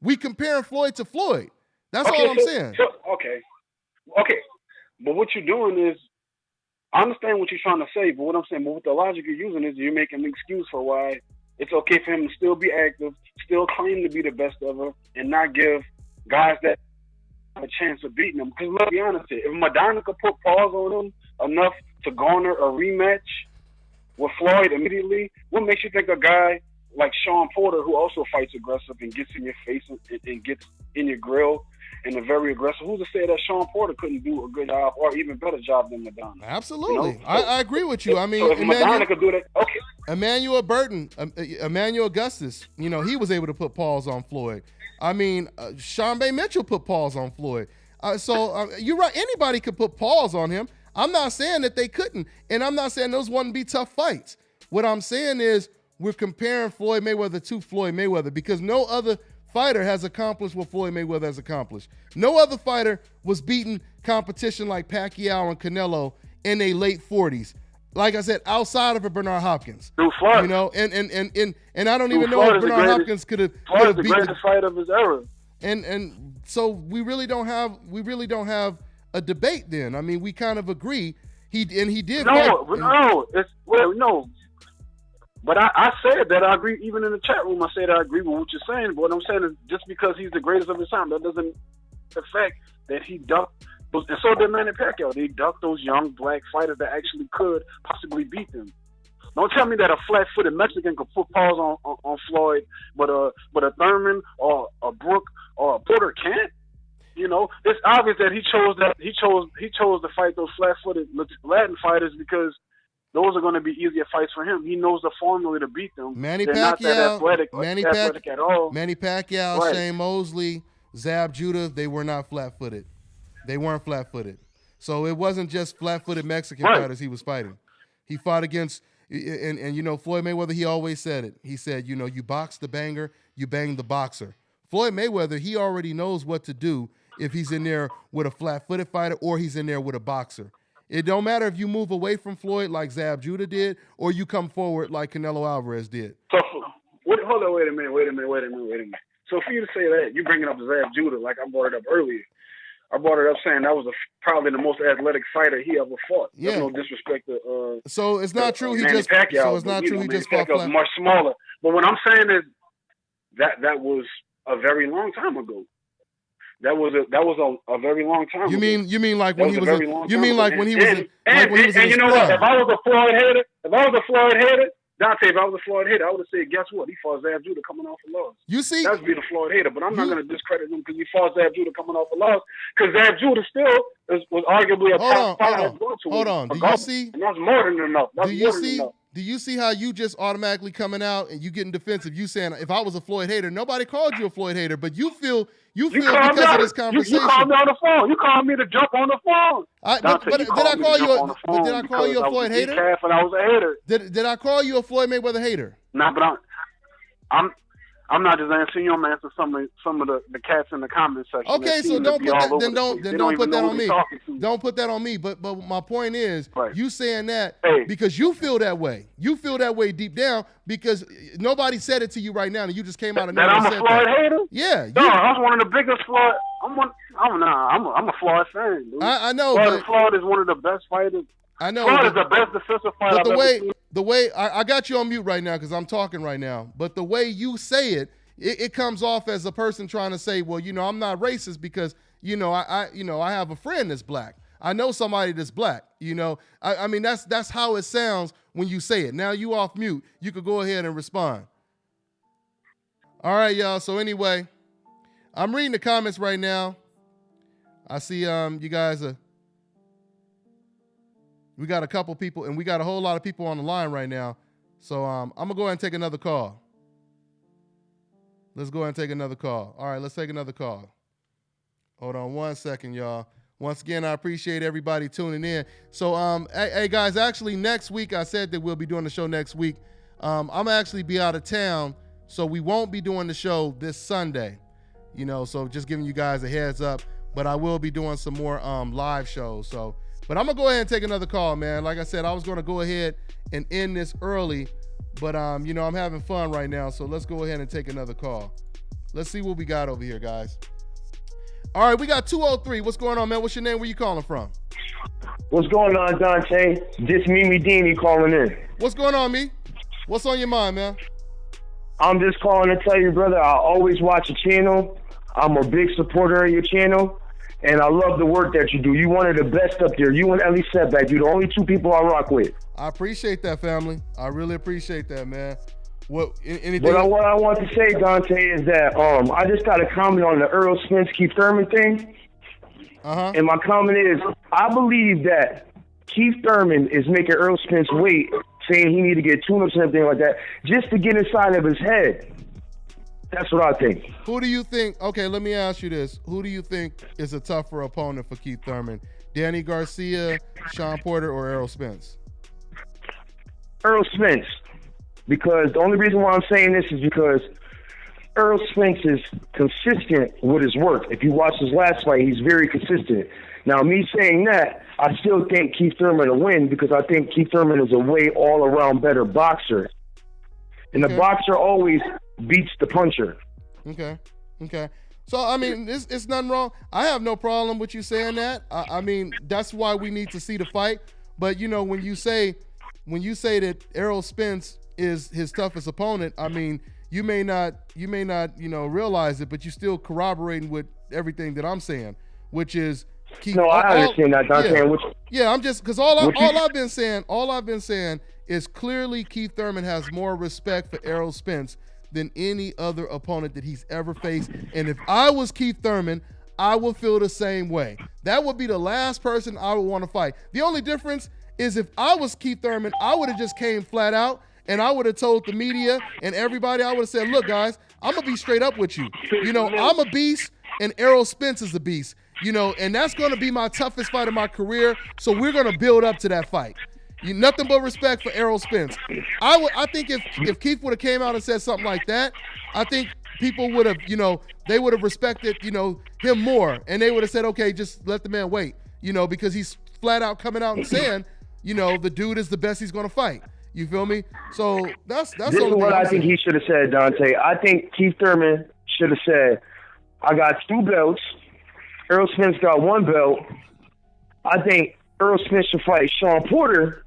S1: We comparing Floyd to Floyd. That's all I'm saying.
S7: Okay. But what you're doing is, I understand what you're trying to say, but what I'm saying, but what the logic you're using is you're making an excuse for why it's okay for him to still be active, still claim to be the best ever, and not give guys that a chance of beating him. Because let's be honest here, if Madonna could put pause on him enough to garner a rematch with Floyd immediately, what makes you think a guy like Sean Porter, who also fights aggressive and gets in your face and gets in your grill and are very aggressive, who's to say that Sean Porter couldn't do a good job or even better job than Madonna?
S1: Absolutely. I agree with you. I mean,
S7: so if Madonna could do that, okay.
S1: Emmanuel Burton, Emmanuel Augustus, he was able to put pause on Floyd. I mean, Sean Bay Mitchell put pause on Floyd. So you're right. Anybody could put pause on him. I'm not saying that they couldn't, and I'm not saying those wouldn't be tough fights. What I'm saying is we're comparing Floyd Mayweather to Floyd Mayweather because no other fighter has accomplished what Floyd Mayweather has accomplished. No other fighter was beating competition like Pacquiao and Canelo in their late 40s. Like I said, outside of a Bernard Hopkins, and I don't even know if Bernard Hopkins could have beat the
S7: greatest fighter of his era.
S1: And so we really don't have a debate. Then I mean, we kind of agree. He did.
S7: No. But I said that I agree. Even in the chat room, I said I agree with what you're saying. But what I'm saying is, just because he's the greatest of his time, that doesn't affect that he ducked. And so did Manny Pacquiao. They ducked those young black fighters that actually could possibly beat them. Don't tell me that a flat-footed Mexican could put pause on Floyd, but a Thurman or a Brook or a Porter can't. It's obvious that he chose to fight those flat-footed Latin fighters because those are going to be easier fights for him. He knows the formula to beat them.
S1: Manny
S7: They're
S1: Pacquiao,
S7: not that athletic at all.
S1: Manny Pacquiao, right. Shane Mosley, Zab Judah, they were not flat-footed. They weren't flat-footed. So it wasn't just flat-footed Mexican fighters he was fighting. He fought against, and Floyd Mayweather, he always said it. He said, you box the banger, you bang the boxer. Floyd Mayweather, he already knows what to do if he's in there with a flat-footed fighter or he's in there with a boxer. It don't matter if you move away from Floyd like Zab Judah did or you come forward like Canelo Alvarez did.
S7: So, hold on, wait a minute. So for you to say that, you're bringing up Zab Judah like I brought it up earlier. I brought it up saying that was probably the most athletic fighter he ever fought.
S1: Yeah.
S7: There's no disrespect to.
S1: So it's not true. He
S7: Manny
S1: just.
S7: Pacquiao,
S1: So it's not true. He just fought
S7: Pacquiao's much smaller. But what I'm saying is that was a very long time ago. That was a very long time.
S1: You mean like when he was? You mean like when he was?
S7: And you know what? If I was a Floyd hater, Dante, if I was a Floyd hater, I would have said, guess what? He fought Zab Judah coming off a loss.
S1: You see?
S7: That's being a Floyd hater, but I'm not going to discredit him because he fought Zab Judah coming off a loss, because Zab Judah still was arguably a top five.
S1: Hold on. Do you see?
S7: And that's more than enough.
S1: Do you see how you just automatically coming out and you getting defensive? You saying, if I was a Floyd hater, nobody called you a Floyd hater, but you feel because of this conversation.
S7: You called me on the phone. You called me to jump on the phone.
S1: Did I call you a Floyd hater?
S7: When I was a hater.
S1: Did I call you a Floyd Mayweather hater?
S7: Nah, but I'm not just answering you. I'm answering some of the cats in the comment section.
S1: Okay, so don't put that on me. Don't put that on me. But my point is, you saying that because you feel that way. You feel that way deep down because nobody said it to you right now, and you just came out and
S7: that I'm a Floyd hater.
S1: Yeah,
S7: no, I was one of the biggest Floyd. I'm a Floyd fan, dude.
S1: I know.
S7: Floyd is one of the best fighters.
S1: I know.
S7: Floyd is the best defensive fighter.
S1: But the way I got you on mute right now because I'm talking right now. But the way you say it comes off as a person trying to say, well, I'm not racist because I have a friend that's black. I know somebody that's black. I mean that's how it sounds when you say it. Now you off mute. You could go ahead and respond. All right, y'all. So anyway, I'm reading the comments right now. I see you guys are. We got a couple people, and we got a whole lot of people on the line right now. So I'm going to go ahead and take another call. Let's go ahead and take another call. All right, let's take another call. Hold on 1 second, y'all. Once again, I appreciate everybody tuning in. So, hey, guys, actually, next week, I said that we'll be doing the show next week. I'm actually be out of town, so we won't be doing the show this Sunday. So just giving you guys a heads up. But I will be doing some more live shows, so... But I'm going to go ahead and take another call, man. Like I said, I was going to go ahead and end this early, but, I'm having fun right now, so let's go ahead and take another call. Let's see what we got over here, guys. All right, we got 203. What's going on, man? What's your name? Where you calling from?
S8: What's going on, Dante? Just Mimi Deanie calling in.
S1: What's going on, me? What's on your mind, man?
S8: I'm just calling to tell you, brother, I always watch your channel. I'm a big supporter of your channel. And I love the work that you do. You one of the best up there. You and Ellie Setback. You're the only two people I rock with.
S1: I appreciate that, family. I really appreciate that, man. Anything?
S8: What I want to say, Dante, is that I just got a comment on the Errol Spence Keith Thurman thing. And my comment is, I believe that Keith Thurman is making Errol Spence wait, saying he need to get tune-ups and everything like that, just to get inside of his head. That's what I think.
S1: Who do you think? Okay, let me ask you this. Who do you think is a tougher opponent for Keith Thurman? Danny Garcia, Sean Porter, or Errol Spence?
S8: Errol Spence. Because the only reason why I'm saying this is because Errol Spence is consistent with his work. If you watch his last fight, he's very consistent. Now, me saying that, I still think Keith Thurman will win because I think Keith Thurman is a way all-around better boxer. And the boxer always beats the puncher.
S1: Okay. So, I mean, it's nothing wrong. I have no problem with you saying that. I mean, that's why we need to see the fight. But, when you say that Errol Spence is his toughest opponent, I mean, you may not, realize it, but you're still corroborating with everything that I'm saying, which is Keith.
S8: No, I understand that, Dante.
S1: Yeah, I'm just because all I've been saying is clearly Keith Thurman has more respect for Errol Spence than any other opponent that he's ever faced. And if I was Keith Thurman, I would feel the same way. That would be the last person I would want to fight. The only difference is if I was Keith Thurman, I would have just came flat out and I would have told the media and everybody, I would have said, look, guys, I'm going to be straight up with you. I'm a beast and Errol Spence is a beast, and that's going to be my toughest fight of my career. So we're going to build up to that fight. Nothing but respect for Errol Spence. I think if Keith would have came out and said something like that, I think people would have, they would have respected, him more. And they would have said, okay, just let the man wait, because he's flat out coming out and saying, the dude is the best he's going to fight. You feel me? So that's
S8: this is what I think he should have said, Dante. I think Keith Thurman should have said, I got 2 belts. Errol Spence got 1 belt. I think Errol Spence should fight Sean Porter,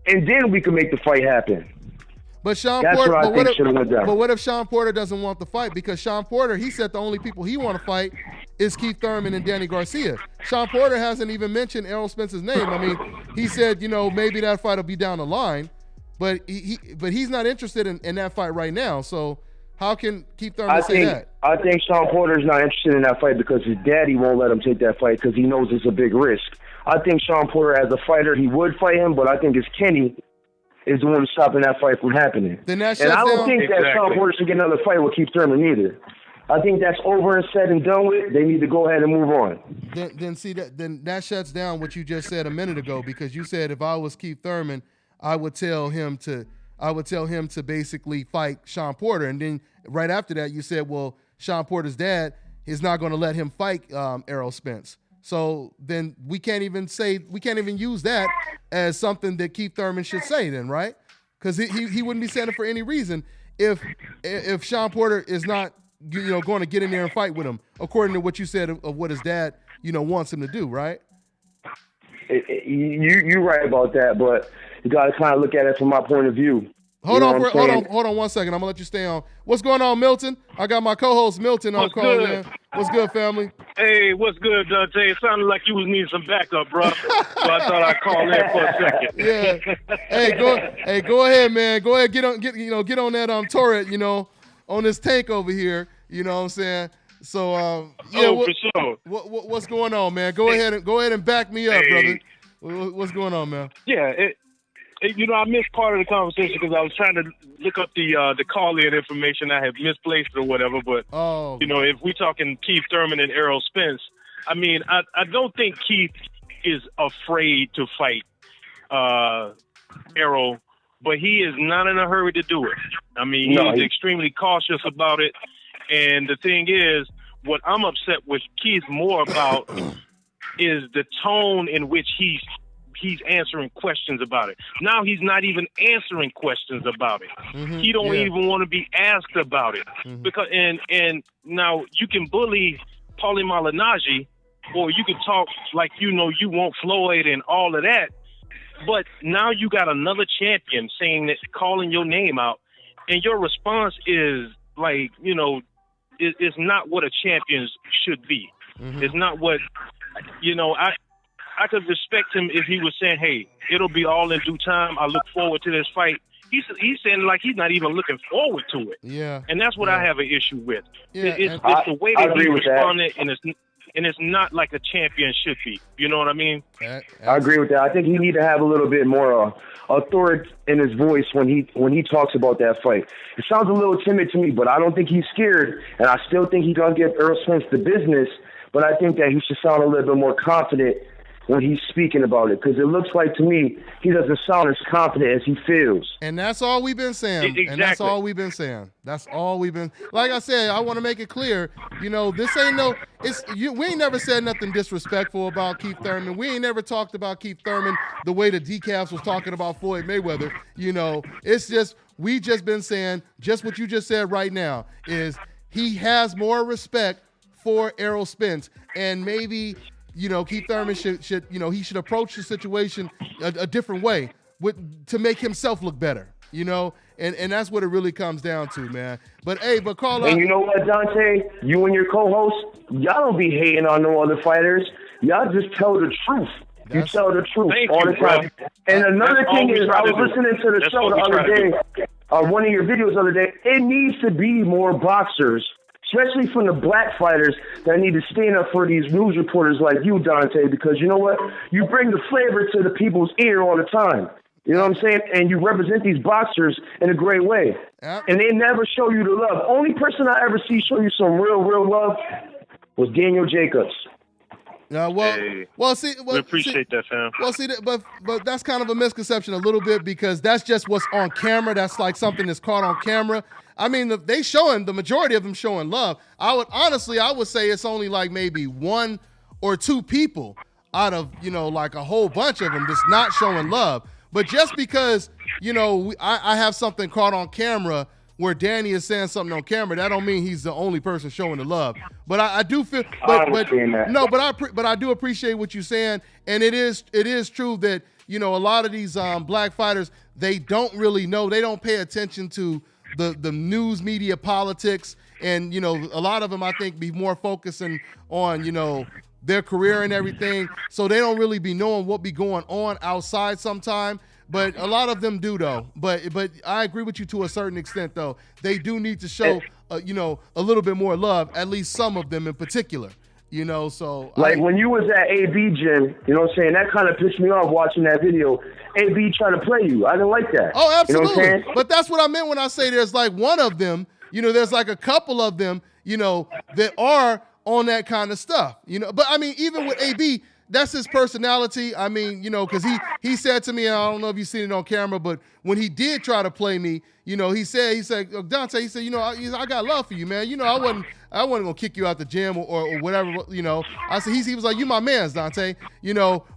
S8: and then we can make the fight happen.
S1: But what if Sean Porter doesn't want the fight? Because Sean Porter, he said the only people he want to fight is Keith Thurman and Danny Garcia. Sean Porter hasn't even mentioned Errol Spence's name. I mean, he said, maybe that fight will be down the line, but he's not interested in that fight right now. So how can Keith Thurman say that?
S8: I think Sean Porter's not interested in that fight because his daddy won't let him take that fight because he knows it's a big risk. I think Sean Porter, as a fighter, he would fight him, but I think it's Kenny is the one stopping that fight from happening.
S1: Then that
S8: and I don't think that Sean Porter should get another fight with Keith Thurman either. I think that's over and said and done with. They need to go ahead and move on.
S1: Then that shuts down what you just said a minute ago, because you said if I was Keith Thurman, I would tell him to basically fight Sean Porter, and then right after that you said, well, Sean Porter's dad is not going to let him fight Errol Spence. So then we can't even use that as something that Keith Thurman should say then, right? Because he wouldn't be saying it for any reason if Sean Porter is not going to get in there and fight with him, according to what you said of what his dad wants him to do, right?
S8: You're right about that, but you got to kind of look at it from my point of view.
S1: Hold on 1 second. I'm gonna let you stay on. What's going on, Milton? I got my co-host Milton on call, man. What's good, family?
S9: Hey, what's good, Dante? It sounded like you was needing some backup, bro. So I thought I'd call in for a second.
S1: Yeah. Go ahead, man. Go ahead, get on that turret, on this tank over here. You know what I'm saying? So
S9: for sure.
S1: What's going on, man? Go ahead and back me up, brother. What's going on, man?
S9: Yeah. I missed part of the conversation because I was trying to look up the call-in information. I had misplaced or whatever. But, if we're talking Keith Thurman and Errol Spence, I mean, I don't think Keith is afraid to fight Errol, but he is not in a hurry to do it. I mean, he's extremely cautious about it. And the thing is, what I'm upset with Keith more about is the tone in which he's answering questions about it. Now he's not even answering questions about it. Mm-hmm. He don't even want to be asked about it. Mm-hmm. Because and now you can bully Paulie Malignaggi, or you can talk like you want Floyd and all of that. But now you got another champion saying that, calling your name out, and your response is like, it's not what a champion should be. Mm-hmm. It's not what I could respect him if he was saying, hey, it'll be all in due time. I look forward to this fight. He's saying like he's not even looking forward to it.
S1: Yeah.
S9: And that's what I have an issue with.
S1: Yeah,
S9: it's the way that he responded, and it's not like a champion should be. You know what I mean?
S8: I agree with that. I think he need to have a little bit more authority in his voice when he talks about that fight. It sounds a little timid to me, but I don't think he's scared, and I still think he's going to give Errol Spence the business, but I think that he should sound a little bit more confident when he's speaking about it, because it looks like to me he doesn't sound as confident as he feels.
S1: And that's all we've been saying.
S9: Exactly.
S1: And that's all we've been saying. That's all we've been. Like I said, I want to make it clear. This ain't we ain't never said nothing disrespectful about Keith Thurman. We ain't never talked about Keith Thurman the way the Decafs was talking about Floyd Mayweather. It's just we just been saying just what you just said right now is he has more respect for Errol Spence, and maybe. Keith Thurman should approach the situation a different way to make himself look better, and that's what it really comes down to, man. But call up.
S8: And you know what, Dante? You and your co-host, y'all don't be hating on no other fighters. Y'all just tell the truth. You tell the truth all the time. And another thing is, I was listening to the show the other day, one of your videos the other day. It needs to be more boxers, especially from the black fighters, that need to stand up for these news reporters like you, Dante, because you know what? You bring the flavor to the people's ear all the time. You know what I'm saying? And you represent these boxers in a great way.
S1: Yep.
S8: And they never show you the love. Only person I ever see show you some real love was Daniel Jacobs.
S9: We appreciate that, fam.
S1: Well, see, but that's kind of a misconception a little bit, because that's just what's on camera. That's like something that's caught on camera. I mean, the majority of them showing love. I would say it's only like maybe 1 or 2 people out of, like a whole bunch of them that's not showing love. But just because, I have something caught on camera where Danny is saying something on camera, that don't mean he's the only person showing the love. But I do feel, but I do appreciate what you're saying, and it is true that a lot of these black fighters, they don't really know, they don't pay attention to the news media politics, and a lot of them I think be more focusing on their career and everything, so they don't really be knowing what be going on outside sometime. But a lot of them do, though. But I agree with you to a certain extent, though. They do need to show, a little bit more love, at least some of them in particular. So
S8: when you was at AB gym, that kind of pissed me off watching that video. AB trying to play you. I didn't like that.
S1: Oh, absolutely.
S8: You know what I'm saying?
S1: But that's what I meant when I say there's like one of them, there's like a couple of them, that are on that kind of stuff. But I mean, even with AB, that's his personality. I mean, because he said to me, and I don't know if you've seen it on camera, but when he did try to play me, he said, Dante, he said, I got love for you, man. I wasn't gonna kick you out the gym or whatever, I said, he was like, you my man's, Dante,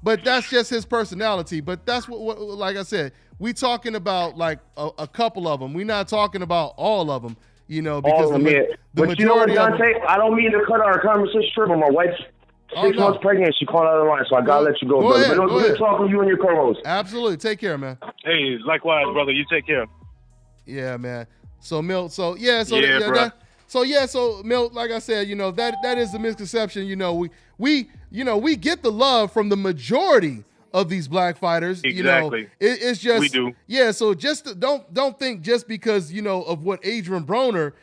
S1: but that's just his personality. But that's what like I said, we talking about like a couple of them. We're not talking about all of them, because the majority of
S8: Dante, I don't mean to cut our conversation short, but my wife's 6 months pregnant, she called out of the line, so I gotta let you go, brother. But good talking to you and your co-host.
S1: Absolutely. Take care, man.
S9: Hey, likewise, brother. You take care.
S1: Yeah, man. So Milt, so Milt, like I said, that is the misconception. We get the love from the majority of these black fighters.
S9: Exactly.
S1: It's just
S9: we do.
S1: Yeah. So just don't think just because of what Adrian Broner,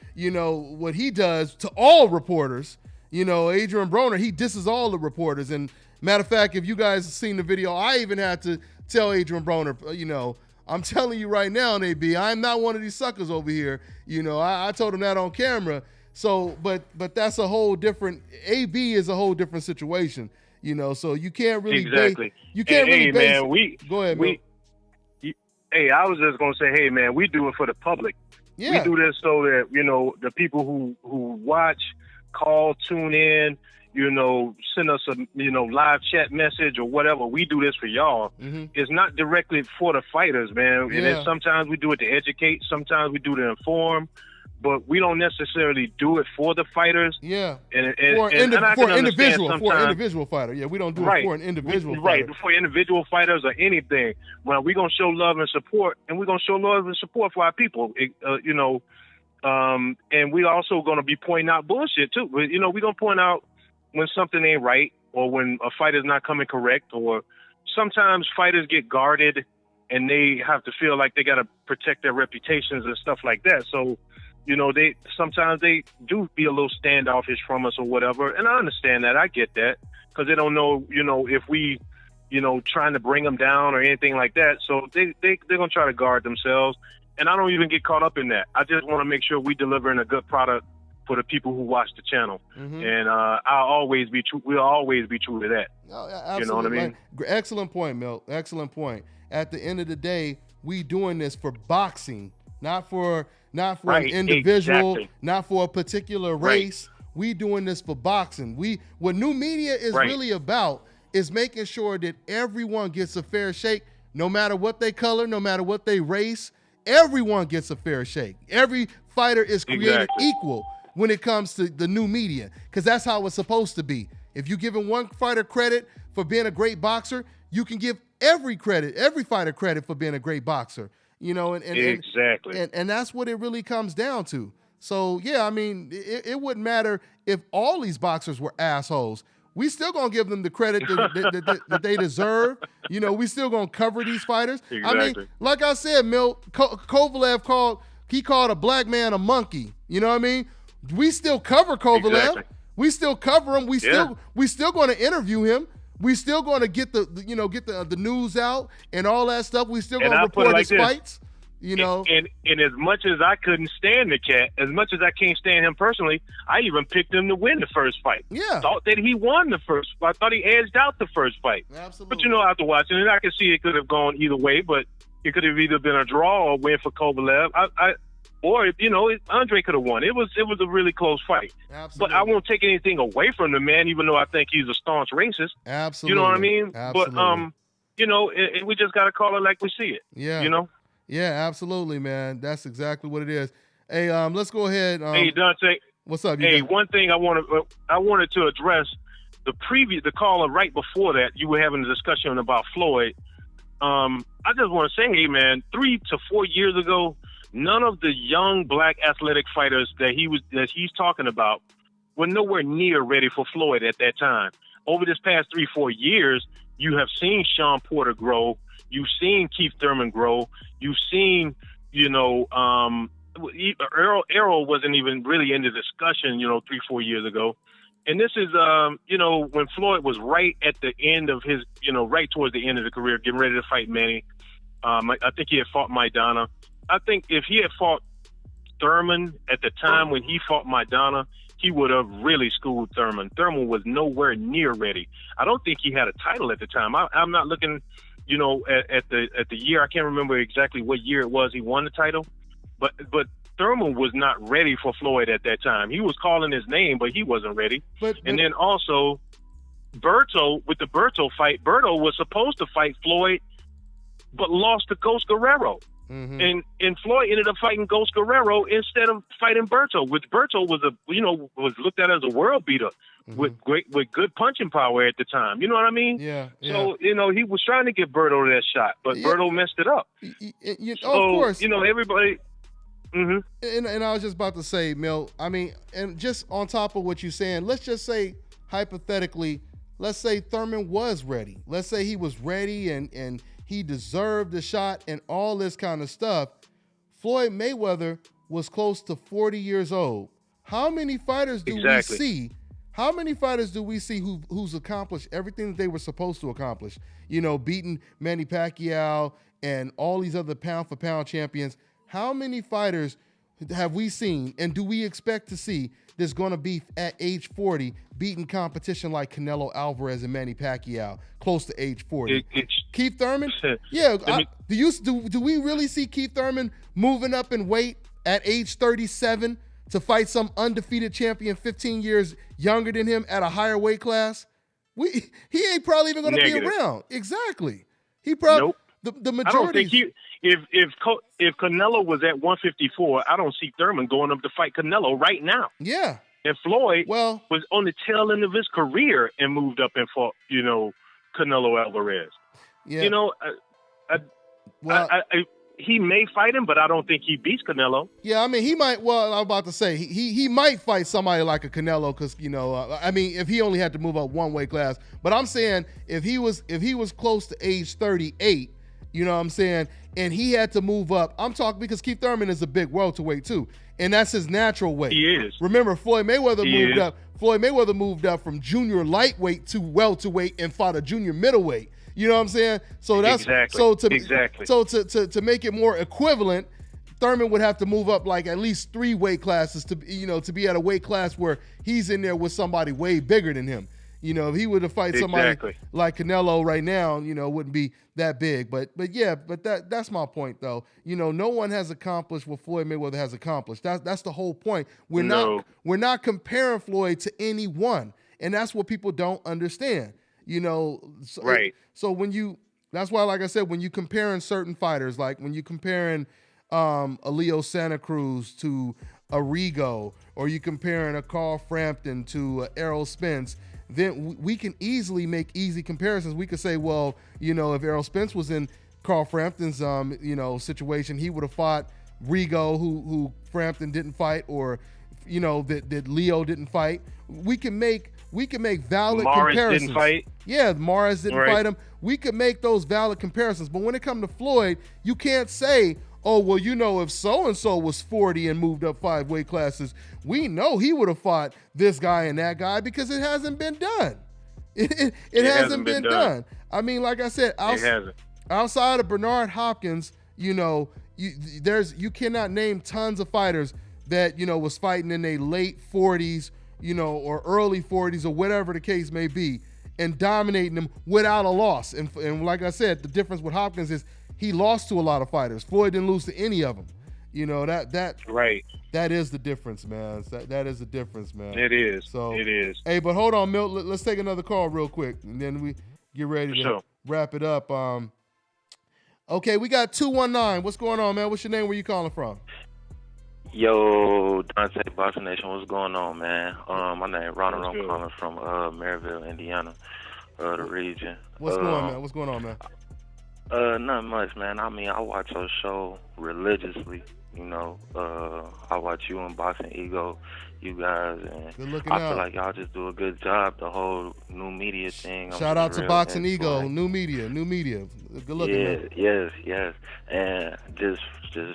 S1: what he does to all reporters. Adrian Broner, he disses all the reporters. And matter of fact, if you guys have seen the video, I even had to tell Adrian Broner, I'm telling you right now, AB, I'm not one of these suckers over here. I told him that on camera. So, but that's a whole different, AB is a whole different situation, so you can't really
S9: exactly.
S1: Go ahead, man.
S9: Hey, I was just going to say, hey, man, we do it for the public.
S1: Yeah.
S9: We do this so that, the people who watch, call, tune in, send us a, live chat message or whatever. We do this for y'all. Mm-hmm. It's not directly for the fighters, man. And then sometimes we do it to educate. Sometimes we do it to inform. But we don't necessarily do it for the fighters.
S1: Yeah.
S9: For an
S1: individual fighter. Yeah, we don't do it for an individual fighter.
S9: Right, for individual fighters or anything. Well, we're going to show love and support, and we're going to show love and support for our people, and we also going to be pointing out bullshit, too. We're going to point out when something ain't right or when a fighter's not coming correct, or sometimes fighters get guarded and they have to feel like they got to protect their reputations and stuff like that. So, they sometimes they do be a little standoffish from us or whatever. And I understand that. I get that because they don't know, if we, trying to bring them down or anything like that. So they're going to try to guard themselves. And I don't even get caught up in that. I just want to make sure we delivering a good product for the people who watch the channel. Mm-hmm. And I'll always be true. We'll always be true to that.
S1: Oh, absolutely.
S9: You know what I mean?
S1: Excellent point, Milt. Excellent point. At the end of the day, we doing this for boxing, not for an individual, not for a particular race. Right. We doing this for boxing. What new media is really about is making sure that everyone gets a fair shake, no matter what they color, no matter what they race. Everyone gets a fair shake. Every fighter is created equal when it comes to the new media, because that's how it's supposed to be. If you're giving one fighter credit for being a great boxer, you can give every fighter credit for being a great boxer.
S9: Exactly.
S1: And that's what it really comes down to. So, yeah, I mean, it wouldn't matter if all these boxers were assholes. We still gonna give them the credit that they deserve. We still gonna cover these fighters.
S9: Exactly.
S1: I mean, like I said, Milt, Kovalev called a black man a monkey. You know what I mean? We still cover Kovalev.
S9: Exactly.
S1: We still cover him. We still gonna interview him. We still gonna get the news out and all that stuff. We still gonna report his fights. And
S9: as much as I couldn't stand the cat, as much as I can't stand him personally, I even picked him to win the first fight.
S1: Yeah.
S9: Thought that he won the first fight. I thought he edged out the first fight.
S1: Absolutely.
S9: But after watching it, I could see it could have gone either way, but it could have either been a draw or a win for Kovalev. Andre could have won. It was a really close fight.
S1: Absolutely.
S9: But I won't take anything away from the man, even though I think he's a staunch racist.
S1: Absolutely.
S9: You know what I mean?
S1: Absolutely.
S9: But we just got to call it like we see it.
S1: Yeah.
S9: You know?
S1: Yeah, absolutely, man. That's exactly what it is. Hey, let's go ahead.
S9: Hey, Dante.
S1: What's up?
S9: Hey, one thing I wanted to address the caller right before that. You were having a discussion about Floyd. I just want to say, hey man, 3 to 4 years ago, none of the young black athletic fighters that he's talking about were nowhere near ready for Floyd at that time. Over this past 3-4 years, you have seen Sean Porter grow. You've seen Keith Thurman grow. You've seen, Errol wasn't even really in the discussion, 3-4 years ago. And this is, when Floyd was right at the end of his, right towards the end of the career, getting ready to fight Manny. I think he had fought Maidana. I think if he had fought Thurman at the time when he fought Maidana, he would have really schooled Thurman. Thurman was nowhere near ready. I don't think he had a title at the time. I'm not looking, at the year. I can't remember exactly what year it was he won the title, but Thurman was not ready for Floyd at that time. He was calling his name, but he wasn't ready. And then also, Berto, with the Berto fight, Berto was supposed to fight Floyd, but lost to Ghost Guerrero. Mm-hmm. And Floyd ended up fighting Ghost Guerrero instead of fighting Berto, which Berto was was looked at as a world beater with good punching power at the time. You know what I mean?
S1: Yeah.
S9: So, he was trying to give Berto that shot, but Berto messed it up.
S1: Of course.
S9: Everybody... Mm-hmm.
S1: And I was just about to say, Mill, I mean, and just on top of what you're saying, let's just say, hypothetically, let's say Thurman was ready. Let's say he was ready and he deserved the shot and all this kind of stuff. Floyd Mayweather was close to 40 years old. How many fighters do we see? How many fighters do we see who's accomplished everything that they were supposed to accomplish? Beating Manny Pacquiao and all these other pound-for-pound champions. How many fighters have we seen and do we expect to see that's going to be at age 40 beating competition like Canelo Alvarez and Manny Pacquiao close to age 40? Keith Thurman? Yeah. Do we really see Keith Thurman moving up in weight at age 37 to fight some undefeated champion 15 years younger than him at a higher weight class? He ain't probably even going to be around. Exactly. He probably the majority.
S9: I don't think if Canelo was at 154, I don't see Thurman going up to fight Canelo right now.
S1: Yeah.
S9: And Floyd was on the tail end of his career and moved up and fought, Canelo Alvarez.
S1: Yeah.
S9: He may fight him, but I don't think he beats Canelo.
S1: Yeah, I mean, he might. Well, I'm about to say he might fight somebody like a Canelo because if he only had to move up one weight class. But I'm saying if he was close to age 38, you know what I'm saying, and he had to move up. I'm talking because Keith Thurman is a big welterweight too, and that's his natural weight.
S9: He is.
S1: Remember, Floyd Mayweather moved up. Floyd Mayweather moved up from junior lightweight to welterweight and fought a junior middleweight. You know what I'm saying? So that's So to make it more equivalent, Thurman would have to move up like at least 3 weight classes to be at a weight class where he's in there with somebody way bigger than him. If he were to fight somebody like Canelo right now, it wouldn't be that big. But that's my point though. No one has accomplished what Floyd Mayweather has accomplished. That's the whole point. We're not comparing Floyd to anyone, and that's what people don't understand.
S9: Right.
S1: So that's why, like I said, when you comparing certain fighters, like when you comparing a Leo Santa Cruz to a Rigo, or you comparing a Carl Frampton to a Errol Spence, then we can easily make easy comparisons. We could say, well, if Errol Spence was in Carl Frampton's, situation, he would have fought Rigo, who Frampton didn't fight, or, that Leo didn't fight. We can make valid comparisons.
S9: Didn't fight.
S1: Yeah, Morris didn't fight him. We could make those valid comparisons. But when it comes to Floyd, you can't say, oh, well, if so-and-so was 40 and moved up 5 weight classes, we know he would have fought this guy and that guy, because it hasn't been done. It hasn't been done. I mean, like I said, outside of Bernard Hopkins, you cannot name tons of fighters that, was fighting in their late 40s, or early 40s, or whatever the case may be, and dominating them without a loss. And like I said, the difference with Hopkins is he lost to a lot of fighters. Floyd didn't lose to any of them. That is the difference, man. That is the difference, man.
S9: It is.
S1: So
S9: it is.
S1: Hey, but hold on, Milt. Let's take another call real quick, and then we get ready to wrap it up. Okay, we got 219. What's going on, man? What's your name? Where you calling from?
S10: Yo, Dante, Boxing Nation, what's going on, man? My name is Ronald. I'm calling from Maryville, Indiana, the region.
S1: What's going on, man? What's going on, man?
S10: Not much, man. I mean, I watch your show religiously. You know, I watch you and Boxing Ego, you guys, and I feel like y'all just do a good job. The whole new media thing.
S1: Shout out to Boxing Ego, new media. Good looking. Man.
S10: Yes. And just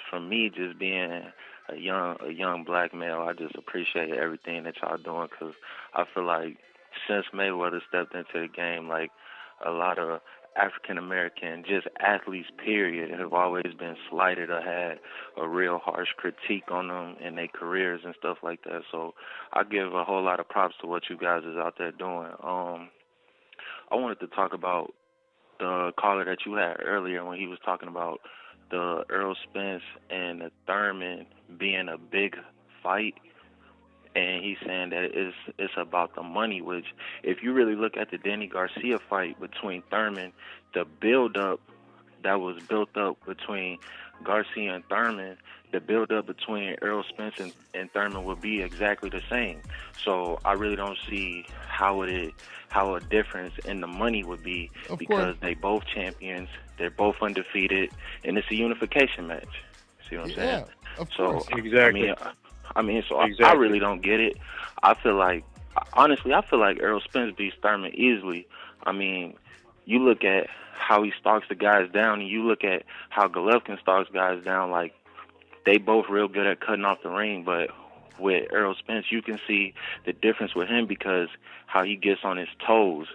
S10: for me, just being a young black male, I just appreciate everything that y'all doing, because I feel like since Mayweather stepped into the game, like a lot of African American, just athletes, period, have always been slighted or had a real harsh critique on them in their careers and stuff like that. So I give a whole lot of props to what you guys is out there doing. I wanted to talk about the caller that you had earlier when he was talking about the Errol Spence and the Thurman being a big fight. And he's saying that it's about the money, which if you really look at the Danny Garcia fight between Thurman, the build-up that was built up between Garcia and Thurman, the build-up between Errol Spence and Thurman would be exactly the same. So I really don't see how a difference in the money would be, because they both champions, they're both undefeated, and it's a unification match. See what I'm saying?
S1: Of course.
S9: Exactly.
S10: I really don't get it. I feel like Errol Spence beats Thurman easily. I mean, you look at how he stalks the guys down, and you look at how Golovkin stalks guys down. Like, they both real good at cutting off the ring, but with Errol Spence, you can see the difference with him because how he gets on his toes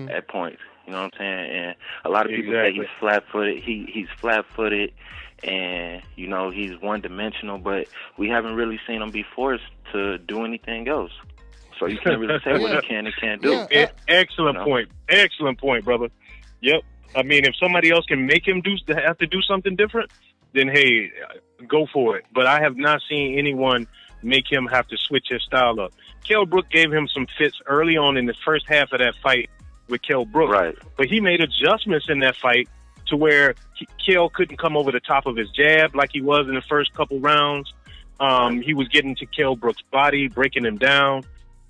S10: at points. You know what I'm saying? And a lot of people say he's flat-footed. He's flat-footed. And, you know, he's one-dimensional, but we haven't really seen him be forced to do anything else. So you can't really say what he can and can't do.
S9: Excellent point. Excellent point, brother. Yep. I mean, if somebody else can make him have to do something different, then, hey, go for it. But I have not seen anyone make him have to switch his style up. Kell Brook gave him some fits early on in the first half of that fight with Kell Brook.
S10: Right.
S9: But he made adjustments in that fight to where Kell couldn't come over the top of his jab like he was in the first couple rounds. He was getting to Kell Brook's body, breaking him down.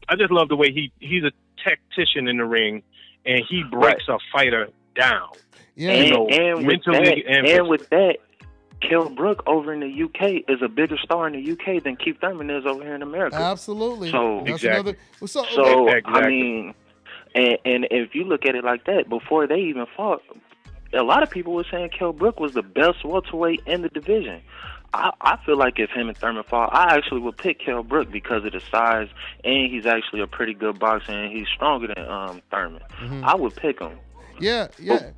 S9: I just love the way he's a tactician in the ring, and he breaks a fighter down.
S10: Yeah,
S9: and mentally
S10: and with that, Kell Brook over in the UK is a bigger star in the UK than Keith Thurman is over here in America.
S1: Absolutely.
S10: So
S1: exactly.
S10: I mean, and if you look at it like that, before they even fought, a lot of people were saying Kell Brook was the best welterweight in the division. I feel like if him and Thurman fought, I actually would pick Kell Brook because of the size, and he's actually a pretty good boxer, and he's stronger than Thurman. I would pick him.
S1: Yeah.
S9: I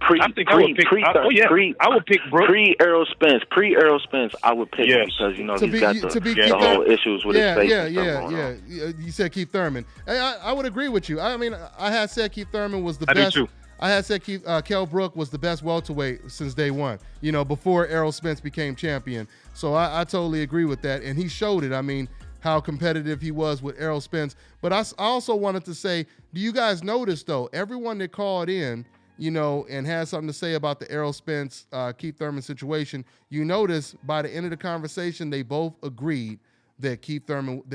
S9: would pick Brook.
S10: Pre-Errol Spence, I would pick him because, you know, he's got the whole issues with his face.
S1: Yeah. You said Keith Thurman. I would agree with you. I mean, I had said Keith Thurman was the best.
S9: I do too.
S1: I had said Kell Brook was the best welterweight since day one, you know, before Errol Spence became champion. So I totally agree with that. And he showed it. I mean, how competitive he was with Errol Spence. But I also wanted to say, do you guys notice, though, everyone that called in, you know, and had something to say about the Errol Spence, Keith Thurman situation, you notice by the end of the conversation, they both agreed that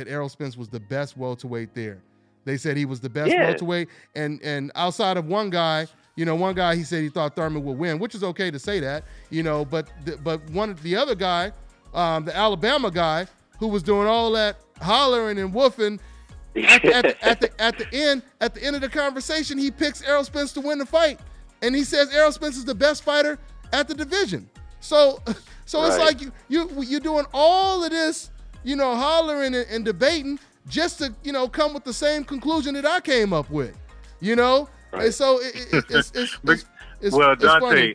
S1: Errol Spence was the best welterweight there. They said he was the best welterweight, and outside of one guy, he said he thought Thurman would win, which is okay to say that, you know. But the other guy, the Alabama guy, who was doing all that hollering and woofing, at the end of the conversation, he picks Errol Spence to win the fight, and he says Errol Spence is the best fighter at the division. So it's like you're doing all of this, you know, hollering and debating, just to, you know, come with the same conclusion that I came up with, you know? Right. And so it's
S9: well,
S1: Dante,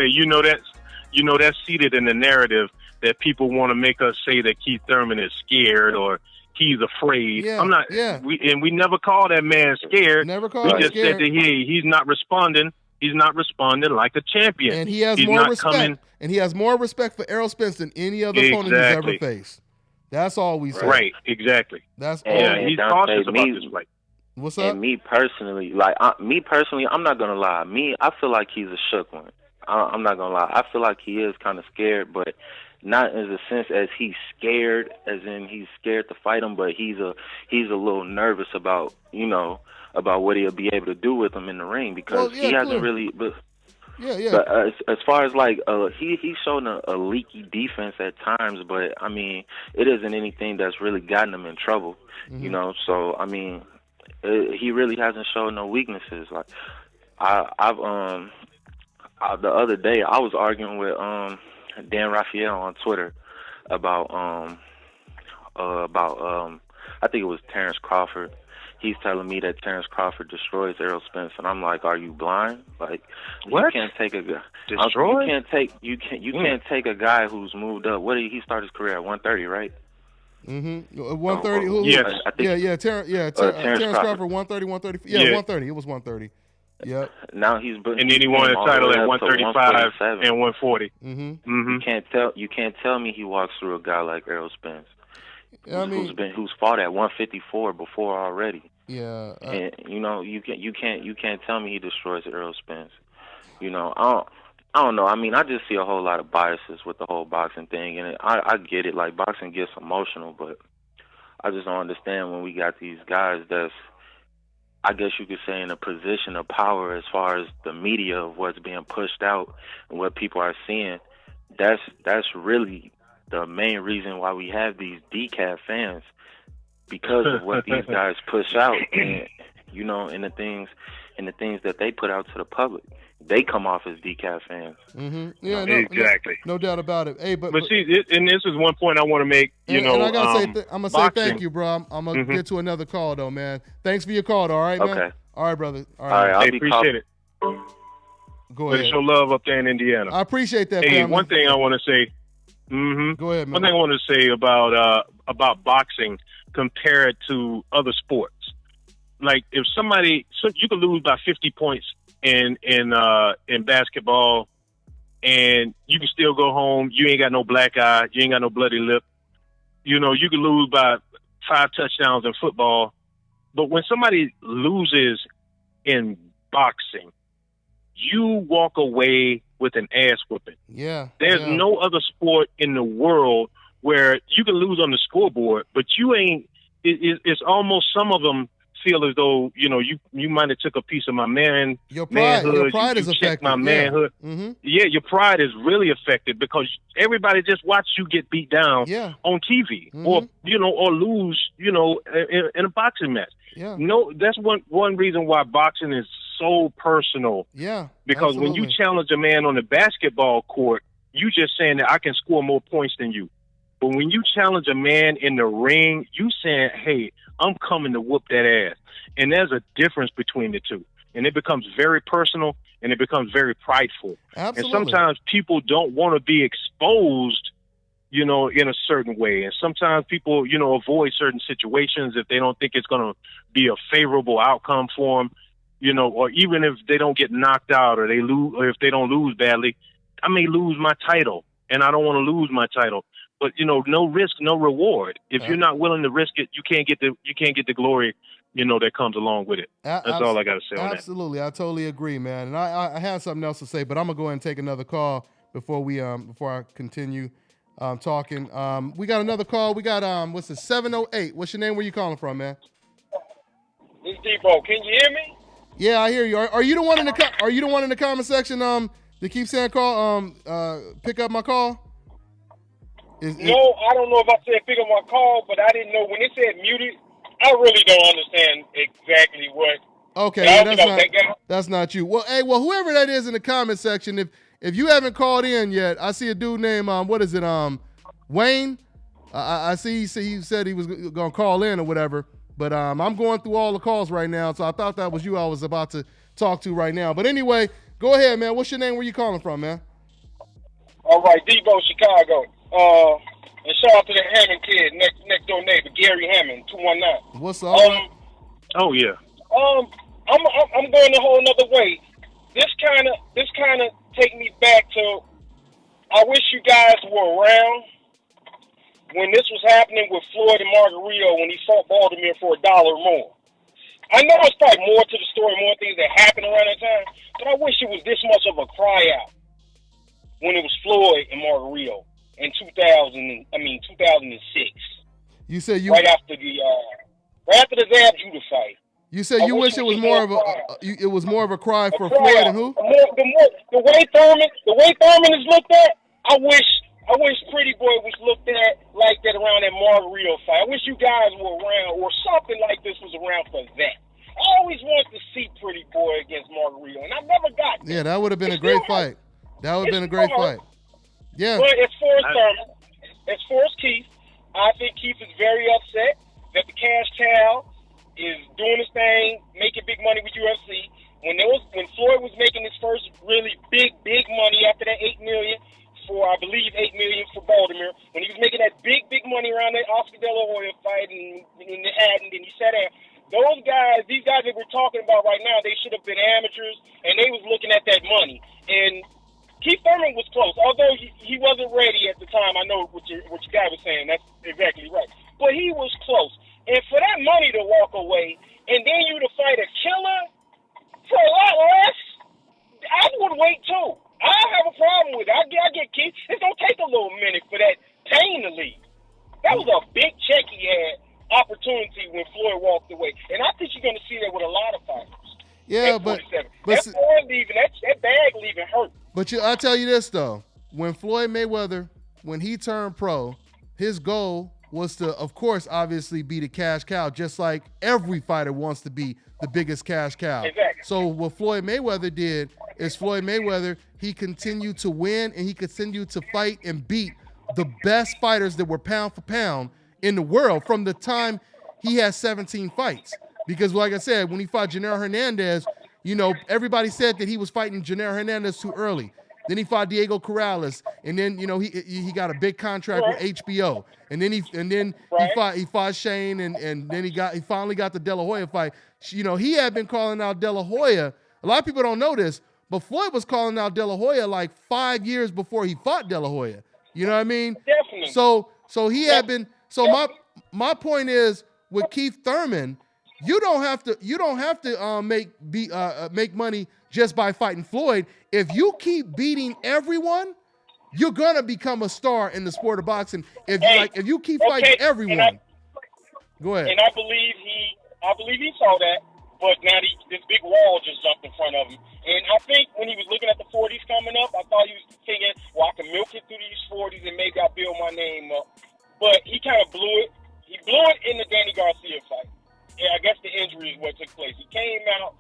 S9: you know that's seated in the narrative that people want to make us say that Keith Thurman is scared or he's afraid.
S1: Yeah,
S9: I'm not. Yeah. We never call that man scared.
S1: Never called him
S9: scared. We just said that he's not responding. He's not responding like a champion.
S1: And he has more respect. And he has more respect for Errol Spence than any other opponent he's ever faced. That's all we say.
S9: Right, exactly.
S1: That's all.
S9: Yeah, he's cautious about this fight.
S1: What's up?
S10: And me personally, I'm not gonna lie. I feel like he's a shook one. I'm not gonna lie. I feel like he is kind of scared, but not in the sense as he's scared, as in he's scared to fight him, but he's a little nervous about, about what he'll be able to do with him in the ring, because he hasn't really. But as far as like he's shown a leaky defense at times, but I mean it isn't anything that's really gotten him in trouble, So I mean he really hasn't shown no weaknesses. Like I've the other day I was arguing with Dan Raphael on Twitter about I think it was Terrence Crawford. He's telling me that Terrence Crawford destroys Errol Spence, and I'm like, are you blind? Like,
S9: what?
S10: You can't take a guy.
S9: Destroy?
S10: You can't take a guy who's moved up. What did he start his career at? 130, right?
S1: 130.
S10: Yes.
S1: Terrence Crawford 130, 130. Yeah, 130. It was 130. Yep.
S10: Now he's
S9: and then he won a title at 135 and 140.
S10: You can't tell me he walks through a guy like Errol Spence. Who's fought at 154 before already.
S1: Yeah.
S10: And you can't tell me he destroys Errol Spence. I don't know. I mean, I just see a whole lot of biases with the whole boxing thing, and I get it. Like, boxing gets emotional, but I just don't understand when we got these guys that's, I guess you could say, in a position of power as far as the media of what's being pushed out and what people are seeing. That's really the main reason why we have these decaf fans, because of what these guys push out, and and the things that they put out to the public. They come off as decaf fans.
S1: Yeah,
S9: exactly.
S1: No doubt about it. Hey, but
S9: see, and this is one point I want to make.
S1: And I gotta say, I'm gonna say thank you, bro. I'm gonna get to another call though, man. Thanks for your call, all right, man.
S10: Okay.
S1: All right, brother. All
S10: right.
S9: I appreciate it.
S1: Go ahead.
S9: Show love up there in Indiana.
S1: I appreciate that.
S9: Hey,
S1: family.
S9: one thing I want to say.
S1: Go ahead, man.
S9: One thing I want to say about boxing compared to other sports. Like, if you could lose by 50 points in basketball, and you can still go home. You ain't got no black eye. You ain't got no bloody lip. You could lose by 5 touchdowns in football. But when somebody loses in boxing, you walk away with an ass whooping.
S1: Yeah.
S9: There's no other sport in the world where you can lose on the scoreboard, but you ain't. It's almost, some of them feel as though you might have took a piece of my manhood.
S1: Your pride is affected.
S9: My manhood. Yeah, your pride is really affected because everybody just watch you get beat down on TV or lose in a boxing match.
S1: Yeah.
S9: No, that's one reason why boxing is so personal.
S1: Yeah.
S9: Because when you challenge a man on the basketball court, you just saying that I can score more points than you. But when you challenge a man in the ring, you saying, hey, I'm coming to whoop that ass. And there's a difference between the two. And it becomes very personal and it becomes very prideful.
S1: Absolutely.
S9: And sometimes people don't want to be exposed, in a certain way. And sometimes people, avoid certain situations if they don't think it's going to be a favorable outcome for them, or even if they don't get knocked out or they lose, or if they don't lose badly. I may lose my title and I don't want to lose my title. But no risk, no reward. If you're not willing to risk it, you can't get the glory, that comes along with it. That's all I got to say on that.
S1: Absolutely, I totally agree, man. And I have something else to say, but I'm gonna go ahead and take another call before I continue talking. We got another call. We got 708. What's your name? Where you calling from, man?
S11: This is Debo. Can you hear me?
S1: Yeah, I hear you. Are you the one in the comment section that keeps saying call pick up my call?
S11: No, I don't know if I said pick up my call, but I didn't know when it said muted. I really don't understand exactly what.
S1: Okay, that's not you. Well, hey, whoever that is in the comment section, if you haven't called in yet, I see a dude named Wayne. I see he said he was gonna call in or whatever, but I'm going through all the calls right now, so I thought that was you I was about to talk to right now. But anyway, go ahead, man. What's your name? Where you calling from, man?
S11: All right, Debo, Chicago. And shout out to the Hammond kid, next door neighbor, Gary Hammond, 219.
S1: What's up?
S9: Oh yeah.
S11: I'm going a whole nother way. This kind of take me back to. I wish you guys were around when this was happening with Floyd and Margarito when he fought Baltimore for $1 more. I know it's probably more to the story, more things that happened around that time, but I wish it was this much of a cry out when it was Floyd and Margarito. in 2006.
S1: You said
S11: right after the Zab Judah fight.
S1: You said you wish it was more of a cry for
S11: cry.
S1: Floyd and who?
S11: The way Thurman is looked at, I wish Pretty Boy was looked at like that around that Margarito fight. I wish you guys were around or something like this was around for that. I always wanted to see Pretty Boy against Margarito, and I never got that.
S1: Yeah, that would have been a great fight. That would have been a great fight. Yeah.
S11: But as far as Thurman, as far as Keith, I think Keith is very upset that the cash cow is doing his thing, making big money with UFC. When Floyd was making his first really big money after that $8 million for Baltimore, when he was making that big money around that Oscar De La Hoya fight and he sat there. These guys that we're talking about right now, they should have been amateurs, and they was looking at that money. And Keith Thurman was close, although he wasn't ready at the time. I know what your guy was saying. That's exactly right. But he was close. And for that money to walk away, and then you to fight a killer for a lot less, I would wait too. I have a problem with it. I get Keith. It's going to take a little minute for that pain to leave. That was a big check he had opportunity when Floyd walked away. And I think you're going to see that with a lot of fighters.
S1: Yeah, but
S11: that Floyd leaving, that bag leaving hurt.
S1: But I'll tell you this, though. When Floyd Mayweather, when he turned pro, his goal was to, of course, obviously be the cash cow, just like every fighter wants to be the biggest cash cow.
S11: Exactly.
S1: So what Floyd Mayweather did is he continued to win and he continued to fight and beat the best fighters that were pound for pound in the world from the time he had 17 fights. Because like I said, when he fought Gennaro Hernandez, everybody said that he was fighting Gennaro Hernandez too early. Then he fought Diego Corrales, and then he got a big contract with HBO, and then he fought Shane, and then he finally got the De La Hoya fight. He had been calling out De La Hoya. A lot of people don't know this, but Floyd was calling out De La Hoya like 5 years before he fought De La Hoya. You know what I mean?
S11: Definitely.
S1: So he had been. So my point is with Keith Thurman, you don't have to make money just by fighting Floyd. If you keep beating everyone, you're gonna become a star in the sport of boxing. If you keep fighting everyone. Go ahead.
S11: And I believe he saw that, but now this big wall just jumped in front of him. And I think when he was looking at the 40s coming up, I thought he was thinking, well, I can milk it through these 40s and maybe I'll build my name up. But he kind of blew it. He blew it in the Danny Garcia fight. Yeah, I guess the injury is what took place. He came out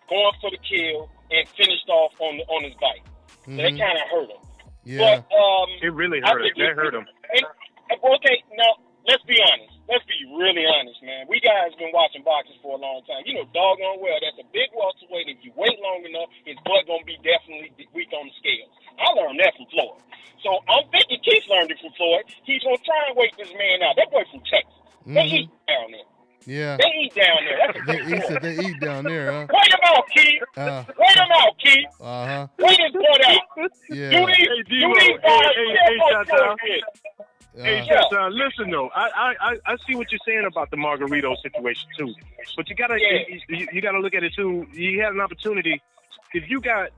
S11: going for the kill and finished off on his bite. So that kind of hurt him.
S1: Yeah.
S11: But,
S9: it really hurt him. That hurt him.
S11: Okay, now, let's be honest. Let's be really honest, man. We guys been watching boxing for a long time. You know doggone well that's a big welterweight. If you wait long enough, his butt going to be definitely weak on the scales. I learned that from Floyd. So I'm thinking Keith learned it from Floyd. He's going to try and wait this man out. That boy from Texas. They eat down there.
S1: Yeah.
S11: They eat down there.
S1: They eat down there, huh?
S11: Wait him out, Keith. Wait him out, Keith.
S1: Uh-huh.
S11: Wait his butt out.
S1: Yeah.
S9: Hey, listen though, I see what you're saying about the Margarito situation too, but you gotta look at it too. You had an opportunity. If you got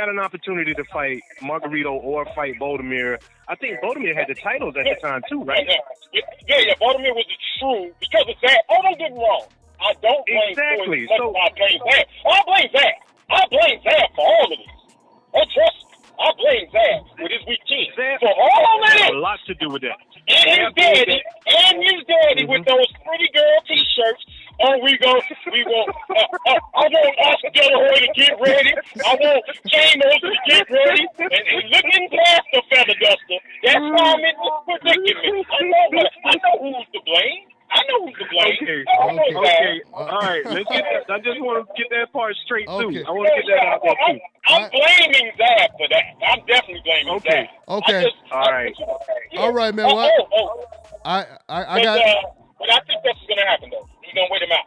S9: an opportunity to fight Margarito or fight Baltimore, I think Baltimore had the titles at the time too, right?
S11: Yeah. Baltimore was the true because of that. Oh, don't get me wrong. I don't blame
S9: exactly.
S11: So I blame that. I blame that for all of this. Oh, trust me. I blame Zab with his weak team. For all of it.
S9: A lot to do with that.
S11: And his daddy with those pretty girl T-shirts. Oh, I want Oscar De La Hoya to get ready. I want J-Mo to get ready. And looking past the feather duster. That's why I'm in this predicament. I know who's to blame.
S9: Okay. All right. Let's get that. I just want to get that part straight too. I want to get that out there too.
S11: I'm blaming Zab for that. I'm definitely blaming Zab.
S1: Okay.
S9: All right.
S1: All right, man. I got.
S11: But I think that's going to happen though. He's going to wait him out.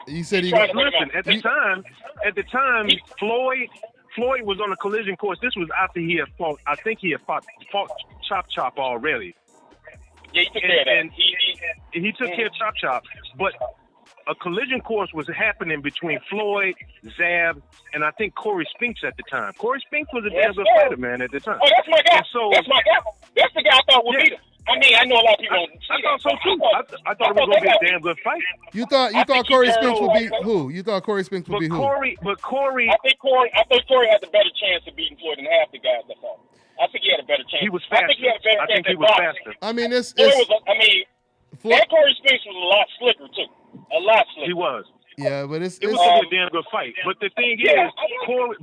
S1: You said
S9: listen. At the time, Floyd was on a collision course. This was after he had fought. I think he had fought Chop already.
S11: Yeah, he took care of that.
S9: And he took care of Chop. But a collision course was happening between Floyd, Zab, and I think Corey Spinks at the time. Corey Spinks was a damn good fighter, man, at the time.
S11: Oh, that's my guy.
S9: So,
S11: that's my guy. That's the guy I thought would beat him. I mean, I know a lot of people don't see
S9: I thought so too. I thought it was going to be a damn good fight.
S1: You thought Corey Spinks would beat who? You thought Corey Spinks would beat who?
S9: But Corey.
S11: I think Corey had the better chance of beating Floyd than half the guys that fought. I think he had a better chance.
S9: He was faster. I think he was faster.
S1: I mean,
S11: and Corey Spinks was a lot slicker too. A lot slicker.
S9: He was.
S1: Yeah, but it
S9: was a damn good fight. But the thing is,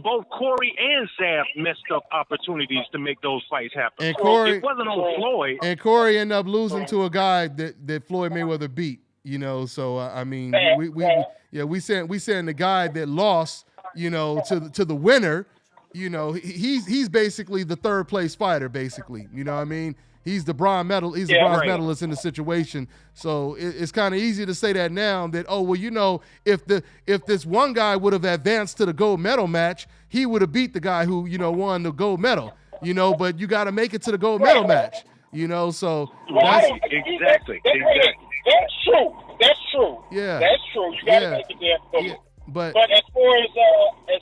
S9: both Corey and Zab messed up opportunities to make those fights happen.
S1: And Corey,
S9: it wasn't on Floyd.
S1: And Corey ended up losing to a guy that Floyd Mayweather beat. You know, so I mean, we saying the guy that lost, you know, to the winner. You know, he's basically the third place fighter, basically. You know what I mean? He's the bronze medalist in the situation. So it's kind of easy to say that now that, oh, well, you know, if this one guy would have advanced to the gold medal match, he would have beat the guy who, you know, won the gold medal, you know, but you got to make it to the gold medal match, you know, so.
S9: Exactly.
S11: That's true.
S1: Yeah.
S11: That's true. You got to make it there.
S1: Yeah. But
S11: as far as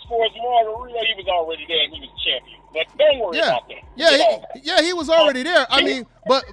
S11: Margarita, he was already there and he was champion. But don't worry about that.
S1: He was already there. I mean, but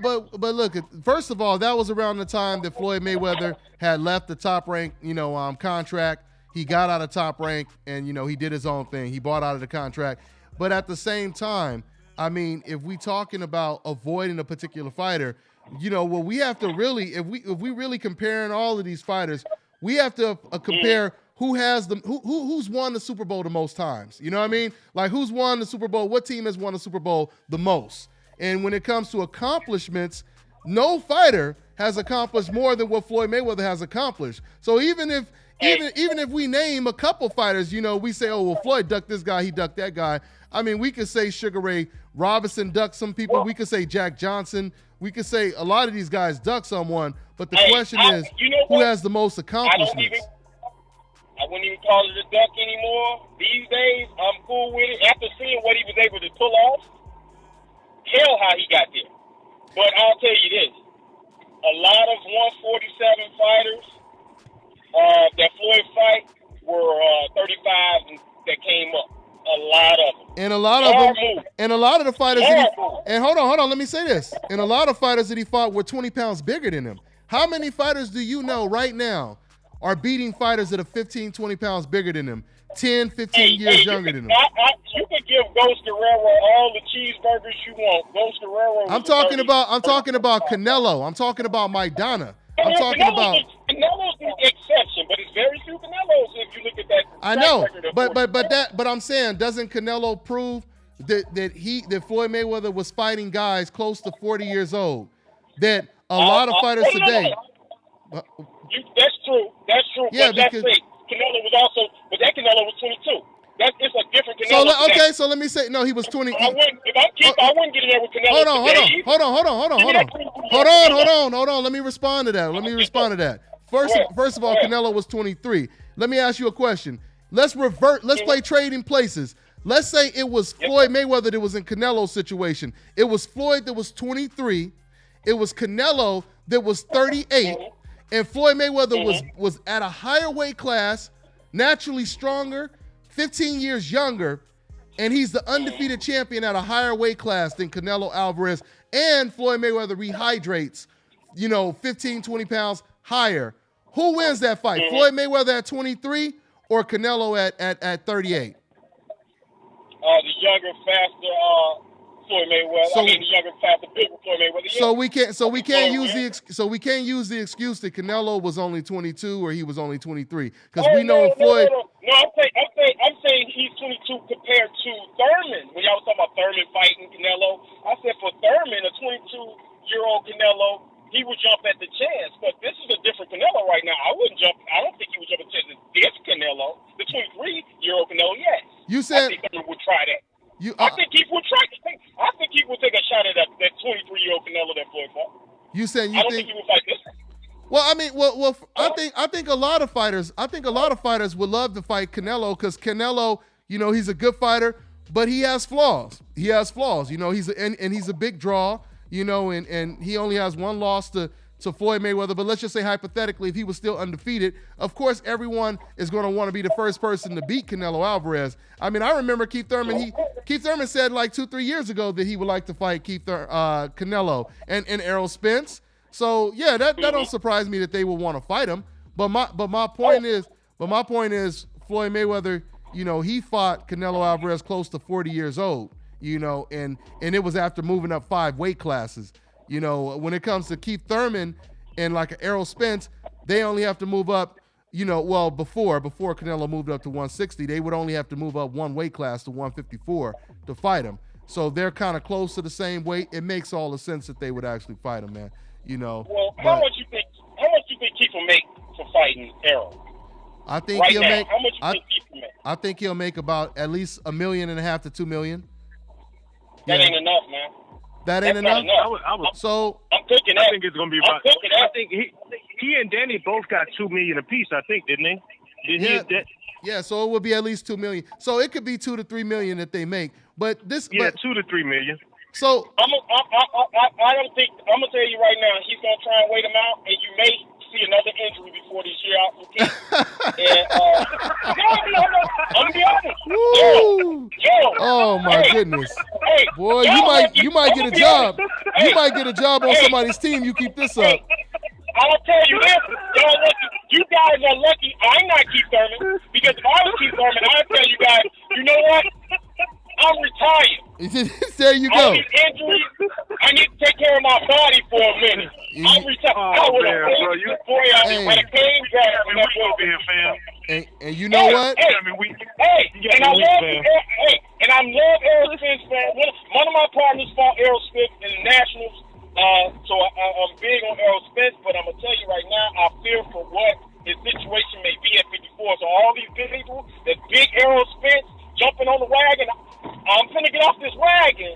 S1: look, first of all, that was around the time that Floyd Mayweather had left the Top Rank, you know, contract. He got out of Top Rank and, you know, he did his own thing. He bought out of the contract. But at the same time, I mean, if we talking about avoiding a particular fighter, you know, well, we have to really, if we really comparing all of these fighters, we have to compare who's won the Super Bowl the most times. You know what I mean? Like, who's won the Super Bowl? What team has won the Super Bowl the most? And when it comes to accomplishments, no fighter has accomplished more than what Floyd Mayweather has accomplished. So even if we name a couple fighters, you know, we say, oh, well, Floyd ducked this guy, he ducked that guy. I mean, we could say Sugar Ray Robinson ducked some people. We could say Jack Johnson. We could say a lot of these guys ducked someone. But the question is, who has the most accomplishments?
S11: I wouldn't even call it a duck anymore. These days, I'm cool with it. After seeing what he was able to pull off, hell how he got there. But I'll tell you this. A lot of 147 fighters that Floyd fight were 35 that came up. A lot of them.
S1: And a lot of them. And a lot of the fighters and hold on, let me say this. And a lot of fighters that he fought were 20 pounds bigger than him. How many fighters do you know right now are beating fighters that are 15, 20 pounds bigger than them, 10, 15 years younger than them?
S11: You can give Ghost Guerrero all the cheeseburgers you want. Ghost Guerrero.
S1: I'm talking about Canelo. I'm talking about Maidana. I'm talking about
S11: Canelo's the exception, but it's very few Canelos if you look at that.
S1: I know, but I'm saying, doesn't Canelo prove that Floyd Mayweather was fighting guys close to 40 years old? That a lot of fighters today.
S11: That's true.
S1: Yeah,
S11: but
S1: because
S11: Canelo was also, but that Canelo was 22. It's a different Canelo.
S1: So let me say, no, he was 20.
S11: I wouldn't get in there with Canelo.
S1: Hold on. Let me respond to that. First of all, Canelo was 23. Let me ask you a question. Let's play trading places. Let's say it was Floyd Mayweather that was in Canelo's situation. It was Floyd that was 23. It was Canelo that was 38. And Floyd Mayweather was at a higher weight class, naturally stronger, 15 years younger, and he's the undefeated champion at a higher weight class than Canelo Alvarez. And Floyd Mayweather rehydrates, 15, 20 pounds higher. Who wins that fight? Floyd Mayweather at 23 or Canelo at 38?
S11: The younger, faster Floyd Mayweather. The younger, faster, bigger Floyd Mayweather. Yeah.
S1: So we can't use the excuse that Canelo was only 22 or he was only 23 because we know Floyd.
S11: No, I'm saying he's 22 compared to Thurman. When y'all was talking about Thurman fighting Canelo, I said for Thurman, a 22-year-old Canelo, he would jump at the chance. But this is a different Canelo right now. I don't think he would jump at the chance of this Canelo. The 23-year-old Canelo, yes.
S1: You said
S11: I think he would try that. I think he would try. I think he would take a shot at that 23-year-old Canelo that Floyd fought.
S1: You said
S11: I don't think he would fight this.
S1: Well, I think a lot of fighters would love to fight Canelo because Canelo, he's a good fighter, but he has flaws. He's a big draw, and he only has one loss to to Floyd Mayweather, but let's just say hypothetically, if he was still undefeated, of course everyone is going to want to be the first person to beat Canelo Alvarez. I mean, I remember Keith Thurman. Keith Thurman said like 2-3 years ago that he would like to fight Canelo and Errol Spence. So yeah, that don't surprise me that they would want to fight him. But my point is Floyd Mayweather, you know, he fought Canelo Alvarez close to 40 years old, you know, and it was after moving up 5 weight classes. You know, when it comes to Keith Thurman and like Errol Spence, they only have to move up, you know, well, before Canelo moved up to 160, they would only have to move up 1 weight class to 154 to fight him. So they're kind of close to the same weight. It makes all the sense that they would actually fight him, man. You know.
S11: Well, how much you think Keith will make for fighting Errol?
S1: I think
S11: right
S1: he'll
S11: now,
S1: make.
S11: How much you think Keith will make?
S1: I think he'll make about at least $1.5 million to $2 million.
S11: That ain't enough, man.
S1: That ain't enough. So
S11: I'm cooking that.
S9: I think it's gonna be about. I think he and Danny both got $2 million apiece. I think, didn't they?
S1: Yeah. So it would be at least $2 million. So it could be $2 to $3 million that they make. But this.
S9: Yeah, $2 to $3 million.
S1: So
S11: I don't think. I'm gonna tell you right now. He's gonna try and wait him out, and you may see another injury before this year out from Keith. And I'm gonna be honest.
S1: Oh my goodness.
S11: Hey,
S1: boy, you might get a job. You might get a job on somebody's team. You keep this up.
S11: I'll tell you this, y'all lucky. You guys are lucky. I'm not Keith Thurman, because if I was Keith Thurman, I'd tell you guys, you know what? I'm retired.
S1: There you go.
S11: All these injuries, I need to take care of my body for a minute. I'm retired. I would have played this boy out when it came down.
S1: And you know what?
S11: And I love Errol Spence, man. One of my partners fought Errol Spence in the Nationals. So I'm big on Errol Spence, but I'm gonna tell you right now, I fear for what his situation may be at 54. So all these big people, that big Errol Spence jumping on the wagon, I'm finna get off this wagon,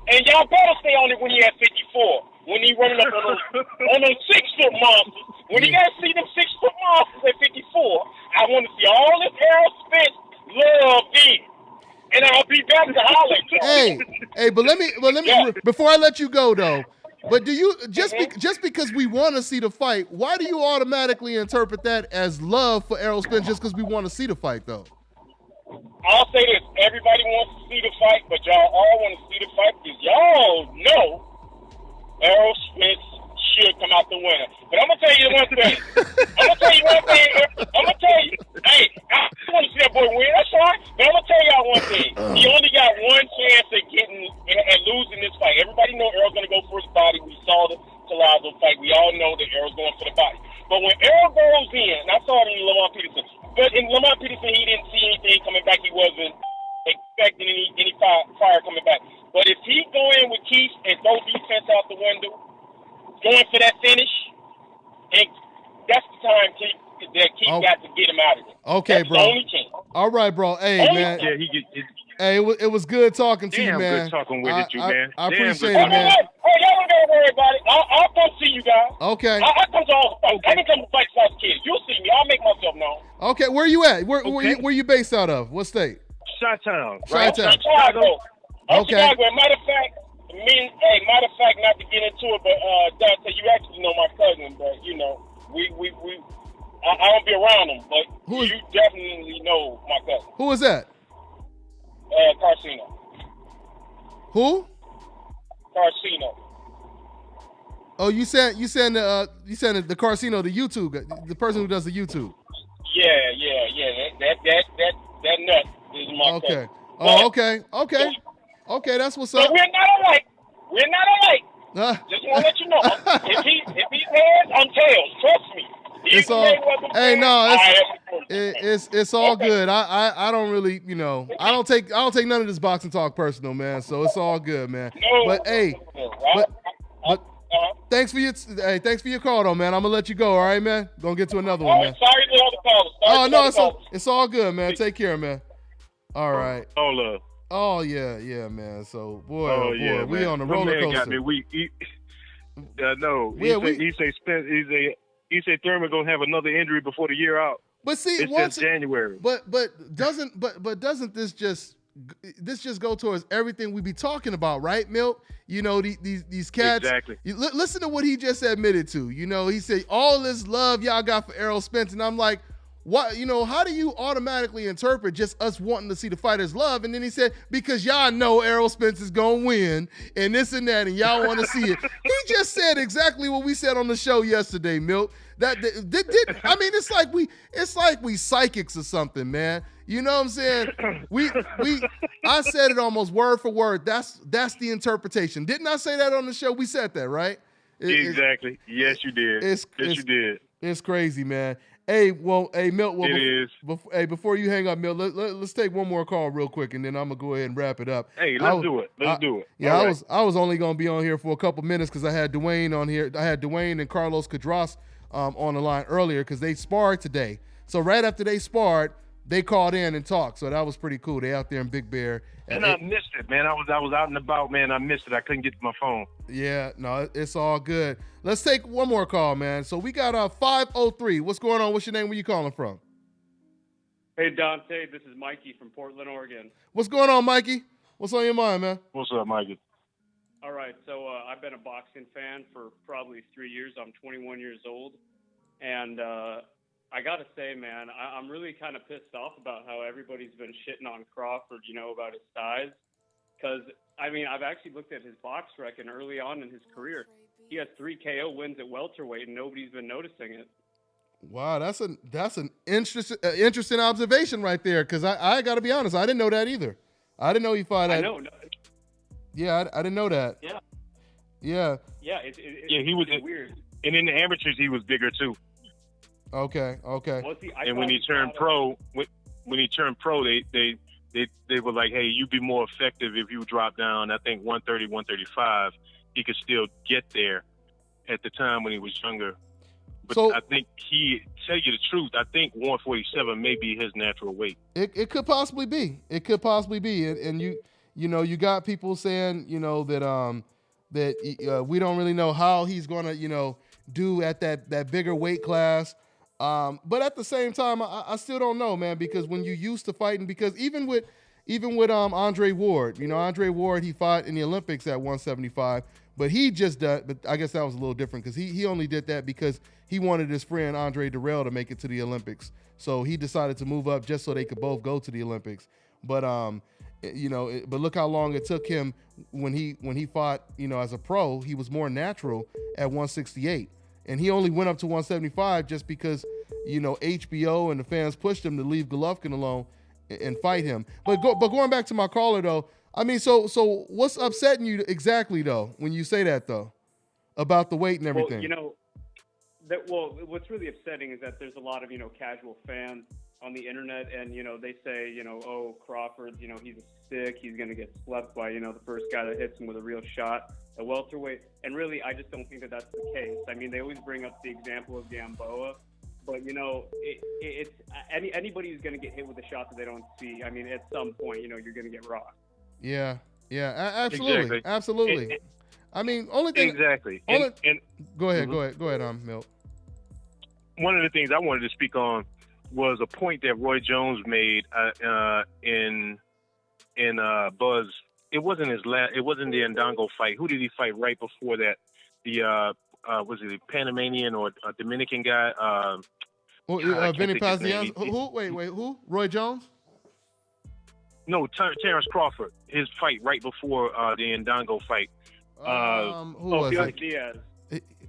S11: and y'all better stay on it when he at 54. When he running up on those 6-foot monsters. When you guys see them 6-foot monsters at 54, I want to see all this Errol Spence love in. And I'll be back to holler.
S1: Hey, but let me before I let you go though. But do you just because we want to see the fight, why do you automatically interpret that as love for Errol Spence just because we want to see the fight though?
S11: I'll say this: everybody wants to see the fight, but y'all all want to see the fight because y'all know Errol Spence should come out the winner. But I'm gonna tell you one thing. I'm gonna tell you. Hey, I want to see that boy win. That's fine. But I'm gonna tell y'all one thing. He only got one chance at getting and losing this fight. Everybody know Errol's gonna go for his body. We saw the Collazo fight. We all know that Errol's going for the body. But when Errol goes in, and I saw it in Lamont Peterson. But in Lamont Peterson, he didn't see anything coming back. He wasn't expecting any fire coming back. But if he go in with Keith and throw defense out the window, going for that finish, and that's the time Keith got to get him out of it.
S1: Okay,
S11: that's
S1: bro.
S11: The only chance.
S1: All right, bro. Hey, man.
S9: Yeah,
S1: hey, it was good talking to you, man.
S9: Damn good talking with you, man.
S1: I appreciate it, man.
S11: Hey, y'all don't gotta worry about it. I'll come see you guys.
S1: Okay.
S11: I'll come to all the fights. I can come to fight South Kids. You'll see me. I'll make myself known.
S1: Okay, where you at? Where you based out of? What state?
S9: Chi-Town.
S1: Right?
S11: Chicago.
S1: Okay.
S11: Chicago. Matter of fact, not to get into it, but Dante, you actually know my cousin, but you know, I don't be around him, but you definitely know my cousin.
S1: Who is that?
S11: Carcino.
S1: Who?
S11: Carcino.
S1: Oh, you said the Carcino, the YouTube guy, the person who does the YouTube.
S11: Yeah. That nut is my cousin.
S1: Oh, okay. That's what's up.
S11: But we're not alike. Just want to let you know. If he's heads, I'm tails. Trust me.
S1: It's all. It's all good. I don't really, I don't take none of this boxing talk personal, man. So it's all good, man. But thanks for your call, though, man. I'm gonna let you go. All right, man. Gonna get to another one, man.
S11: Sorry to all the callers.
S1: It's all good, man. Take care, man. All right.
S9: All love.
S1: Oh yeah, man. So
S9: boy,
S1: we on the roller coaster.
S9: Got me weak. He say Spence. He said Thurman gonna have another injury before the year out.
S1: But see,
S9: it's just January.
S1: But doesn't this just this just go towards everything we be talking about, right, Milt? You know, these cats.
S9: Exactly.
S1: Listen to what he just admitted to. You know, he said all this love y'all got for Errol Spence, and I'm like, what? You know, how do you automatically interpret just us wanting to see the fighters love? And then he said, because y'all know Errol Spence is gonna win, and this and that, and y'all want to see it. He just said exactly what we said on the show yesterday, Milt. I mean, it's like we psychics or something, man. You know what I'm saying? I said it almost word for word. That's the interpretation. Didn't I say that on the show? We said that, right?
S9: Exactly. Yes, you did. You did.
S1: It's crazy, man. Hey, Milt.
S9: It is.
S1: Before you hang up, Milt, let's take one more call real quick, and then I'm gonna go ahead and wrap it up.
S9: Hey, let's do it. Let's do it.
S1: Yeah, I was only gonna be on here for a couple minutes because I had Dwayne on here. I had Dwayne and Carlos Cadras on the line earlier because they sparred today. So right after they sparred, they called in and talked. So that was pretty cool. They out there in Big Bear.
S9: And I missed it, man. I was out and about, man. I missed it. I couldn't get to my phone.
S1: Yeah, no, it's all good. Let's take one more call, man. So we got 503. What's going on? What's your name? Where you calling from?
S12: Hey, Dante. This is Mikey from Portland, Oregon.
S1: What's going on, Mikey? What's on your mind, man?
S9: What's up, Mikey?
S12: All right. So I've been a boxing fan for probably 3 years. I'm 21 years old. And I got to say, man, I'm really kind of pissed off about how everybody's been shitting on Crawford, you know, about his size. Because, I mean, I've actually looked at his box rec, and early on in his career, he has 3 KO wins at welterweight, and nobody's been noticing it.
S1: Wow, that's an interesting observation right there. Because I got to be honest, I didn't know that either. I didn't know he fought. I know. Yeah, I didn't know that.
S12: Yeah.
S1: Yeah.
S12: Yeah,
S9: he was
S12: weird.
S9: And in the amateurs, he was bigger too.
S1: Okay.
S12: Well, see,
S9: and when he turned pro, they were like, hey, you'd be more effective if you drop down. I think 130, 135. He could still get there at the time when he was younger. But I think tell you the truth, I think 147 may be his natural weight.
S1: It could possibly be. And you got people saying, you know, that we don't really know how he's going to, you know, do at that bigger weight class. But at the same time, I still don't know, man, because when you used to fighting, because even with Andre Ward, you know, Andre Ward, he fought in the Olympics at 175, but but I guess that was a little different because he only did that because he wanted his friend Andre Durrell to make it to the Olympics. So he decided to move up just so they could both go to the Olympics. But but look how long it took him when he fought, you know, as a pro. He was more natural at 168. And he only went up to 175 just because, you know, HBO and the fans pushed him to leave Golovkin alone and fight him. But going back to my caller, though, I mean, so what's upsetting you exactly, though, when you say that, though, about the weight and everything?
S12: Well, you know, what's really upsetting is that there's a lot of, you know, casual fans on the internet, and, you know, they say, you know, oh, Crawford, you know, he's a stick, he's going to get slept by, you know, the first guy that hits him with a real shot at welterweight. And really, I just don't think that that's the case. I mean, they always bring up the example of Gamboa, but, you know, it's anybody who's going to get hit with a shot that they don't see, I mean, at some point, you know, you're going to get rocked.
S1: Yeah, absolutely. Absolutely. I mean, only thing.
S9: Exactly.
S1: Go ahead, Milt.
S9: One of the things I wanted to speak on was a point that Roy Jones made in Buzz. It wasn't it wasn't the Ndongo fight. Who did he fight right before that? Was it the Panamanian or a Dominican guy?
S1: Vinny Pazienza. Who? Roy Jones?
S9: No, Terrence Crawford. His fight right before the Ndongo fight.
S1: Who was
S12: Felix
S1: it?
S12: Diaz.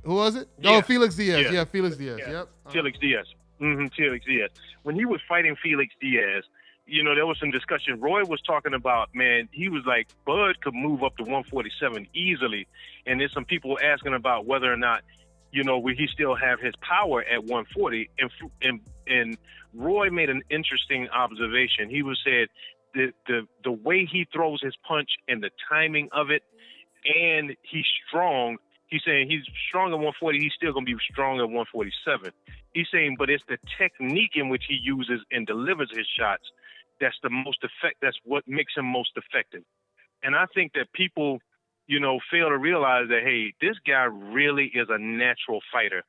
S1: Who was it?
S9: Yeah.
S1: Oh, Felix Diaz. Yeah, Felix Diaz.
S9: Yeah.
S1: Yep.
S9: Felix Diaz. Felix Diaz. When he was fighting Felix Diaz, you know, there was some discussion. Roy was talking about, man, he was like, Bud could move up to 147 easily. And there's some people asking about whether or not, you know, will he still have his power at 140? And Roy made an interesting observation. He was said the way he throws his punch and the timing of it, and he's strong. He's saying he's strong at 140. He's still going to be strong at 147. He's saying, but it's the technique in which he uses and delivers his shots that's the most that's what makes him most effective. And I think that people, you know, fail to realize that, hey, this guy really is a natural fighter.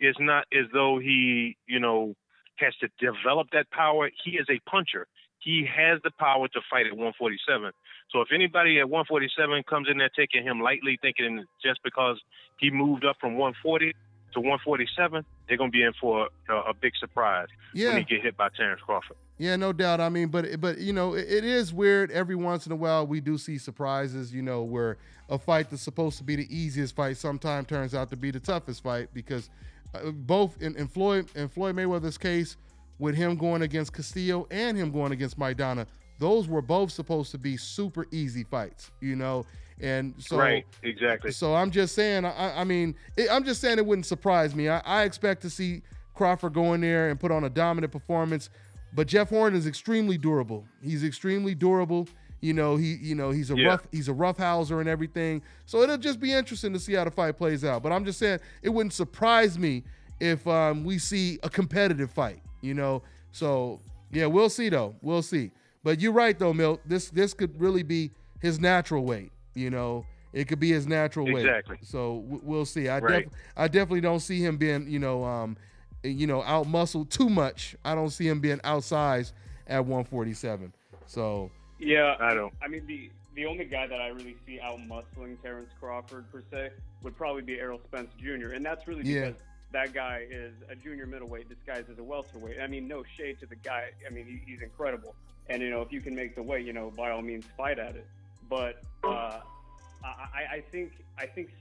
S9: It's not as though he, you know, has to develop that power. He is a puncher. he has the power to fight at 147. So if anybody at 147 comes in there taking him lightly, thinking just because he moved up from 140 to 147, they're going to be in for a big surprise when he get hit by Terrence Crawford.
S1: Yeah, no doubt. I mean, but you know, it is weird. Every once in a while, we do see surprises, you know, where a fight that's supposed to be the easiest fight sometimes turns out to be the toughest fight, because both in Floyd Mayweather's case, with him going against Castillo and him going against Maidana, those were both supposed to be super easy fights, you know. And so,
S9: right, exactly.
S1: So I'm just saying, I'm just saying it wouldn't surprise me. I expect to see Crawford go in there and put on a dominant performance. But Jeff Horn is extremely durable. He's extremely durable. You know, he's a roughhouser and everything. So it'll just be interesting to see how the fight plays out. But I'm just saying it wouldn't surprise me if we see a competitive fight. You know, so yeah, we'll see though. We'll see. But you're right though, Milt. This could really be his natural weight. You know, it could be his natural weight.
S9: Exactly.
S1: So we'll see. I definitely don't see him being, out muscled too much. I don't see him being outsized at 147. So
S12: yeah,
S9: I don't.
S12: I mean, the only guy that I really see out muscling Terrence Crawford per se would probably be Errol Spence Jr. And that's really because that guy is a junior middleweight disguised as a welterweight. I mean, no shade to the guy. I mean, he's incredible. And if you can make the weight, by all means, fight at it. But I think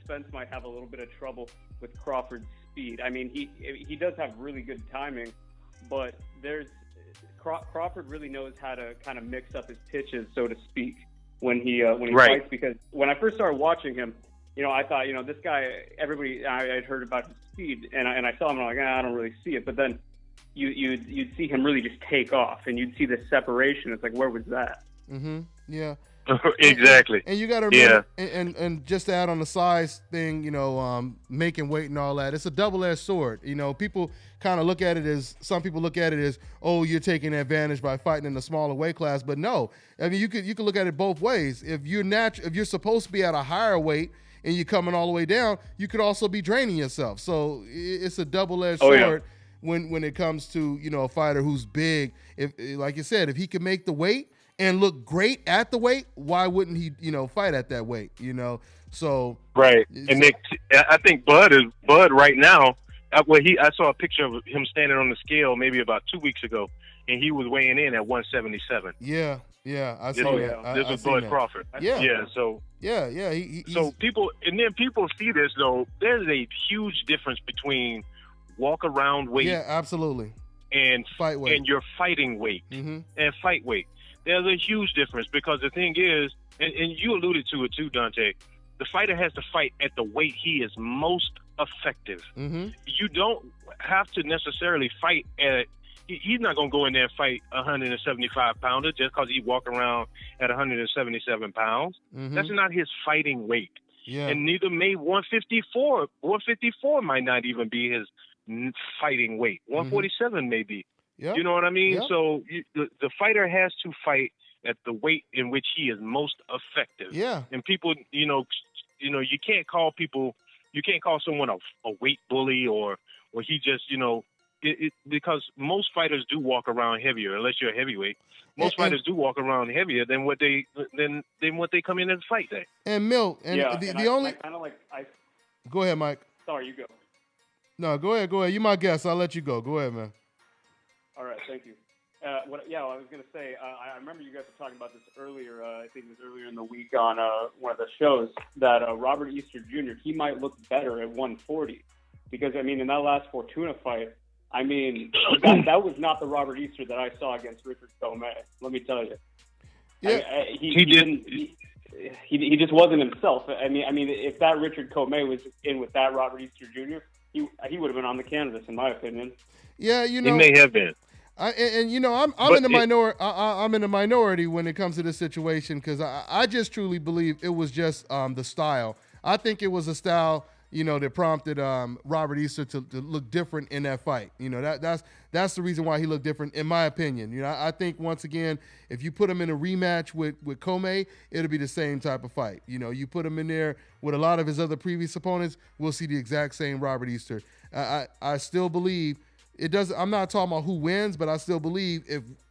S12: Spence might have a little bit of trouble with Crawford's speed. I mean, he does have really good timing, but Crawford really knows how to kind of mix up his pitches, so to speak, when he fights. Because when I first started watching him, I thought, this guy, I had heard about his speed, and I saw him, and I'm like, I don't really see it. But then you'd see him really just take off, and you'd see the separation. It's like, where was that?
S1: Mm-hmm. Yeah.
S9: Exactly.
S1: And you got to remember, and just to add on the size thing, making weight and all that, it's a double-edged sword. People kind of look at it as, some people look at it as, oh, you're taking advantage by fighting in a smaller weight class. But no, I mean, you could look at it both ways. If you're supposed to be at a higher weight and you're coming all the way down, you could also be draining yourself. So it's a double-edged sword when it comes to, a fighter who's big. If, like you said, if he can make the weight and look great at the weight, why wouldn't he, fight at that weight, So
S9: right. And Nick, I think Bud right now. I saw a picture of him standing on the scale maybe about 2 weeks ago, and he was weighing in at 177.
S1: Yeah, I see that.
S9: This was Bud Crawford.
S1: Yeah.
S9: So
S1: so
S9: people see this though. There's a huge difference between walk around weight.
S1: Yeah, absolutely.
S9: And
S1: fight weight,
S9: and your fighting weight, and fight weight. There's a huge difference, because the thing is, and you alluded to it too, Dante, the fighter has to fight at the weight he is most effective.
S1: Mm-hmm.
S9: You don't have to necessarily fight at, he's not going to go in there and fight a 175-pounder just because he walk around at 177 pounds.
S1: Mm-hmm.
S9: That's not his fighting weight.
S1: Yeah.
S9: And neither may 154. 154 might not even be his fighting weight. 147 may be.
S1: Yep.
S9: You know what I mean?
S1: Yep.
S9: So the fighter has to fight at the weight in which he is most effective.
S1: Yeah.
S9: And people, you can't call someone a weight bully or he just, because most fighters do walk around heavier, unless you're a heavyweight. Most fighters do walk around heavier than what they come in and fight day.
S1: And Milt,
S12: Go
S1: ahead, Mike.
S12: Sorry, you go.
S1: No, go ahead. You my guest. I'll let you go. Go ahead, man.
S12: All right, thank you. I was going to say, I remember you guys were talking about this earlier. I think it was earlier in the week on one of the shows that Robert Easter Jr., he might look better at 140. Because, I mean, in that last Fortuna fight, I mean, that was not the Robert Easter that I saw against Richard Tomei. Let me tell you.
S1: Yeah,
S12: he just wasn't himself. I mean, if that Richard Tomei was in with that Robert Easter Jr., he would have been on the canvas, in my opinion.
S1: Yeah,
S9: he may have been.
S1: I'm in the minority. I'm in the minority when it comes to this situation, because I just truly believe it was just the style. I think it was a style, that prompted Robert Easter to look different in that fight. That's the reason why he looked different, in my opinion. I think, once again, if you put him in a rematch with Comey, it'll be the same type of fight. You put him in there with a lot of his other previous opponents, we'll see the exact same Robert Easter. I still believe it doesn't. I'm not talking about who wins, but I still believe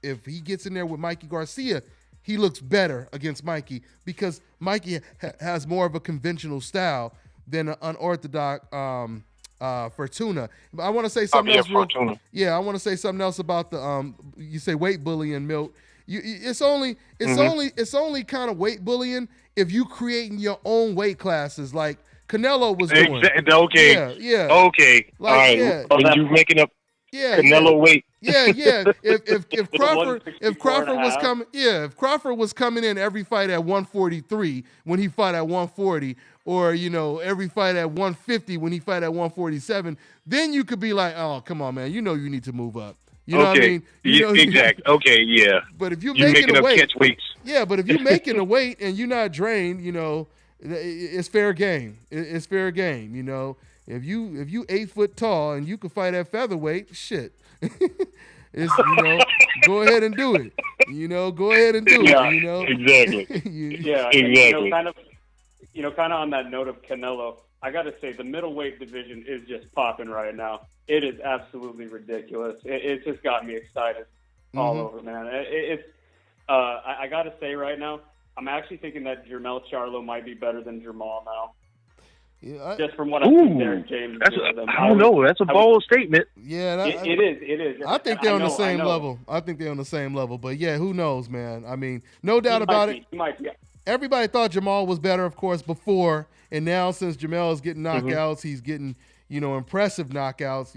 S1: if he gets in there with Mikey Garcia, he looks better against Mikey because Mikey has more of a conventional style than an unorthodox Fortuna. But I want to say something else. I want to say something else about the you say weight bullying, Milt. It's only kind of weight bullying if you creating your own weight classes like Canelo was doing.
S9: Okay.
S1: Yeah.
S9: Okay.
S1: Like,
S9: all right.
S1: yeah.
S9: When you making up Canelo weight.
S1: Yeah. If Crawford was coming, if Crawford was coming in every fight at 143 when he fought at 140, or every fight at 150 when he fight at 147, then you could be like, oh, come on, man, you need to move up. You know what I mean?
S9: Exactly. Okay, yeah.
S1: But if you're
S9: making
S1: a
S9: up
S1: weight,
S9: catch weights.
S1: Yeah, but if you're making a weight and you're not drained, it's fair game. It's fair game. If you 8 foot tall and you can fight at featherweight, shit. It's go ahead and do it. Go ahead and do it.
S9: Exactly.
S12: Exactly. Kind of on that note of Canelo, I got to say the middleweight division is just popping right now. It is absolutely ridiculous. It's just got me excited all over, man. I got to say right now, I'm actually thinking that Jermell Charlo might be better than Jamal now.
S1: Yeah,
S12: just from what I've seen Derek James do with them.
S9: I don't know. That's a bold statement.
S1: Yeah,
S12: it is.
S1: I think they're on the same level. I think they're on the same level. But yeah, who knows, man? I mean, no doubt about it.
S12: He might be.
S1: Everybody thought Jamal was better, of course, before, and now since Jamel is getting knockouts, he's getting impressive knockouts.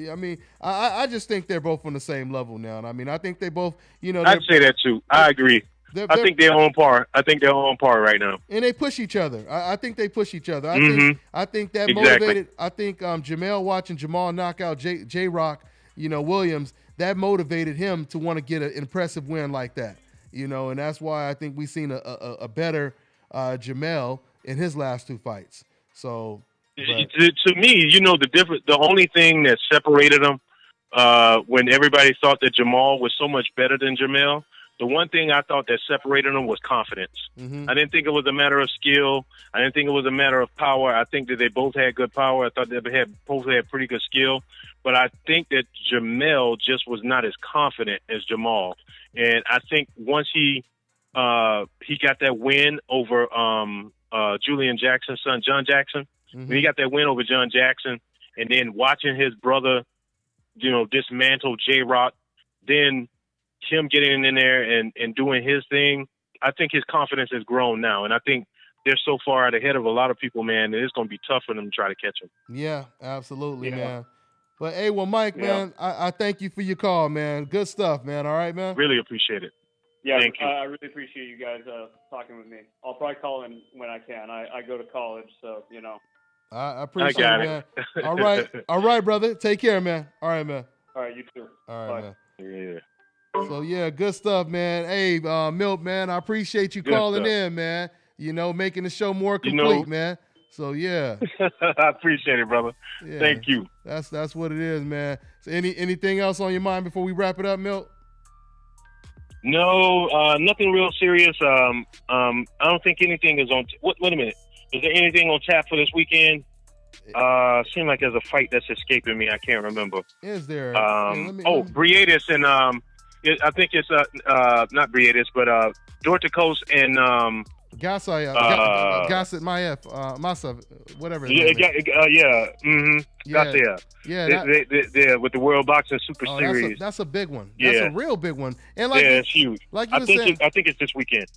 S1: I mean, I just think they're both on the same level now. And I mean, I think they both.
S9: I'd say that too. I agree. I think they're on par. I think they're on par right now.
S1: And they push each other. I think they push each other. I think that
S9: exactly.
S1: motivated. I think Jamel watching Jamal knock out J-Rock, Williams, that motivated him to want to get an impressive win like that. And that's why I think we've seen a better Jamel in his last 2 fights. So
S9: to me, the only thing that separated them when everybody thought that Jamal was so much better than Jamel, the one thing I thought that separated them was confidence. I didn't think it was a matter of skill. I didn't think it was a matter of power. I think that they both had good power. I thought they both had pretty good skill. But I think that Jamel just was not as confident as Jamal. And I think once he got that win over Julian Jackson's son, John Jackson, when he got that win over John Jackson, and then watching his brother, dismantle J-Rock, then him getting in there and doing his thing, I think his confidence has grown now. And I think they're so far ahead of a lot of people, man, that it's going to be tough for them to try to catch him.
S1: Yeah, absolutely, man. But, hey, well, Mike, man, I thank you for your call, man. Good stuff, man. All right, man?
S9: Really appreciate it.
S12: Yeah,
S9: thank you.
S12: I really appreciate you guys talking with me. I'll probably call in when I can. I go to college, so,
S1: I appreciate it, man. All right, brother. Take care, man. All right, man.
S12: All right, you too.
S1: All right,
S12: Bye.
S9: Man. Yeah.
S1: So, yeah, good stuff, man. Hey, Milt, man, I appreciate you calling in, man. Making the show more complete, man. So, yeah.
S9: I appreciate it, brother.
S1: Yeah,
S9: thank you.
S1: That's what it is, man. So anything else on your mind before we wrap it up, Milt?
S9: No, nothing real serious. I don't think anything is on. Wait a minute. Is there anything on tap for this weekend? Seems like there's a fight that's escaping me. I can't remember.
S1: Is there?
S9: Briedis and I think it's not Briedis, but Dorticos and
S1: Gasset Maiev, Masav, whatever.
S9: Yeah.
S1: Yeah,
S9: with the World Boxing Super Series.
S1: That's a big one. That's a real big one. And
S9: it's huge.
S1: Like you
S9: I think it's this weekend.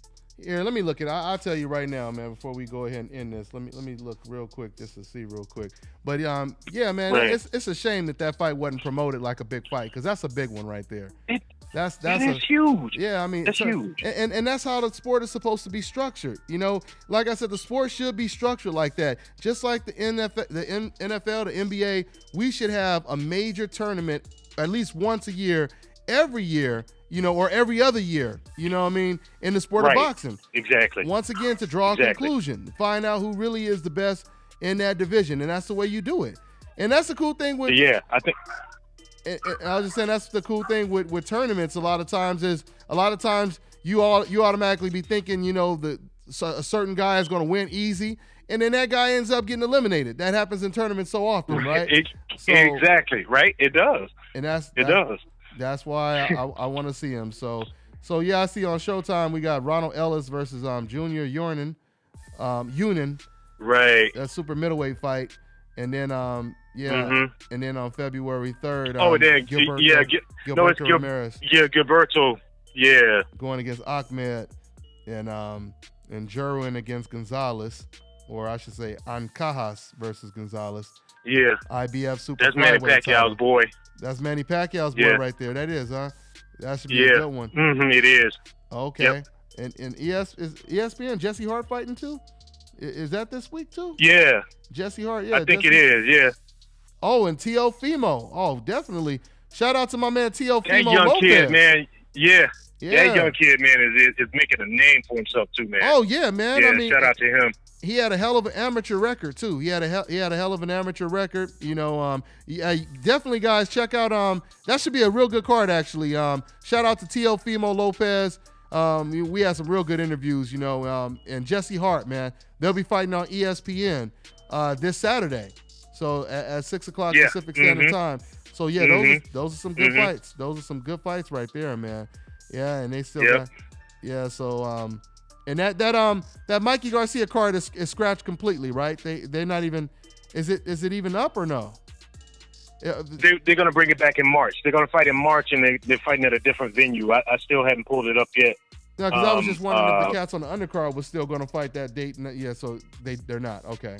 S1: Here, let me look it. I'll tell you right now, man. Before we go ahead and end this, let me look real quick just to see real quick. But yeah, man, right. It's a shame that fight wasn't promoted like a big fight because that's a big one right there. That's
S9: huge.
S1: Yeah, I mean,
S9: that's huge.
S1: And that's how the sport is supposed to be structured. Like I said, the sport should be structured like that. Just like the NFL, the NBA, we should have a major tournament at least once a year, every year, or every other year, in the sport of boxing.
S9: Exactly.
S1: Once again, to draw a conclusion, find out who really is the best in that division, and that's the way you do it. And that's the cool thing with.
S9: Yeah, I think.
S1: I was just saying that's the cool thing with tournaments. A lot of times you automatically be thinking, a certain guy is going to win easy, and then that guy ends up getting eliminated. That happens in tournaments so often, right?
S9: Exactly, right? It does.
S1: And
S9: it does.
S1: That's why I want to see him. So yeah, I see on Showtime we got Ronald Ellis versus Junior Unin.
S9: Right.
S1: That super middleweight fight. And then and then on February 3rd,
S9: Gilberto
S1: Ramirez.
S9: Yeah, Gilberto. Yeah.
S1: Going against Ahmed and Jerwin against Gonzalez, or I should say Ancajas versus Gonzalez.
S9: Yeah.
S1: IBF super.
S9: That's Manny Pacquiao's boy.
S1: That's Manny Pacquiao's boy right there. That is, huh? That should be a good one.
S9: It is.
S1: Okay.
S9: Yep.
S1: And is ESPN Jesse Hart fighting too? Is that this week too?
S9: Yeah.
S1: Jesse Hart, yeah.
S9: I think it is, yeah.
S1: Oh, and Teofimo. Oh, definitely. Shout out to my man Teofimo
S9: That young
S1: Lopez.
S9: kid, man. Yeah. That young kid, man, is making a name for himself too, man.
S1: Oh yeah, man.
S9: Yeah,
S1: I mean,
S9: shout out to him.
S1: He had a hell of an amateur record too. He had a hell of an amateur record. You know, definitely guys check out. That should be a real good card actually. Shout out to Teofimo Lopez. We had some real good interviews, you know. And Jesse Hart, man, they'll be fighting on ESPN this Saturday. So at 6 o'clock Pacific Standard Time. So yeah, those are some good fights. Those are some good fights right there, man. Yeah, and they still got, so and that Mikey Garcia card is scratched completely, right? They're not even, is it even up or no?
S9: They're gonna bring it back in March. They're gonna fight in March, and they're fighting at a different venue. I still haven't pulled it up yet.
S1: Yeah, because I was just wondering if the cats on the undercard was still gonna fight that date. Yeah, so they're not. Okay.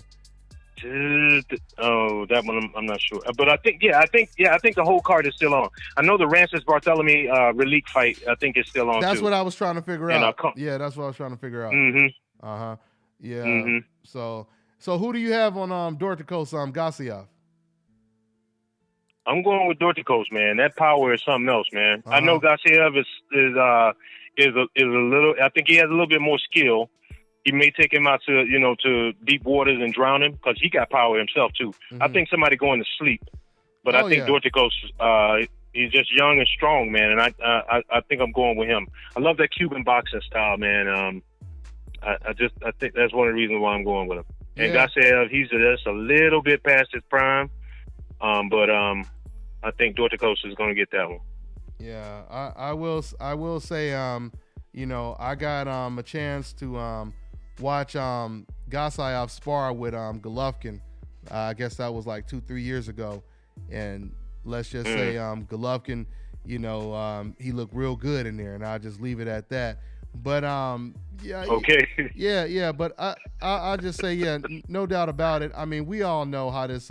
S9: That one I'm not sure, but I think the whole card is still on. I know the Rances Barthélemy Relique fight. I think is still on.
S1: That's
S9: too.
S1: what I was trying to figure out. Yeah, that's what I was trying to figure out. Yeah. So who do you have on Dorticos Gassiev?
S9: I'm going with Dorticos, man. That power is something else, man. I know Gassiev is a little. I think he has a little bit more skill. He may take him out to deep waters and drown him because he got power himself too. I think somebody going to sleep, but I think Dorticos, he's just young and strong, man, and I think I'm going with him. I love that Cuban boxing style, man. I think that's one of the reasons why I'm going with him. And Gassiev, he's just a little bit past his prime, but I think Dorticos is going to get that one.
S1: Yeah, I will say, I got a chance to watch Gassiev spar with Golovkin. I guess that was like 2-3 years ago, and let's just say Golovkin, he looked real good in there, and I'll just leave it at that. But but I just say no doubt about it. I mean, we all know how this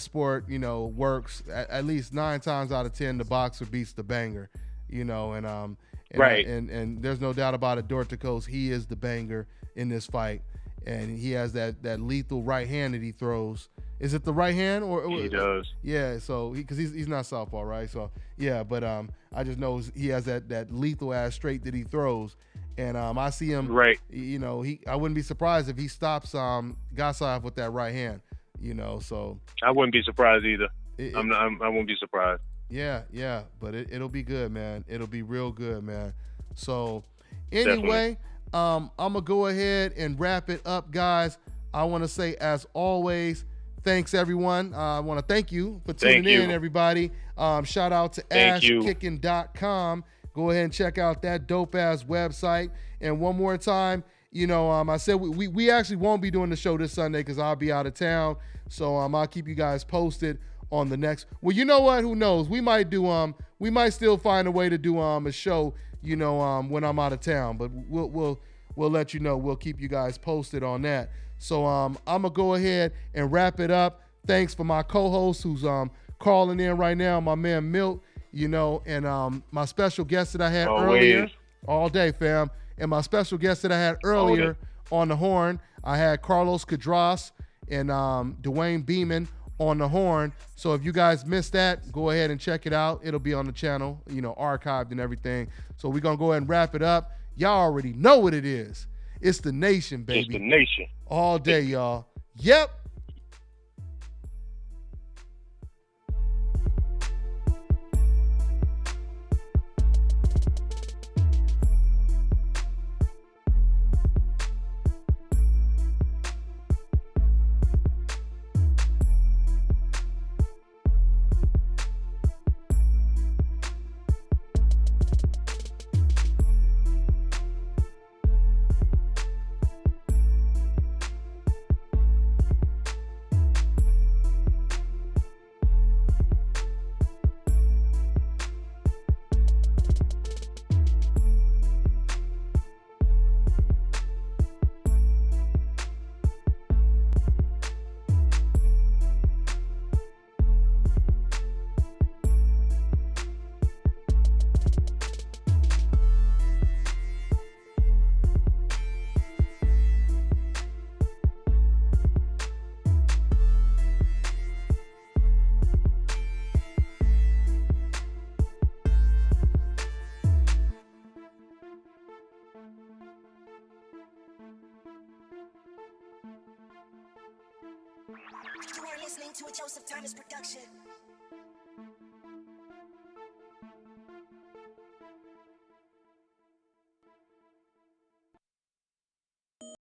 S1: sport works. At least 9 times out of 10 the boxer beats the banger, and
S9: right.
S1: And there's no doubt about it. Dorticos, he is the banger in this fight, and he has that lethal right hand that he throws. Is it the right hand or
S9: he does?
S1: Yeah. So because he's not southpaw, right? So yeah, but I just know he has that lethal ass straight that he throws, and I see him.
S9: Right.
S1: I wouldn't be surprised if he stops Gassiev with that right hand. So
S9: I wouldn't be surprised either. I won't be surprised.
S1: Yeah, but it'll be good, man. It'll be real good, man. So anyway, I'm gonna go ahead and wrap it up, guys. I want to say, as always, thanks everyone. I want to thank you for tuning in, everybody. Shout out to ashkicking.com. Go ahead and check out that dope ass website. And one more time, I said we actually won't be doing the show this Sunday because I'll be out of town. So I'll keep you guys posted on the next. Well, you know what? Who knows? We might do we might still find a way to do a show, when I'm out of town. But we'll let you know. We'll keep you guys posted on that. So I'm gonna go ahead and wrap it up. Thanks for my co-host who's calling in right now, my man Milt, and my special guest that I had earlier. All day, fam. And my special guest that I had earlier on the horn, I had Carlos Cadras and Dwayne Beeman on the horn. So if you guys missed that, go ahead and check it out. It'll be on the channel, archived and everything. So we're going to go ahead and wrap it up. Y'all already know what it is. It's the nation, baby.
S9: It's the nation.
S1: All day, y'all. Yep.
S13: listening to a Joseph Thomas production.